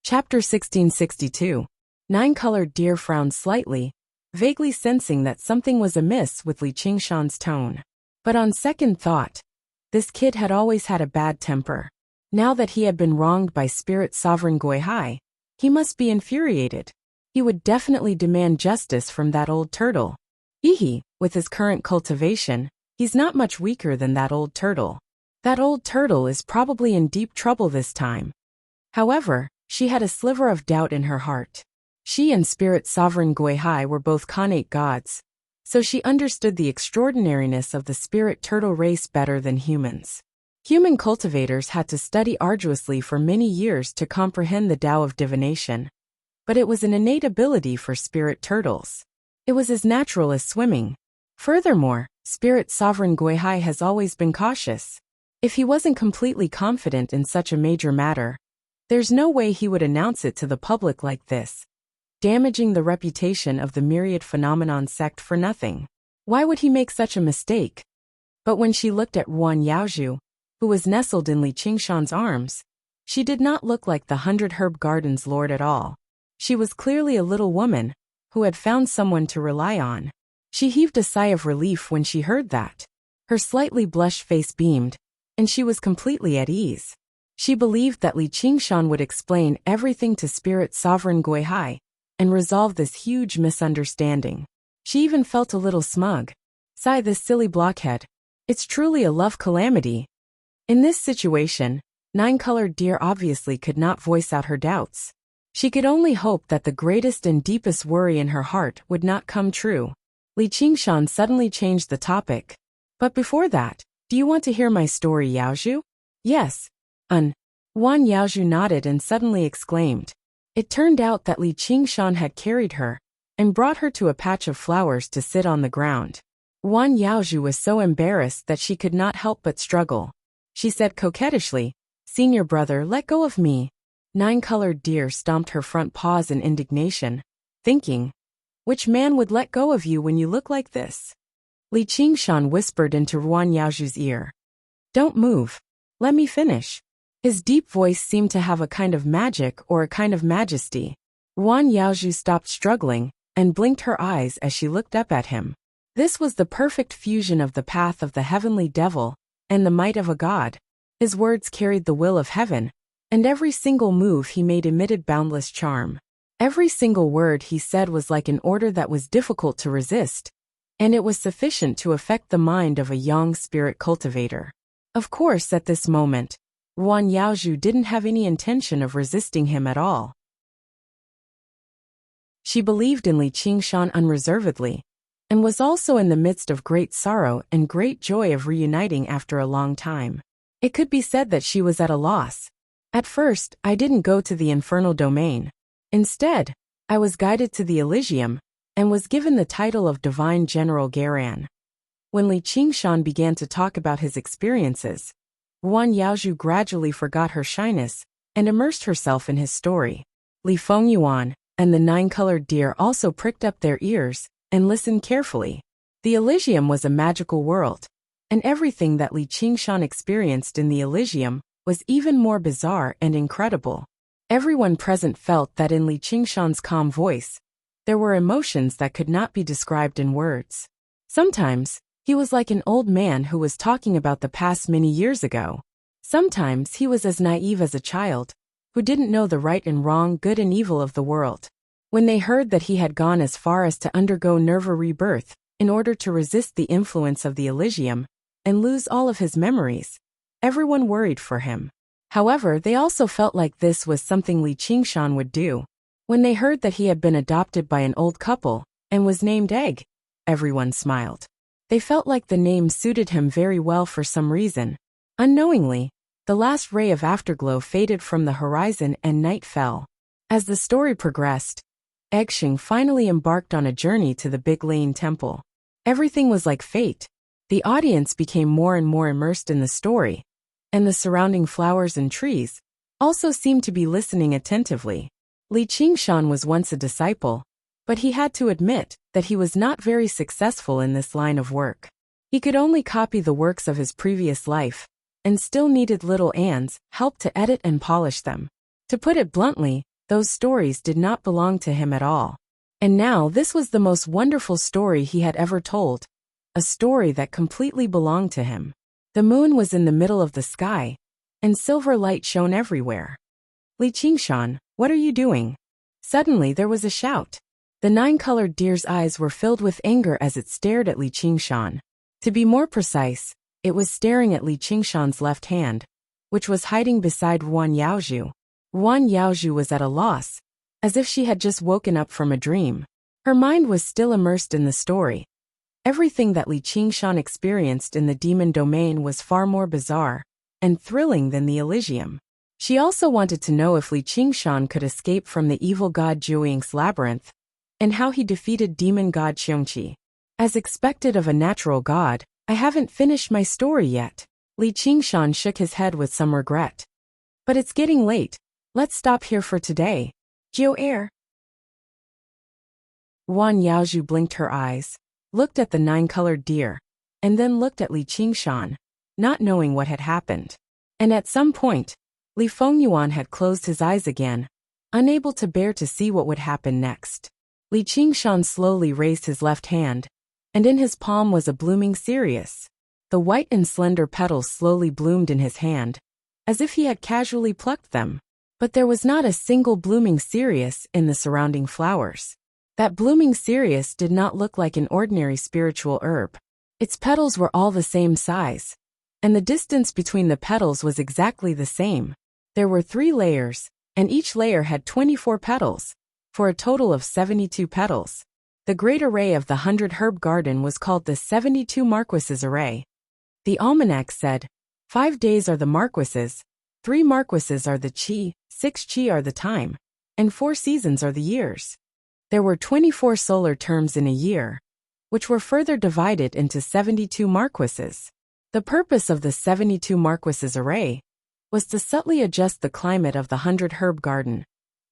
Chapter 1662. Nine-colored deer frowned slightly, vaguely sensing that something was amiss with Li Qingshan's tone. But on second thought, this kid had always had a bad temper. Now that he had been wronged by Spirit Sovereign Guihai, he must be infuriated. He would definitely demand justice from that old turtle. With his current cultivation, he's not much weaker than that old turtle. That old turtle is probably in deep trouble this time. However, she had a sliver of doubt in her heart. She and Spirit Sovereign Guihai were both Khanate gods, so she understood the extraordinariness of the spirit turtle race better than humans. Human cultivators had to study arduously for many years to comprehend the Tao of divination, but it was an innate ability for spirit turtles. It was as natural as swimming. Furthermore, Spirit Sovereign Guihai has always been cautious. If he wasn't completely confident in such a major matter, there's no way he would announce it to the public like this, damaging the reputation of the myriad phenomenon sect for nothing. Why would he make such a mistake? But when she looked at Ruan Yaozhu, who was nestled in Li Qingshan's arms, she did not look like the 100-herb garden's lord at all. She was clearly a little woman who had found someone to rely on. She heaved a sigh of relief when she heard that. Her slightly blushed face beamed, and she was completely at ease. She believed that Li Qingshan would explain everything to Spirit Sovereign Guihai and resolve this huge misunderstanding. She even felt a little smug. This silly blockhead. It's truly a love calamity. In this situation, Nine-colored deer obviously could not voice out her doubts. She could only hope that the greatest and deepest worry in her heart would not come true. Li Qingshan suddenly changed the topic. "But before that, do you want to hear my story, Yaozhu?" "Yes." Wan Yaozhu nodded and suddenly exclaimed. It turned out that Li Qingshan had carried her and brought her to a patch of flowers to sit on the ground. Wan Yaozhu was so embarrassed that she could not help but struggle. She said coquettishly, "Senior brother, let go of me." Nine-colored deer stomped her front paws in indignation, thinking, Which man would let go of you when you look like this? Li Qingshan whispered into Ruan Yaoju's ear. Don't move. Let me finish. His deep voice seemed to have a kind of magic or a kind of majesty. Ruan Yaoju stopped struggling and blinked her eyes as she looked up at him. This was the perfect fusion of the path of the heavenly devil and the might of a god. His words carried the will of heaven, and every single move he made emitted boundless charm. Every single word he said was like an order that was difficult to resist, and it was sufficient to affect the mind of a young spirit cultivator. Of course, at this moment, Ruan Yaoju didn't have any intention of resisting him at all. She believed in Li Qingshan unreservedly, and was also in the midst of great sorrow and great joy of reuniting after a long time. It could be said that she was at a loss. At first, I didn't go to the infernal domain. Instead, I was guided to the Elysium, and was given the title of Divine General Garan. When Li Qingshan began to talk about his experiences, Ruan Yaoju gradually forgot her shyness and immersed herself in his story. Li Fengyuan and the nine-colored deer also pricked up their ears and listened carefully. The Elysium was a magical world, and everything that Li Qingshan experienced in the Elysium was even more bizarre and incredible. Everyone present felt that in Li Qingshan's calm voice, there were emotions that could not be described in words. Sometimes, he was like an old man who was talking about the past many years ago. Sometimes he was as naive as a child, who didn't know the right and wrong, good and evil of the world. When they heard that he had gone as far as to undergo nerve rebirth in order to resist the influence of the Elysium and lose all of his memories, everyone worried for him. However, they also felt like this was something Li Qingshan would do. When they heard that he had been adopted by an old couple and was named Egg, everyone smiled. They felt like the name suited him very well for some reason. Unknowingly, the last ray of afterglow faded from the horizon and night fell. As the story progressed, Eggshing finally embarked on a journey to the Big Lane Temple. Everything was like fate. The audience became more and more immersed in the story, and the surrounding flowers and trees also seemed to be listening attentively. Li Qingshan was once a disciple, but he had to admit that he was not very successful in this line of work. He could only copy the works of his previous life, and still needed little Anne's help to edit and polish them. To put it bluntly, those stories did not belong to him at all. And now this was the most wonderful story he had ever told, a story that completely belonged to him. The moon was in the middle of the sky, and silver light shone everywhere. Li Qingshan, what are you doing? Suddenly there was a shout. The nine-colored deer's eyes were filled with anger as it stared at Li Qingshan. To be more precise, it was staring at Li Qingshan's left hand, which was hiding beside Ruan Yaoju. Ruan Yaoju was at a loss, as if she had just woken up from a dream. Her mind was still immersed in the story. Everything that Li Qingshan experienced in the demon domain was far more bizarre and thrilling than the Elysium. She also wanted to know if Li Qingshan could escape from the evil god Jiuying's labyrinth, and how he defeated demon god Xiongqi. As expected of a natural god, I haven't finished my story yet. Li Qingshan shook his head with some regret. But it's getting late. Let's stop here for today. Jiu. Ruan Yaoju blinked her eyes, looked at the nine-colored deer, and then looked at Li Qingshan, not knowing what had happened. And at some point, Li Fengyuan had closed his eyes again, unable to bear to see what would happen next. Li Qingshan slowly raised his left hand, and in his palm was a blooming cereus. The white and slender petals slowly bloomed in his hand, as if he had casually plucked them. But there was not a single blooming cereus in the surrounding flowers. That blooming cereus did not look like an ordinary spiritual herb. Its petals were all the same size, and the distance between the petals was exactly the same. There were 3 layers, and each layer had 24 petals, for a total of 72 petals. The great array of the 100 herb garden was called the 72 Marquises array. The almanac said, 5 days are the Marquises, 3 Marquises are the Qi, 6 Qi are the time, and 4 seasons are the years. There were 24 solar terms in a year, which were further divided into 72 Marquises. The purpose of the 72 Marquises array was to subtly adjust the climate of the 100 herb garden,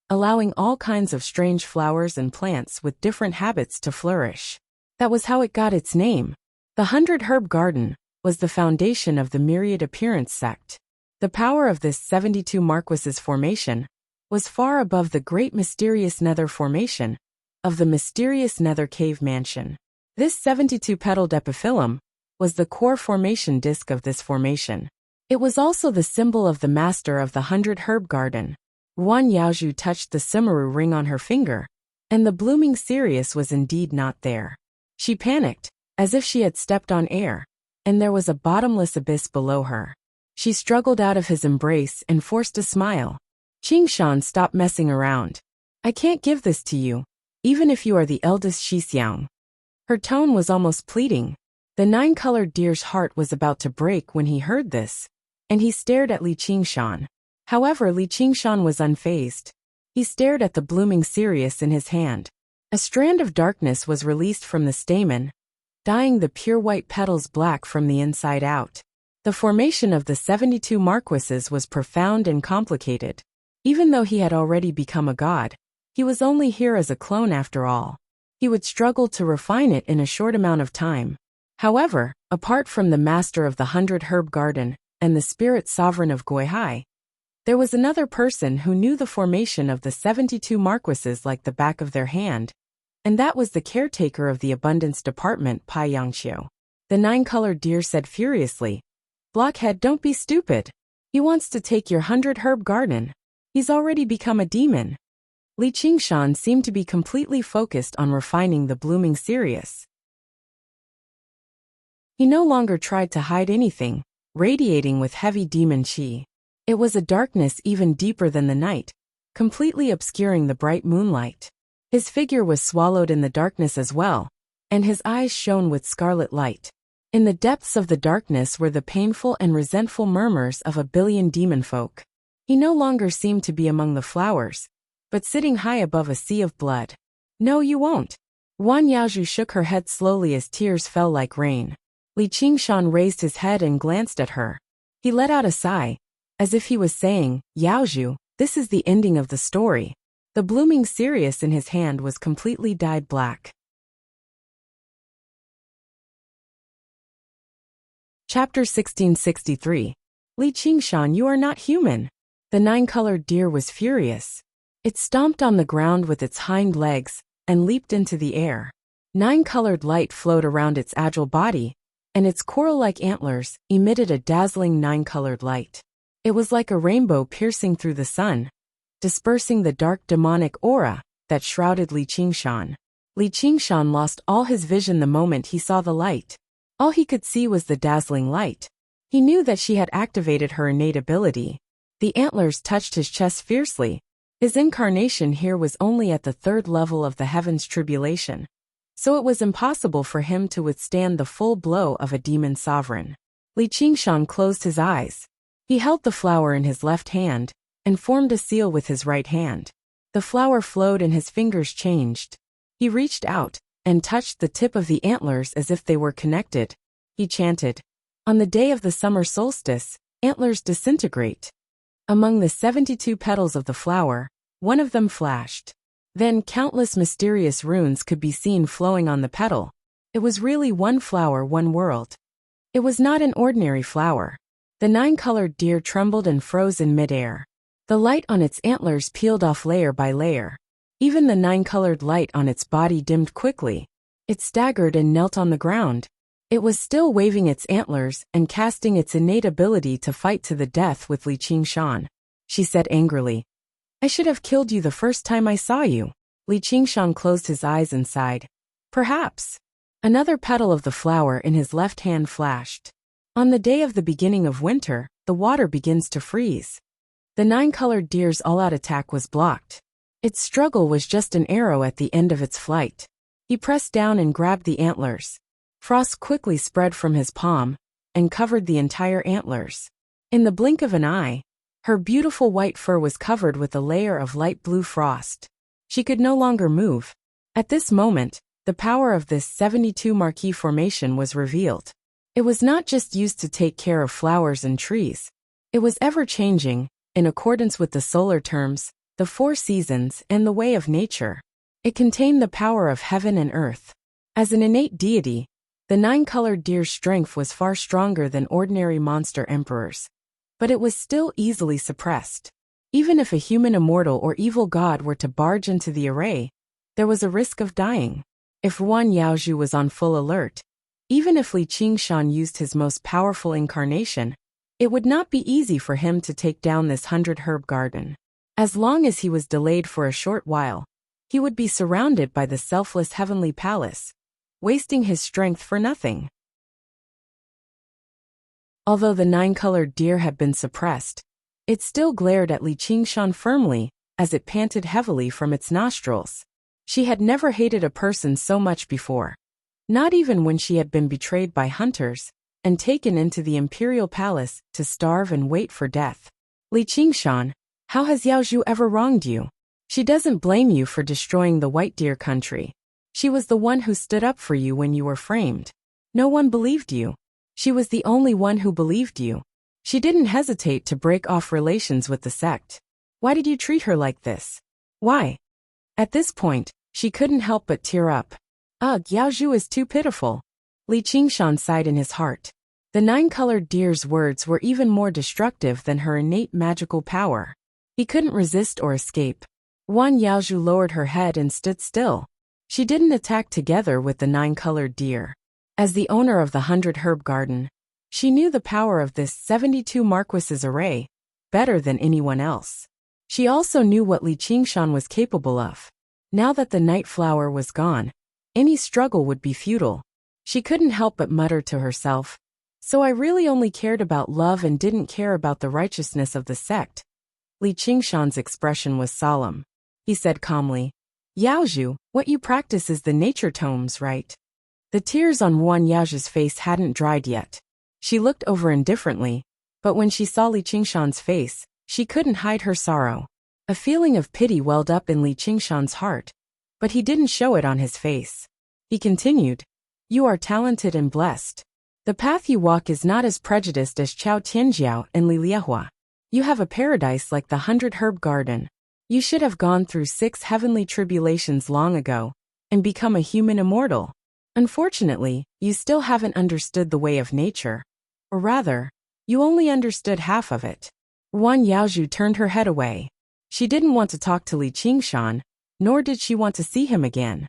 allowing all kinds of strange flowers and plants with different habits to flourish. That was how it got its name. The 100 Herb Garden was the foundation of the Myriad Appearance sect. The power of this 72 Marquises formation was far above the great mysterious Nether formation of the mysterious Nether Cave Mansion. This 72-petaled epiphyllum was the core formation disk of this formation. It was also the symbol of the master of the 100 Herb Garden. Guan Yaozhu touched the Sumeru ring on her finger, and the blooming Sirius was indeed not there. She panicked, as if she had stepped on air, and there was a bottomless abyss below her. She struggled out of his embrace and forced a smile. Qingshan, stop messing around. I can't give this to you, even if you are the eldest Shixiang. Her tone was almost pleading. The 9-colored deer's heart was about to break when he heard this, and he stared at Li Qingshan. However, Li Qingshan was unfazed. He stared at the blooming Sirius in his hand. A strand of darkness was released from the stamen, dyeing the pure white petals black from the inside out. The formation of the 72 Marquises was profound and complicated. Even though he had already become a god, he was only here as a clone after all. He would struggle to refine it in a short amount of time. However, apart from the master of the 100 Herb Garden and the spirit sovereign of Guihai, there was another person who knew the formation of the 72 Marquises like the back of their hand, and that was the caretaker of the Abundance Department, Pai Yangqiu. The 9-colored deer said furiously, "Blockhead, don't be stupid. He wants to take your 100 Herb Garden. He's already become a demon." Li Qingshan seemed to be completely focused on refining the blooming Sirius. He no longer tried to hide anything, radiating with heavy demon qi. It was a darkness even deeper than the night, completely obscuring the bright moonlight. His figure was swallowed in the darkness as well, and his eyes shone with scarlet light. In the depths of the darkness were the painful and resentful murmurs of a billion demon folk. He no longer seemed to be among the flowers, but sitting high above a sea of blood. "No, you won't." Guan Yaozhu shook her head slowly as tears fell like rain. Li Qingshan raised his head and glanced at her. He let out a sigh, as if he was saying, "Yaozhu, this is the ending of the story." The blooming Sirius in his hand was completely dyed black. Chapter 1663. Li Qingshan, you are not human. The 9-colored deer was furious. It stomped on the ground with its hind legs and leaped into the air. 9-colored light flowed around its agile body, and its coral-like antlers emitted a dazzling 9-colored light. It was like a rainbow piercing through the sun, dispersing the dark demonic aura that shrouded Li Qingshan. Li Qingshan lost all his vision the moment he saw the light. All he could see was the dazzling light. He knew that she had activated her innate ability. The antlers touched his chest fiercely. His incarnation here was only at the 3rd level of the heaven's tribulation, so it was impossible for him to withstand the full blow of a demon sovereign. Li Qingshan closed his eyes. He held the flower in his left hand and formed a seal with his right hand. The flower flowed and his fingers changed. He reached out and touched the tip of the antlers as if they were connected. He chanted, "On the day of the summer solstice, antlers disintegrate." Among the 72 petals of the flower, one of them flashed. Then countless mysterious runes could be seen flowing on the petal. It was really one flower, one world. It was not an ordinary flower. The 9-colored deer trembled and froze in midair. The light on its antlers peeled off layer by layer. Even the 9-colored light on its body dimmed quickly. It staggered and knelt on the ground. It was still waving its antlers and casting its innate ability to fight to the death with Li Qingshan. She said angrily, "I should have killed you the first time I saw you." Li Qingshan closed his eyes and sighed. "Perhaps." Another petal of the flower in his left hand flashed. On the day of the beginning of winter, the water begins to freeze. The 9-colored deer's all-out attack was blocked. Its struggle was just an arrow at the end of its flight. He pressed down and grabbed the antlers. Frost quickly spread from his palm and covered the entire antlers. In the blink of an eye, her beautiful white fur was covered with a layer of light blue frost. She could no longer move. At this moment, the power of this 72 Marquis formation was revealed. It was not just used to take care of flowers and trees. It was ever-changing, in accordance with the solar terms, the 4 seasons, and the way of nature. It contained the power of heaven and earth. As an innate deity, the 9-colored deer's strength was far stronger than ordinary monster emperors. But it was still easily suppressed. Even if a human immortal or evil god were to barge into the array, there was a risk of dying. If Wan Yaozhu was on full alert, even if Li Qingshan used his most powerful incarnation, it would not be easy for him to take down this 100-herb garden. As long as he was delayed for a short while, he would be surrounded by the selfless heavenly palace, wasting his strength for nothing. Although the 9-colored deer had been suppressed, it still glared at Li Qingshan firmly, as it panted heavily from its nostrils. She had never hated a person so much before. Not even when she had been betrayed by hunters and taken into the imperial palace to starve and wait for death. Li Qingshan, how has Yaozhu ever wronged you? She doesn't blame you for destroying the white deer country. She was the one who stood up for you when you were framed. No one believed you. She was the only one who believed you. She didn't hesitate to break off relations with the sect. Why did you treat her like this? Why? At this point, she couldn't help but tear up. Ugh, Yaozhu is too pitiful. Li Qingshan sighed in his heart. The 9-colored deer's words were even more destructive than her innate magical power. He couldn't resist or escape. Wan Yaozhu lowered her head and stood still. She didn't attack together with the 9-colored deer. As the owner of the 100-herb garden, she knew the power of this 72 Marquis's array better than anyone else. She also knew what Li Qingshan was capable of. Now that the night flower was gone, any struggle would be futile. She couldn't help but mutter to herself, "So I really only cared about love and didn't care about the righteousness of the sect." Li Qingshan's expression was solemn. He said calmly, "Yaozhu, what you practice is the nature tomes, right?" The tears on Wan Yaozhu's face hadn't dried yet. She looked over indifferently, but when she saw Li Qingshan's face, she couldn't hide her sorrow. A feeling of pity welled up in Li Qingshan's heart, but he didn't show it on his face. He continued, "You are talented and blessed. The path you walk is not as prejudiced as Chao Tianjiao and Li Liehua. You have a paradise like the 100-herb garden. You should have gone through 6 heavenly tribulations long ago and become a human immortal. Unfortunately, you still haven't understood the way of nature. Or rather, you only understood half of it." Wan Yaozhu turned her head away. She didn't want to talk to Li Qingshan, nor did she want to see him again.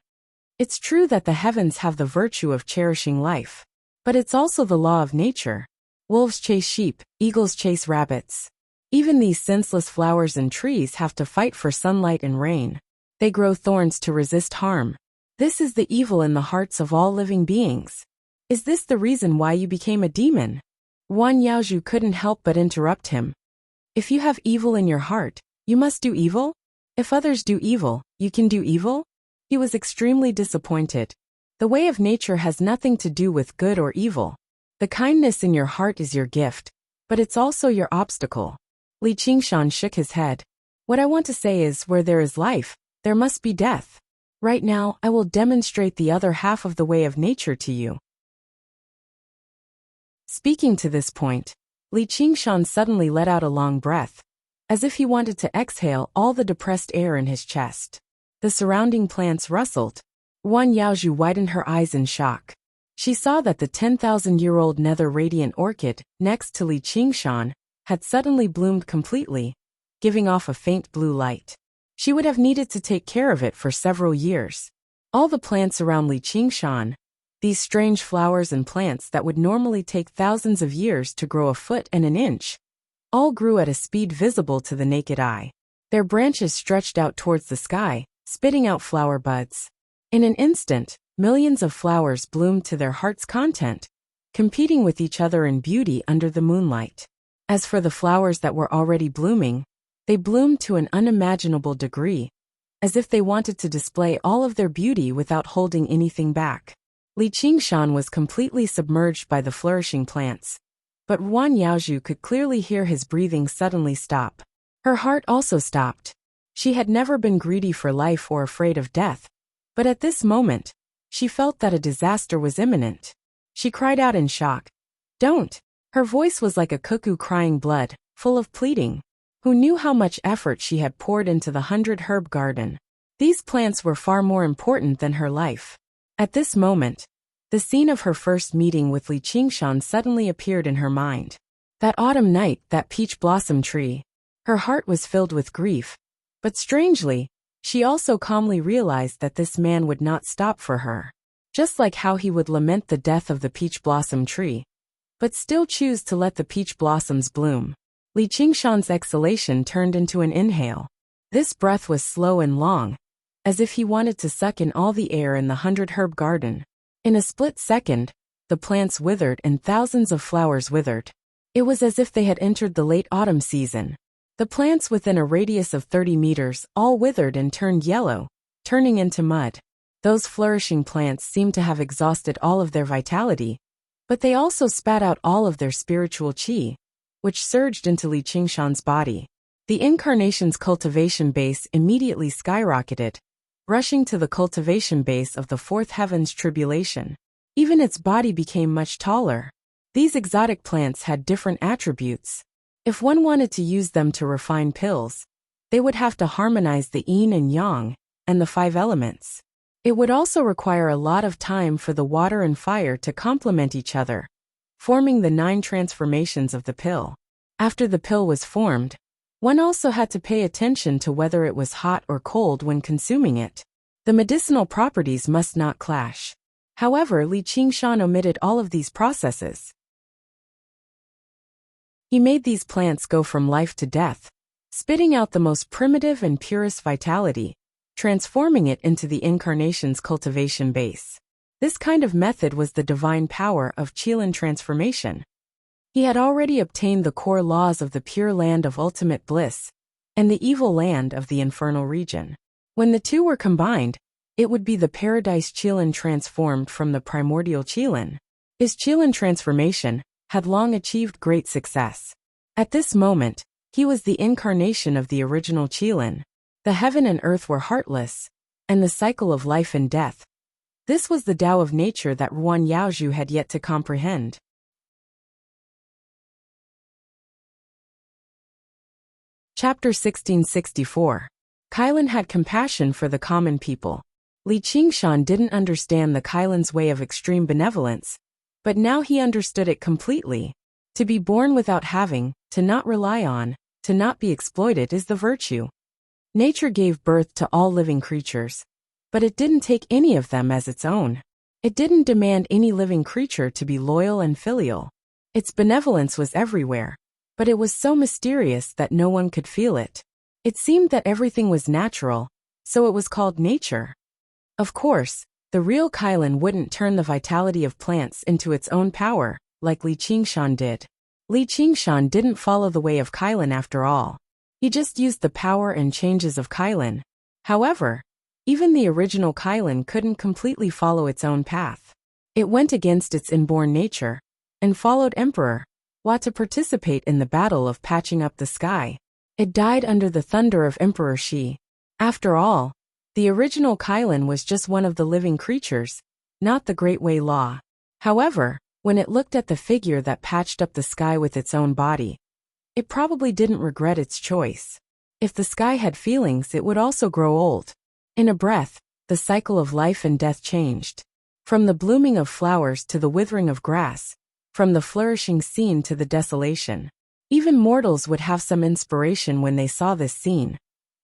It's true that the heavens have the virtue of cherishing life, but it's also the law of nature. Wolves chase sheep, eagles chase rabbits. Even these senseless flowers and trees have to fight for sunlight and rain. They grow thorns to resist harm. This is the evil in the hearts of all living beings. Is this the reason why you became a demon? Wan Yaozhu couldn't help but interrupt him. If you have evil in your heart, you must do evil? If others do evil, you can do evil? He was extremely disappointed. The way of nature has nothing to do with good or evil. The kindness in your heart is your gift, but it's also your obstacle. Li Qingshan shook his head. What I want to say is, where there is life, there must be death. Right now, I will demonstrate the other half of the way of nature to you. Speaking to this point, Li Qingshan suddenly let out a long breath, as if he wanted to exhale all the depressed air in his chest. The surrounding plants rustled. Wan Yaozhu widened her eyes in shock. She saw that the 10,000-year-old nether radiant orchid next to Li Qingshan had suddenly bloomed completely, giving off a faint blue light. She would have needed to take care of it for several years. All the plants around Li Qingshan, these strange flowers and plants that would normally take thousands of years to grow a foot and an inch, all grew at a speed visible to the naked eye. Their branches stretched out towards the sky, spitting out flower buds. In an instant, millions of flowers bloomed to their heart's content, competing with each other in beauty under the moonlight. As for the flowers that were already blooming, they bloomed to an unimaginable degree, as if they wanted to display all of their beauty without holding anything back. Li Qingshan was completely submerged by the flourishing plants, but Wan Yaozhu could clearly hear his breathing suddenly stop. Her heart also stopped. She had never been greedy for life or afraid of death, but at this moment, she felt that a disaster was imminent. She cried out in shock, "Don't!" Her voice was like a cuckoo crying blood, full of pleading. who knew how much effort she had poured into the 100-herb garden. These plants were far more important than her life. At this moment, the scene of her first meeting with Li Qingshan suddenly appeared in her mind. That autumn night, that peach blossom tree. Her heart was filled with grief, but strangely, she also calmly realized that this man would not stop for her. Just like how he would lament the death of the peach blossom tree, but still choose to let the peach blossoms bloom. Li Qingshan's exhalation turned into an inhale. This breath was slow and long, as if he wanted to suck in all the air in the 100-herb garden. In a split second, the plants withered and thousands of flowers withered. It was as if they had entered the late autumn season. The plants within a radius of 30 meters all withered and turned yellow, turning into mud. Those flourishing plants seemed to have exhausted all of their vitality, but they also spat out all of their spiritual qi, which surged into Li Qingshan's body. The incarnation's cultivation base immediately skyrocketed, rushing to the cultivation base of the fourth heaven's tribulation. Even its body became much taller. These exotic plants had different attributes. If one wanted to use them to refine pills, they would have to harmonize the yin and yang, and the 5 elements. It would also require a lot of time for the water and fire to complement each other, forming the 9 transformations of the pill. After the pill was formed, one also had to pay attention to whether it was hot or cold when consuming it. The medicinal properties must not clash. However, Li Qingshan omitted all of these processes. He made these plants go from life to death, spitting out the most primitive and purest vitality, transforming it into the incarnation's cultivation base. This kind of method was the divine power of Qilin transformation. He had already obtained the core laws of the pure land of ultimate bliss, and the evil land of the infernal region. When the two were combined, it would be the paradise Qilin transformed from the primordial Qilin. His Qilin transformation had long achieved great success. At this moment, he was the incarnation of the original Qilin. The heaven and earth were heartless, and the cycle of life and death. This was the Tao of nature that Ruan Yaozhu had yet to comprehend. Chapter 1664. Kailan had compassion for the common people. Li Qingshan didn't understand the Kailan's way of extreme benevolence, but now he understood it completely. To be born without having, to not rely on, to not be exploited is the virtue. Nature gave birth to all living creatures, but it didn't take any of them as its own. It didn't demand any living creature to be loyal and filial. Its benevolence was everywhere, but it was so mysterious that no one could feel it. It seemed that everything was natural, so it was called nature. Of course, the real Kailan wouldn't turn the vitality of plants into its own power, like Li Qingshan did. Li Qingshan didn't follow the way of Kailan after all. He just used the power and changes of Kailan. However, even the original Kailan couldn't completely follow its own path. It went against its inborn nature, and followed Emperor Hua to participate in the battle of patching up the sky. It died under the thunder of Emperor Shi. After all, the original Kailan was just one of the living creatures, not the Great Way Law. However, when it looked at the figure that patched up the sky with its own body, it probably didn't regret its choice. If the sky had feelings, it would also grow old. In a breath, the cycle of life and death changed. From the blooming of flowers to the withering of grass, from the flourishing scene to the desolation. Even mortals would have some inspiration when they saw this scene.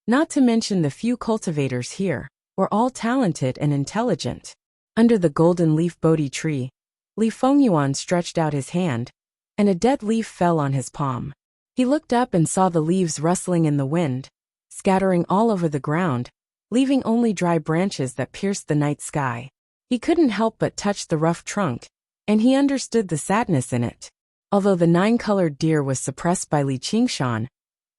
Not to mention the few cultivators here were all talented and intelligent. Under the golden leaf Bodhi tree, Li Fengyuan stretched out his hand, and a dead leaf fell on his palm. He looked up and saw the leaves rustling in the wind, scattering all over the ground, leaving only dry branches that pierced the night sky. He couldn't help but touch the rough trunk, and he understood the sadness in it. Although the 9-colored deer was suppressed by Li Qingshan,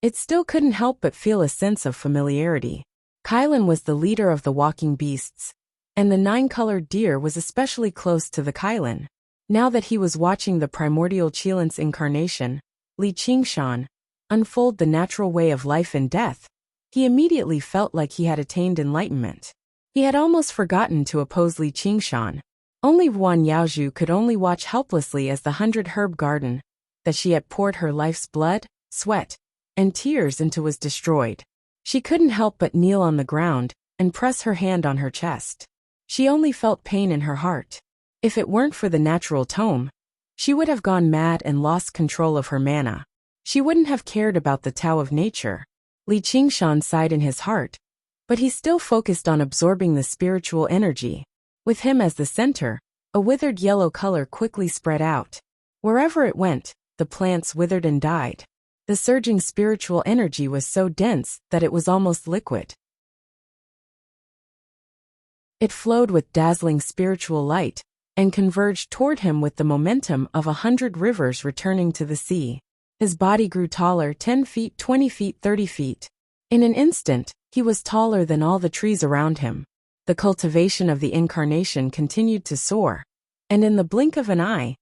it still couldn't help but feel a sense of familiarity. Kailan was the leader of the walking beasts, and the 9-colored deer was especially close to the Kailan. Now that he was watching the primordial Qilin's incarnation, Li Qingshan, unfold the natural way of life and death, he immediately felt like he had attained enlightenment. He had almost forgotten to oppose Li Qingshan. Only Ruan Yaozhu could only watch helplessly as the 100-herb garden, that she had poured her life's blood, sweat, and tears into was destroyed. She couldn't help but kneel on the ground and press her hand on her chest. She only felt pain in her heart. If it weren't for the natural tome, she would have gone mad and lost control of her mana. She wouldn't have cared about the Tao of nature. Li Qingshan sighed in his heart, but he still focused on absorbing the spiritual energy. With him as the center, a withered yellow color quickly spread out. Wherever it went, the plants withered and died. The surging spiritual energy was so dense that it was almost liquid. It flowed with dazzling spiritual light and converged toward him with the momentum of 100 rivers returning to the sea. His body grew taller, 10 feet, 20 feet, 30 feet. In an instant, he was taller than all the trees around him. The cultivation of the incarnation continued to soar, and in the blink of an eye,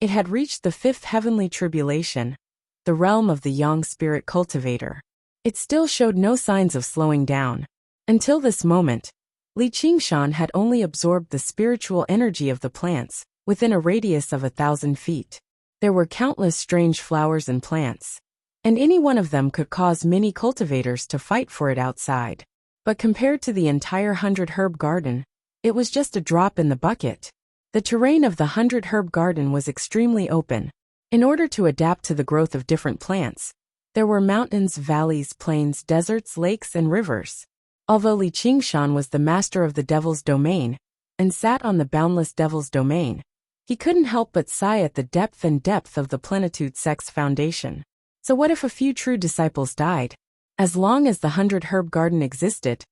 it had reached the fifth heavenly tribulation, the realm of the Yang spirit cultivator. It still showed no signs of slowing down. Until this moment, Li Qingshan had only absorbed the spiritual energy of the plants, within a radius of 1,000 feet. There were countless strange flowers and plants, and any one of them could cause many cultivators to fight for it outside. But compared to the entire 100-herb garden, it was just a drop in the bucket. The terrain of the 100-herb garden was extremely open. In order to adapt to the growth of different plants, there were mountains, valleys, plains, deserts, lakes, and rivers. Although Li Qingshan was the master of the devil's domain, and sat on the boundless devil's domain, he couldn't help but sigh at the depth of the plenitude sect's foundation. So what if a few true disciples died? As long as the 100-herb garden existed,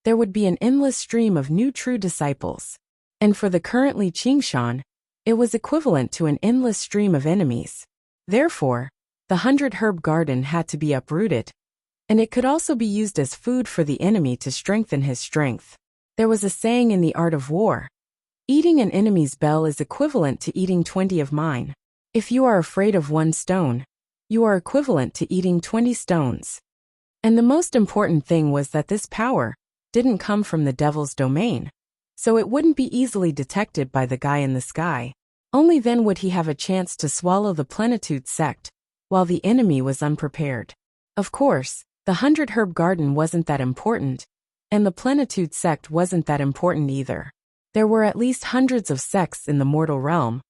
there would be an endless stream of new true disciples. And for the current Li Qingshan, it was equivalent to an endless stream of enemies. Therefore, the 100-herb garden had to be uprooted, and it could also be used as food for the enemy to strengthen his strength. There was a saying in the art of war: eating an enemy's bell is equivalent to eating 20 of mine. If you are afraid of one stone, you are equivalent to eating 20 stones. And the most important thing was that this power didn't come from the devil's domain, so it wouldn't be easily detected by the guy in the sky. Only then would he have a chance to swallow the plenitude sect, while the enemy was unprepared. Of course, the 100-herb garden wasn't that important, and the plenitude sect wasn't that important either. There were at least hundreds of sects in the mortal realm.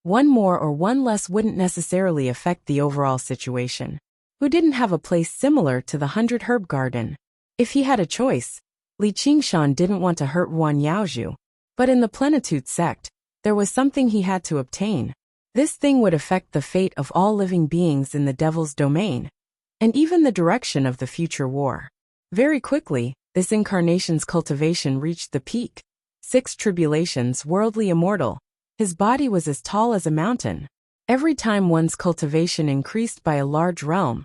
One more or one less wouldn't necessarily affect the overall situation. Who didn't have a place similar to the 100-herb garden? If he had a choice, Li Qingshan didn't want to hurt Wan Yaozhu. But in the plenitude sect, there was something he had to obtain. This thing would affect the fate of all living beings in the devil's domain, and even the direction of the future war. Very quickly, this incarnation's cultivation reached the peak. 6 tribulations, worldly immortal. His body was as tall as a mountain. Every time one's cultivation increased by a large realm,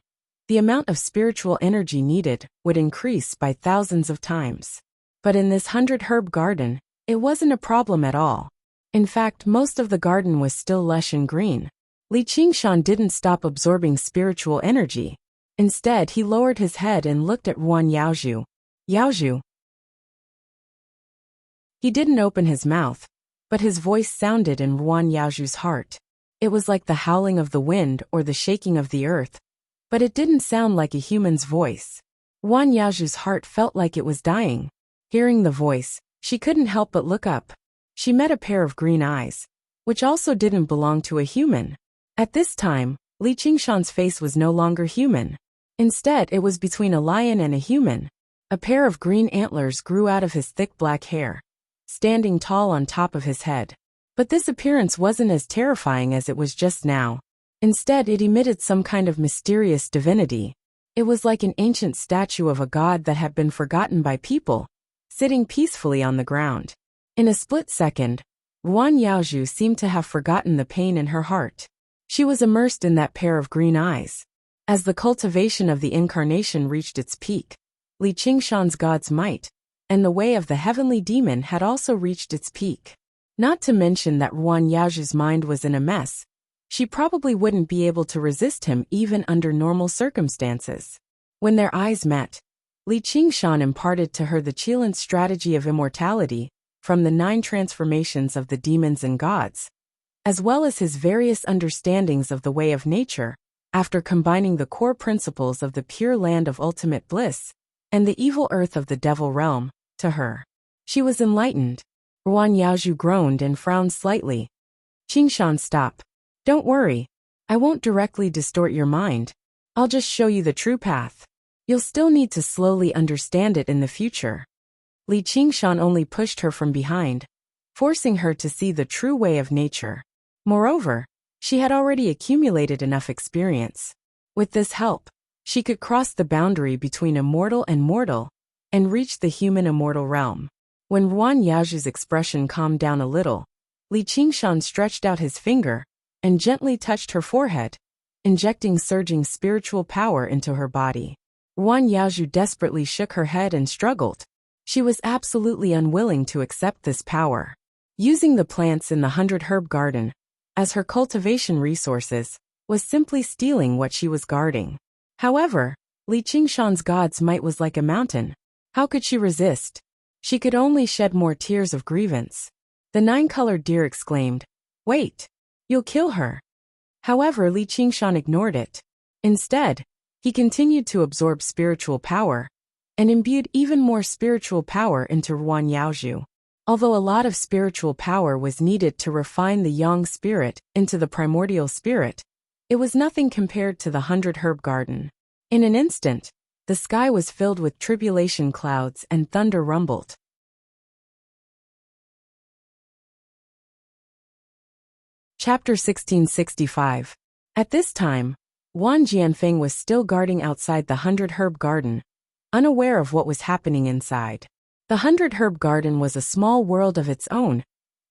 the amount of spiritual energy needed would increase by thousands of times. But in this 100-herb garden, it wasn't a problem at all. In fact, most of the garden was still lush and green. Li Qingshan didn't stop absorbing spiritual energy. Instead, he lowered his head and looked at Wan Yaozhu. Yaozhu. He didn't open his mouth, but his voice sounded in Wan Yaozhu's heart. It was like the howling of the wind or the shaking of the earth, but it didn't sound like a human's voice. Wan Yaozhu's heart felt like it was dying. Hearing the voice, she couldn't help but look up. She met a pair of green eyes, which also didn't belong to a human. At this time, Li Qingshan's face was no longer human. Instead, it was between a lion and a human. A pair of green antlers grew out of his thick black hair, standing tall on top of his head. But this appearance wasn't as terrifying as it was just now. Instead, it emitted some kind of mysterious divinity. It was like an ancient statue of a god that had been forgotten by people, sitting peacefully on the ground. In a split second, Wan Yaozhu seemed to have forgotten the pain in her heart. She was immersed in that pair of green eyes. As the cultivation of the incarnation reached its peak, Li Qingshan's god's might and the way of the heavenly demon had also reached its peak. Not to mention that Wan Yaozhu's mind was in a mess. She probably wouldn't be able to resist him even under normal circumstances. When their eyes met, Li Qingshan imparted to her the Qilan's strategy of immortality from the 9 transformations of the demons and gods, as well as his various understandings of the way of nature, after combining the core principles of the pure land of ultimate bliss and the evil earth of the devil realm, to her. She was enlightened. Ruan Yaozhu groaned and frowned slightly. Qingshan, stop. Don't worry. I won't directly distort your mind. I'll just show you the true path. You'll still need to slowly understand it in the future. Li Qingshan only pushed her from behind, forcing her to see the true way of nature. Moreover, she had already accumulated enough experience. With this help, she could cross the boundary between immortal and mortal, and reach the human immortal realm. When Ruan Yaozhu's expression calmed down a little, Li Qingshan stretched out his finger and gently touched her forehead, injecting surging spiritual power into her body. Ruan Yaozhu desperately shook her head and struggled. She was absolutely unwilling to accept this power. Using the plants in the 100-herb garden as her cultivation resources was simply stealing what she was guarding. However, Li Qingshan's god's might was like a mountain. How could she resist? She could only shed more tears of grievance. The 9-colored deer exclaimed, "Wait! You'll kill her." However, Li Qingshan ignored it. Instead, he continued to absorb spiritual power and imbued even more spiritual power into Ruan Yaozhu. Although a lot of spiritual power was needed to refine the yang spirit into the primordial spirit, it was nothing compared to the 100-herb garden. In an instant, the sky was filled with tribulation clouds and thunder rumbled. Chapter 1665. At this time, Wan Jianfeng was still guarding outside the 100-herb garden, unaware of what was happening inside. The 100-herb garden was a small world of its own,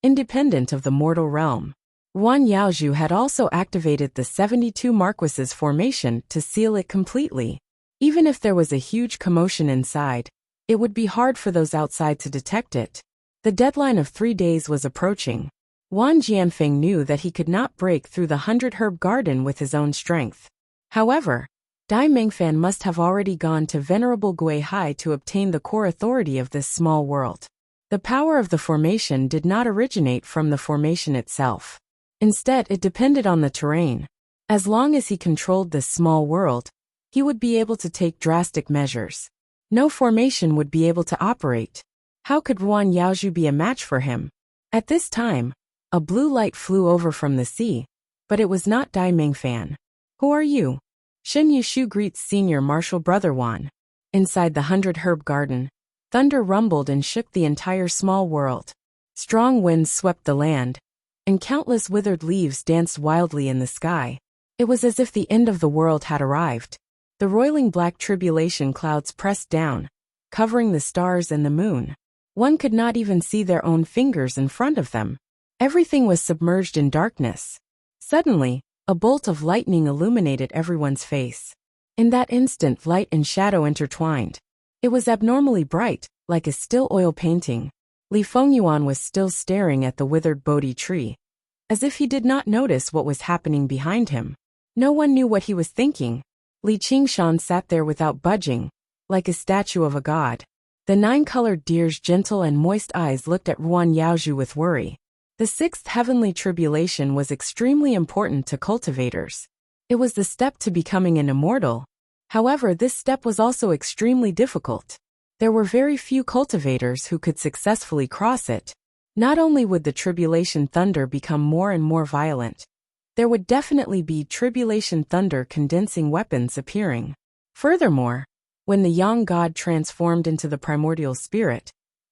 independent of the mortal realm. Ruan Yaozhu had also activated the 72 Marquises formation to seal it completely. Even if there was a huge commotion inside, it would be hard for those outside to detect it. The deadline of 3 days was approaching. Wan Jianfeng knew that he could not break through the 100-herb garden with his own strength. However, Dai Mengfan must have already gone to Venerable Gui Hai to obtain the core authority of this small world. The power of the formation did not originate from the formation itself. Instead, it depended on the terrain. As long as he controlled this small world, he would be able to take drastic measures. No formation would be able to operate. How could Ruan Yaozhu be a match for him? At this time, a blue light flew over from the sea, but it was not Dai Mengfan. "Who are you?" Shen Yushu greets senior martial brother Wan. Inside the 100-herb garden, thunder rumbled and shook the entire small world. Strong winds swept the land, and countless withered leaves danced wildly in the sky. It was as if the end of the world had arrived. The roiling black tribulation clouds pressed down, covering the stars and the moon. One could not even see their own fingers in front of them. Everything was submerged in darkness. Suddenly, a bolt of lightning illuminated everyone's face. In that instant, light and shadow intertwined. It was abnormally bright, like a still oil painting. Li Fengyuan was still staring at the withered Bodhi tree, as if he did not notice what was happening behind him. No one knew what he was thinking. Li Qingshan sat there without budging, like a statue of a god. The 9-colored deer's gentle and moist eyes looked at Ruan Yaozhu with worry. The 6th heavenly tribulation was extremely important to cultivators. It was the step to becoming an immortal. However, this step was also extremely difficult. There were very few cultivators who could successfully cross it. Not only would the tribulation thunder become more and more violent, there would definitely be tribulation thunder condensing weapons appearing. Furthermore, when the yang god transformed into the primordial spirit,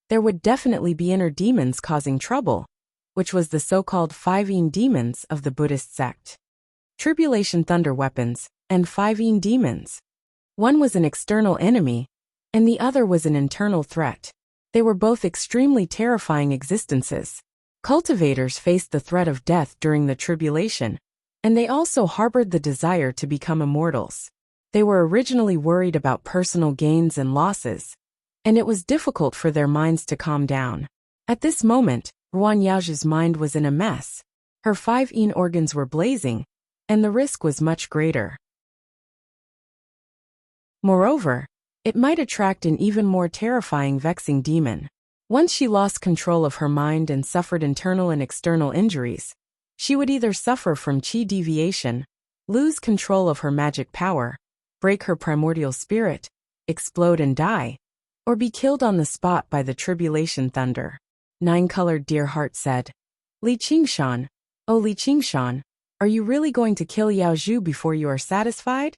there would definitely be inner demons causing trouble, which was the so-called 5 Yin demons of the Buddhist sect. Tribulation thunder weapons, and 5 Yin demons. One was an external enemy, and the other was an internal threat. They were both extremely terrifying existences. Cultivators faced the threat of death during the tribulation, and they also harbored the desire to become immortals. They were originally worried about personal gains and losses, and it was difficult for their minds to calm down. At this moment, Ruan Yaozhu's mind was in a mess. Her 5 Yin organs were blazing, and the risk was much greater. Moreover, it might attract an even more terrifying vexing demon. Once she lost control of her mind and suffered internal and external injuries, she would either suffer from qi deviation, lose control of her magic power, break her primordial spirit, explode and die, or be killed on the spot by the tribulation thunder. Nine-colored deer heart said. Li Qingshan, oh Li Qingshan, are you really going to kill Yao Zhu before you are satisfied?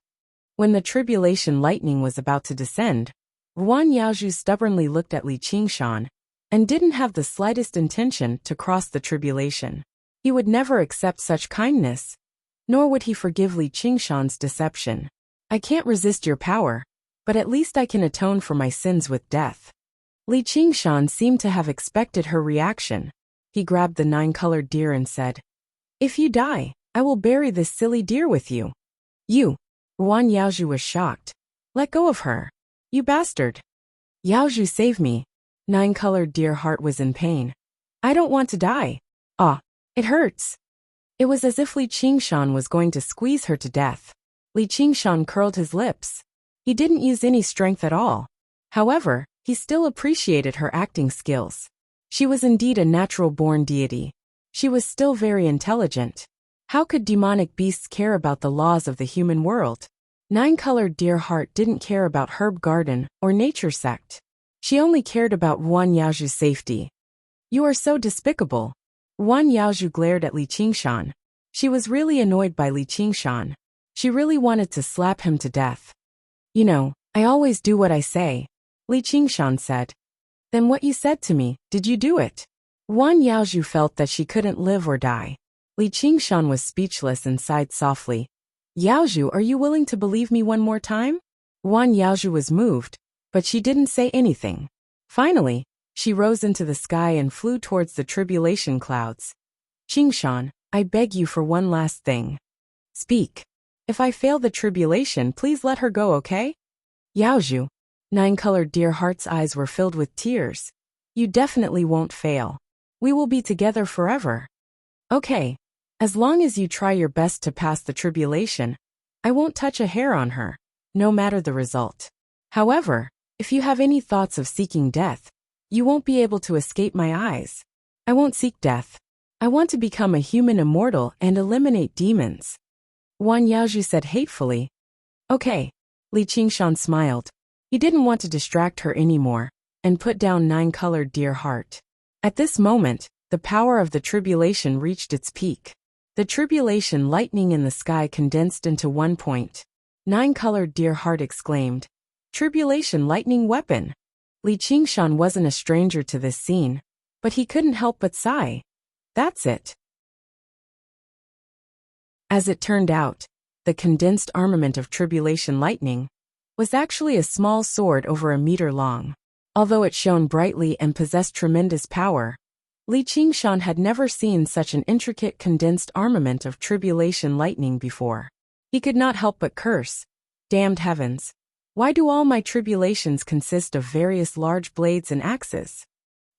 When the tribulation lightning was about to descend, Yuan Yaozhu stubbornly looked at Li Qingshan and didn't have the slightest intention to cross the tribulation. He would never accept such kindness, nor would he forgive Li Qingshan's deception. I can't resist your power, but at least I can atone for my sins with death. Li Qingshan seemed to have expected her reaction. He grabbed the nine-colored deer and said, If you die, I will bury this silly deer with you. You. Yuan Yaozhu was shocked. Let go of her. You bastard. Yaozhu, save me. Nine-colored deer heart was in pain. I don't want to die. Ah, it hurts. It was as if Li Qingshan was going to squeeze her to death. Li Qingshan curled his lips. He didn't use any strength at all. However, he still appreciated her acting skills. She was indeed a natural-born deity. She was still very intelligent. How could demonic beasts care about the laws of the human world? Nine-colored deer heart didn't care about herb garden or nature sect. She only cared about Yuan Yaozhu's safety. You are so despicable. Yuan Yaozhu glared at Li Qingshan. She was really annoyed by Li Qingshan. She really wanted to slap him to death. You know, I always do what I say, Li Qingshan said. Then what you said to me, did you do it? Yuan Yaozhu felt that she couldn't live or die. Li Qingshan was speechless and sighed softly. Yaozhu, are you willing to believe me one more time? Yuan Yaozhu was moved, but she didn't say anything. Finally, she rose into the sky and flew towards the tribulation clouds. Qingshan, I beg you for one last thing. Speak. If I fail the tribulation, please let her go, okay? Yaozhu. Nine-colored deer heart's eyes were filled with tears. You definitely won't fail. We will be together forever. Okay. As long as you try your best to pass the tribulation, I won't touch a hair on her, no matter the result. However, if you have any thoughts of seeking death, you won't be able to escape my eyes. I won't seek death. I want to become a human immortal and eliminate demons. Yuan Yaozhu said hatefully. Okay. Li Qingshan smiled. He didn't want to distract her anymore, and put down nine-colored deer heart. At this moment, the power of the tribulation reached its peak. The tribulation lightning in the sky condensed into one point. Nine-colored deer heart exclaimed, Tribulation lightning weapon! Li Qingshan wasn't a stranger to this scene, but he couldn't help but sigh. That's it. As it turned out, the condensed armament of tribulation lightning was actually a small sword over a meter long. Although it shone brightly and possessed tremendous power, Li Qingshan had never seen such an intricate condensed armament of tribulation lightning before. He could not help but curse. Damned heavens! Why do all my tribulations consist of various large blades and axes?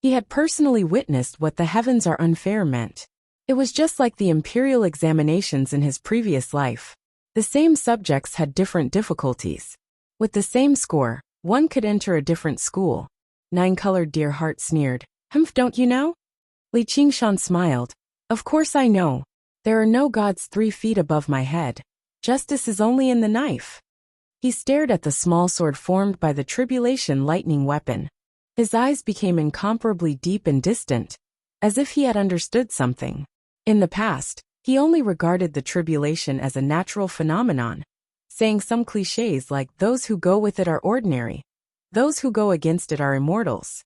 He had personally witnessed what the heavens are unfair meant. It was just like the imperial examinations in his previous life. The same subjects had different difficulties. With the same score, one could enter a different school. Nine-colored deer heart sneered. Humph, don't you know? Li Qingshan smiled. Of course I know. There are no gods 3 feet above my head. Justice is only in the knife. He stared at the small sword formed by the tribulation lightning weapon. His eyes became incomparably deep and distant, as if he had understood something. In the past, he only regarded the tribulation as a natural phenomenon, saying some clichés like those who go with it are ordinary, those who go against it are immortals.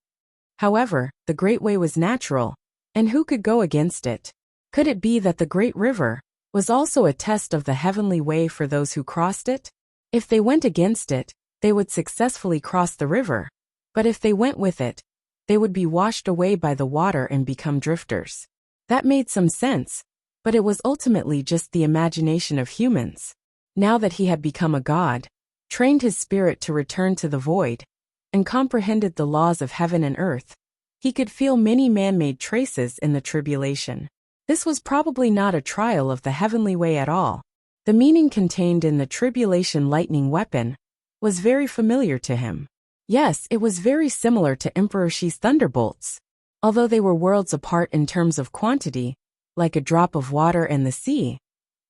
However, the Great Way was natural, and who could go against it? Could it be that the Great River was also a test of the heavenly way for those who crossed it? If they went against it, they would successfully cross the river, but if they went with it, they would be washed away by the water and become drifters. That made some sense, but it was ultimately just the imagination of humans. Now that he had become a god, trained his spirit to return to the void, and comprehended the laws of heaven and earth, he could feel many man-made traces in the tribulation. This was probably not a trial of the heavenly way at all. The meaning contained in the tribulation lightning weapon was very familiar to him. Yes, it was very similar to Emperor Shi's thunderbolts. Although they were worlds apart in terms of quantity, like a drop of water and the sea,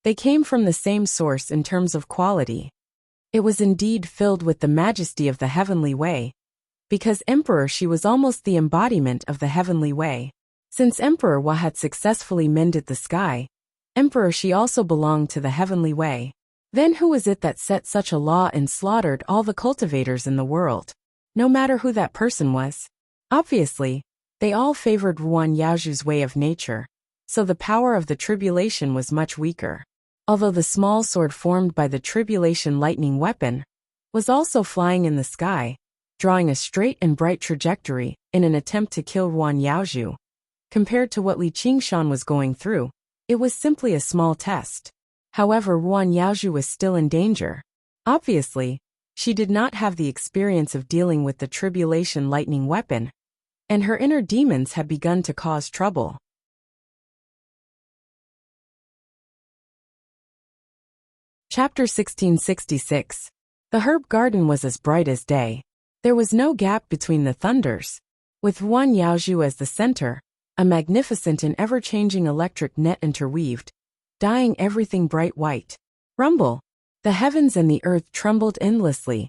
They came from the same source in terms of quality. It was indeed filled with the majesty of the heavenly way. Because Emperor Shi was almost the embodiment of the heavenly way. Since Emperor Hua had successfully mended the sky, Emperor Shi also belonged to the heavenly way. Then who was it that set such a law and slaughtered all the cultivators in the world? No matter who that person was. Obviously, they all favored Ruan Yaoju's way of nature, so the power of the tribulation was much weaker. Although the small sword formed by the tribulation lightning weapon was also flying in the sky, drawing a straight and bright trajectory in an attempt to kill Ruan Yaoju. Compared to what Li Qingshan was going through, it was simply a small test. However, Ruan Yaoju was still in danger. Obviously, she did not have the experience of dealing with the tribulation lightning weapon, and her inner demons had begun to cause trouble. Chapter 1666. The herb garden was as bright as day. There was no gap between the thunders. With Ruan Yaoju as the center, a magnificent and ever-changing electric net interweaved, dyeing everything bright white. Rumble. The heavens and the earth trembled endlessly,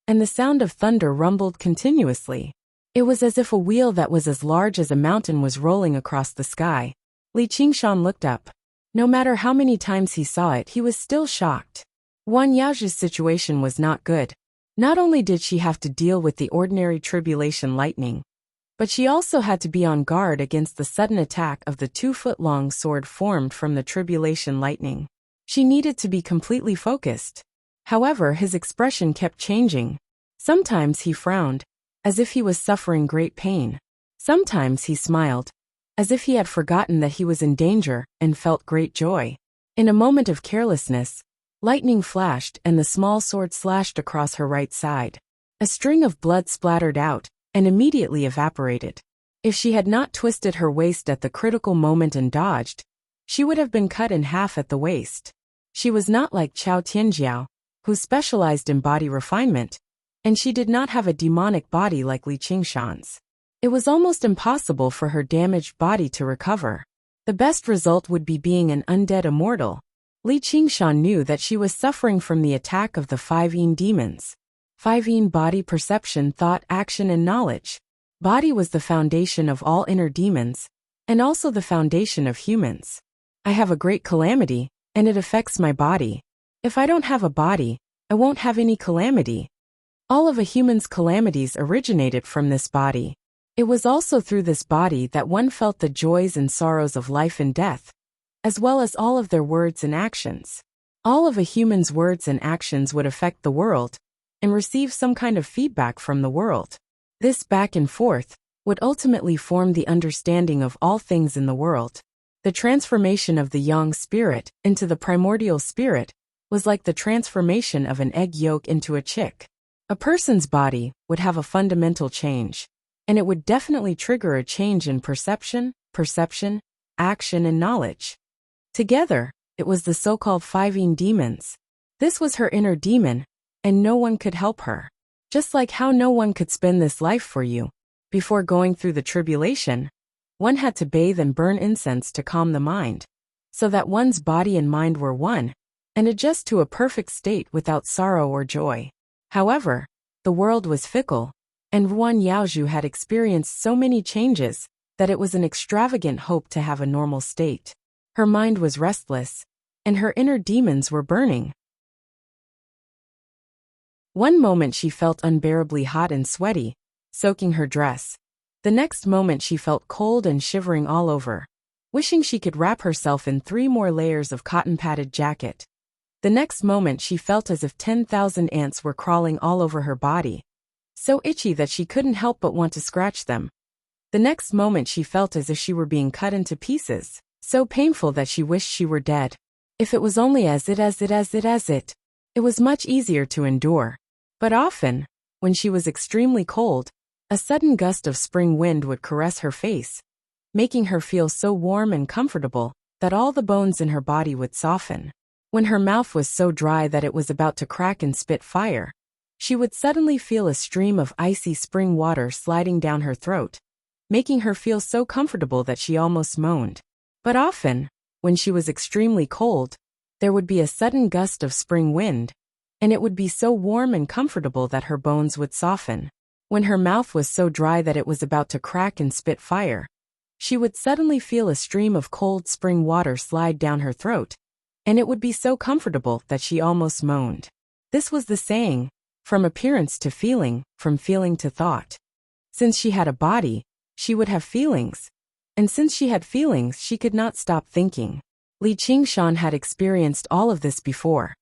and the sound of thunder rumbled continuously. It was as if a wheel that was as large as a mountain was rolling across the sky. Li Qingshan looked up. No matter how many times he saw it, he was still shocked. Ruan Yaoju's situation was not good. Not only did she have to deal with the ordinary tribulation lightning, but she also had to be on guard against the sudden attack of the 2-foot-long sword formed from the tribulation lightning. She needed to be completely focused. However, his expression kept changing. Sometimes he frowned, as if he was suffering great pain. Sometimes he smiled, as if he had forgotten that he was in danger and felt great joy. In a moment of carelessness, lightning flashed and the small sword slashed across her right side. A string of blood splattered out and immediately evaporated. If she had not twisted her waist at the critical moment and dodged, she would have been cut in half at the waist. She was not like Chao Tianjiao, who specialized in body refinement, and she did not have a demonic body like Li Qingshan's. It was almost impossible for her damaged body to recover. The best result would be being an undead immortal. Li Qingshan knew that she was suffering from the attack of the 5 Yin demons. 5 Yin: body, perception, thought, action, and knowledge. Body was the foundation of all inner demons, and also the foundation of humans. I have a great calamity, and it affects my body. If I don't have a body, I won't have any calamity. All of a human's calamities originated from this body. It was also through this body that one felt the joys and sorrows of life and death, as well as all of their words and actions. All of a human's words and actions would affect the world, and receive some kind of feedback from the world. This back and forth would ultimately form the understanding of all things in the world. The transformation of the yang spirit into the primordial spirit was like the transformation of an egg yolk into a chick. A person's body would have a fundamental change, and it would definitely trigger a change in perception, action, and knowledge. Together, it was the so-called 5 Yin demons. This was her inner demon, and no one could help her. Just like how no one could spend this life for you. Before going through the tribulation, one had to bathe and burn incense to calm the mind, so that one's body and mind were one, and adjust to a perfect state without sorrow or joy. However, the world was fickle, and Ruan Yaoju had experienced so many changes that it was an extravagant hope to have a normal state. Her mind was restless, and her inner demons were burning. One moment she felt unbearably hot and sweaty, soaking her dress. The next moment she felt cold and shivering all over, wishing she could wrap herself in 3 more layers of cotton-padded jacket. The next moment she felt as if 10,000 ants were crawling all over her body, so itchy that she couldn't help but want to scratch them. The next moment she felt as if she were being cut into pieces, so painful that she wished she were dead. If it was only it was much easier to endure. But often, when she was extremely cold, a sudden gust of spring wind would caress her face, making her feel so warm and comfortable that all the bones in her body would soften. When her mouth was so dry that it was about to crack and spit fire, she would suddenly feel a stream of icy spring water sliding down her throat, making her feel so comfortable that she almost moaned. But often, when she was extremely cold, There would be a sudden gust of spring wind, and it would be so warm and comfortable that her bones would soften. When her mouth was so dry that it was about to crack and spit fire, she would suddenly feel a stream of cold spring water slide down her throat, and it would be so comfortable that she almost moaned. This was the saying, from appearance to feeling, from feeling to thought. Since she had a body, she would have feelings, and since she had feelings, she could not stop thinking. Li Qingshan had experienced all of this before,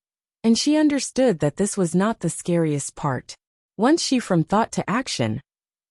and she understood that this was not the scariest part. Once she from thought to action,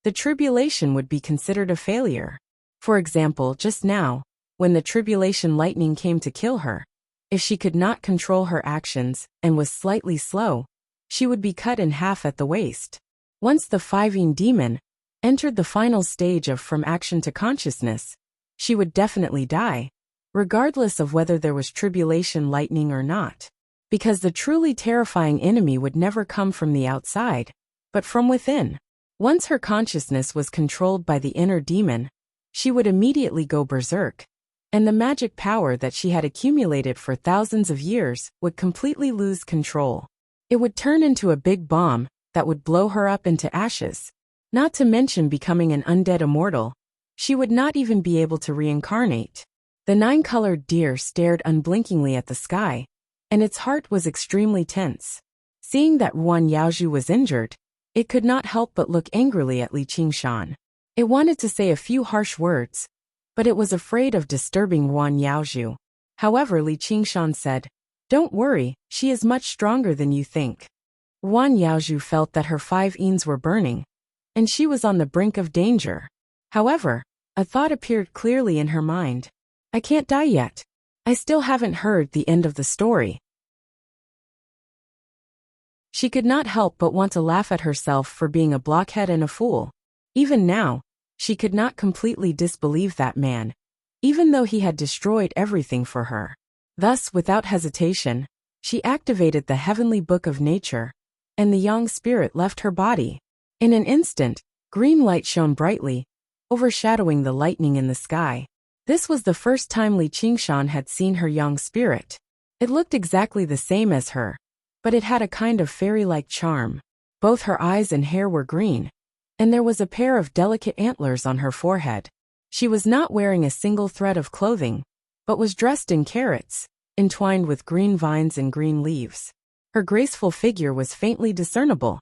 the tribulation would be considered a failure. For example, just now, when the tribulation lightning came to kill her, if she could not control her actions and was slightly slow, she would be cut in half at the waist. Once the Fivine demon entered the final stage of from action to consciousness, she would definitely die, regardless of whether there was tribulation lightning or not. Because the truly terrifying enemy would never come from the outside, but from within. Once her consciousness was controlled by the inner demon, she would immediately go berserk, and the magic power that she had accumulated for thousands of years would completely lose control. It would turn into a big bomb that would blow her up into ashes. Not to mention becoming an undead immortal, she would not even be able to reincarnate. The nine-colored deer stared unblinkingly at the sky, and its heart was extremely tense. Seeing that Ruan Yaozhu was injured, it could not help but look angrily at Li Qingshan. It wanted to say a few harsh words, but it was afraid of disturbing Ruan Yaozhu. However, Li Qingshan said, "Don't worry, she is much stronger than you think." Ruan Yaozhu felt that her 5 ens were burning, and she was on the brink of danger. However, a thought appeared clearly in her mind. I can't die yet. I still haven't heard the end of the story. She could not help but want to laugh at herself for being a blockhead and a fool. Even now, she could not completely disbelieve that man, even though he had destroyed everything for her. Thus, without hesitation, she activated the heavenly book of nature, and the yang spirit left her body. In an instant, green light shone brightly, overshadowing the lightning in the sky. This was the first time Li Qingshan had seen her yang spirit. It looked exactly the same as her, but it had a kind of fairy-like charm. Both her eyes and hair were green, and there was a pair of delicate antlers on her forehead. She was not wearing a single thread of clothing, but was dressed in carrots, entwined with green vines and green leaves. Her graceful figure was faintly discernible,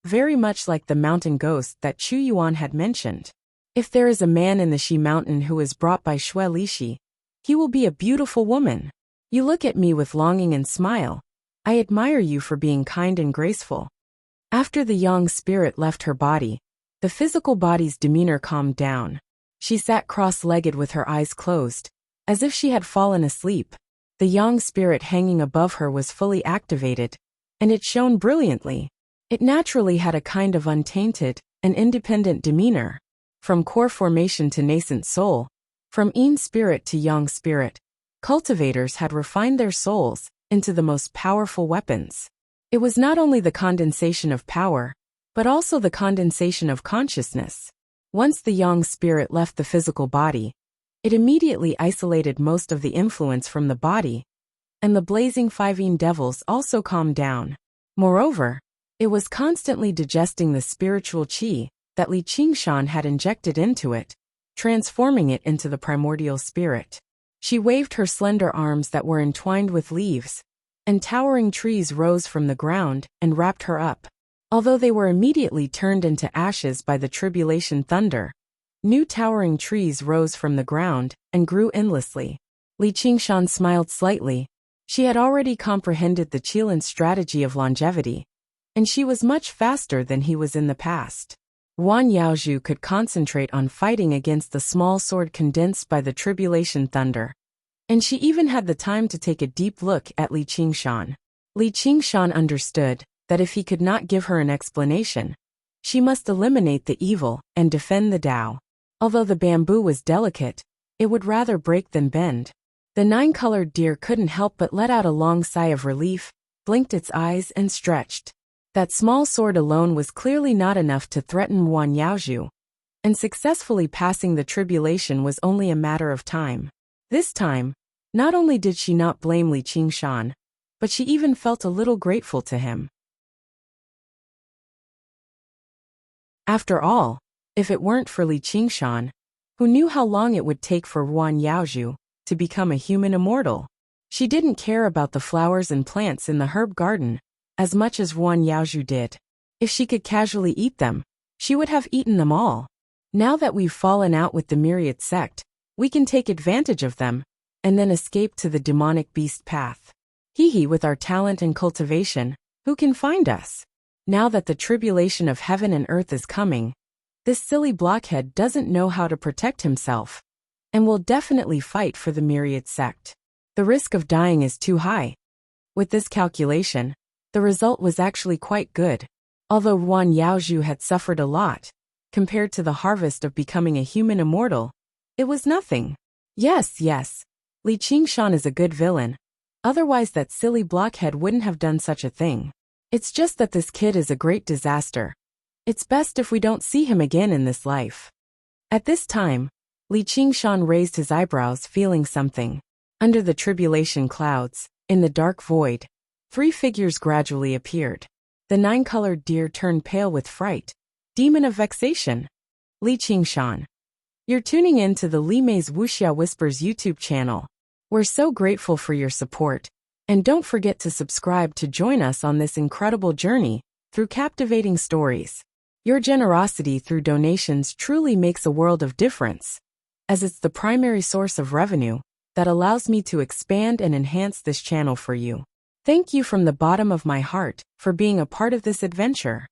very much like the mountain ghost that Chu Yuan had mentioned. If there is a man in the Shi mountain who is brought by Xue Lishi, he will be a beautiful woman. You look at me with longing and smile. I admire you for being kind and graceful. After the yang spirit left her body, the physical body's demeanor calmed down. She sat cross-legged with her eyes closed, as if she had fallen asleep. The yang spirit hanging above her was fully activated, and it shone brilliantly. It naturally had a kind of untainted and independent demeanor. From core formation to nascent soul, from yin spirit to yang spirit, cultivators had refined their souls into the most powerful weapons. It was not only the condensation of power, but also the condensation of consciousness. Once the yang spirit left the physical body, it immediately isolated most of the influence from the body, and the blazing 5 devils also calmed down. Moreover, it was constantly digesting the spiritual qi that Li Qingshan had injected into it, transforming it into the primordial spirit. She waved her slender arms that were entwined with leaves, and towering trees rose from the ground and wrapped her up. Although they were immediately turned into ashes by the tribulation thunder, new towering trees rose from the ground and grew endlessly. Li Qingshan smiled slightly. She had already comprehended the Qilin's strategy of longevity, and she was much faster than he was in the past. Ruan Yaozhu could concentrate on fighting against the small sword condensed by the tribulation thunder, and she even had the time to take a deep look at Li Qingshan. Li Qingshan understood that if he could not give her an explanation, she must eliminate the evil and defend the Tao. Although the bamboo was delicate, it would rather break than bend. The 9-colored deer couldn't help but let out a long sigh of relief, blinked its eyes and stretched. That small sword alone was clearly not enough to threaten Ruan Yaozhu, and successfully passing the tribulation was only a matter of time. This time, Not only did she not blame Li Qingshan, but she even felt a little grateful to him. After all, if it weren't for Li Qingshan, who knew how long it would take for Yuan Yaozhu to become a human immortal, she didn't care about the flowers and plants in the herb garden as much as Yuan Yaozhu did. If she could casually eat them, she would have eaten them all. Now that we've fallen out with the Myriad sect, we can take advantage of them and then escape to the demonic beast path. Hee with our talent and cultivation, who can find us? Now that the tribulation of heaven and earth is coming, this silly blockhead doesn't know how to protect himself and will definitely fight for the Myriad sect. The risk of dying is too high. With this calculation, the result was actually quite good. Although Yuan Yaozhu had suffered a lot, compared to the harvest of becoming a human immortal, it was nothing. Yes, Li Qingshan is a good villain. Otherwise that silly blockhead wouldn't have done such a thing. It's just that this kid is a great disaster. It's best if we don't see him again in this life. At this time, Li Qingshan raised his eyebrows, feeling something. Under the tribulation clouds, in the dark void, 3 figures gradually appeared. The 9-colored deer turned pale with fright. Demon of vexation. Li Qingshan. You're tuning in to the Li Mei's Wuxia Whispers YouTube channel. We're so grateful for your support, and don't forget to subscribe to join us on this incredible journey through captivating stories. Your generosity through donations truly makes a world of difference, as it's the primary source of revenue that allows me to expand and enhance this channel for you. Thank you from the bottom of my heart for being a part of this adventure.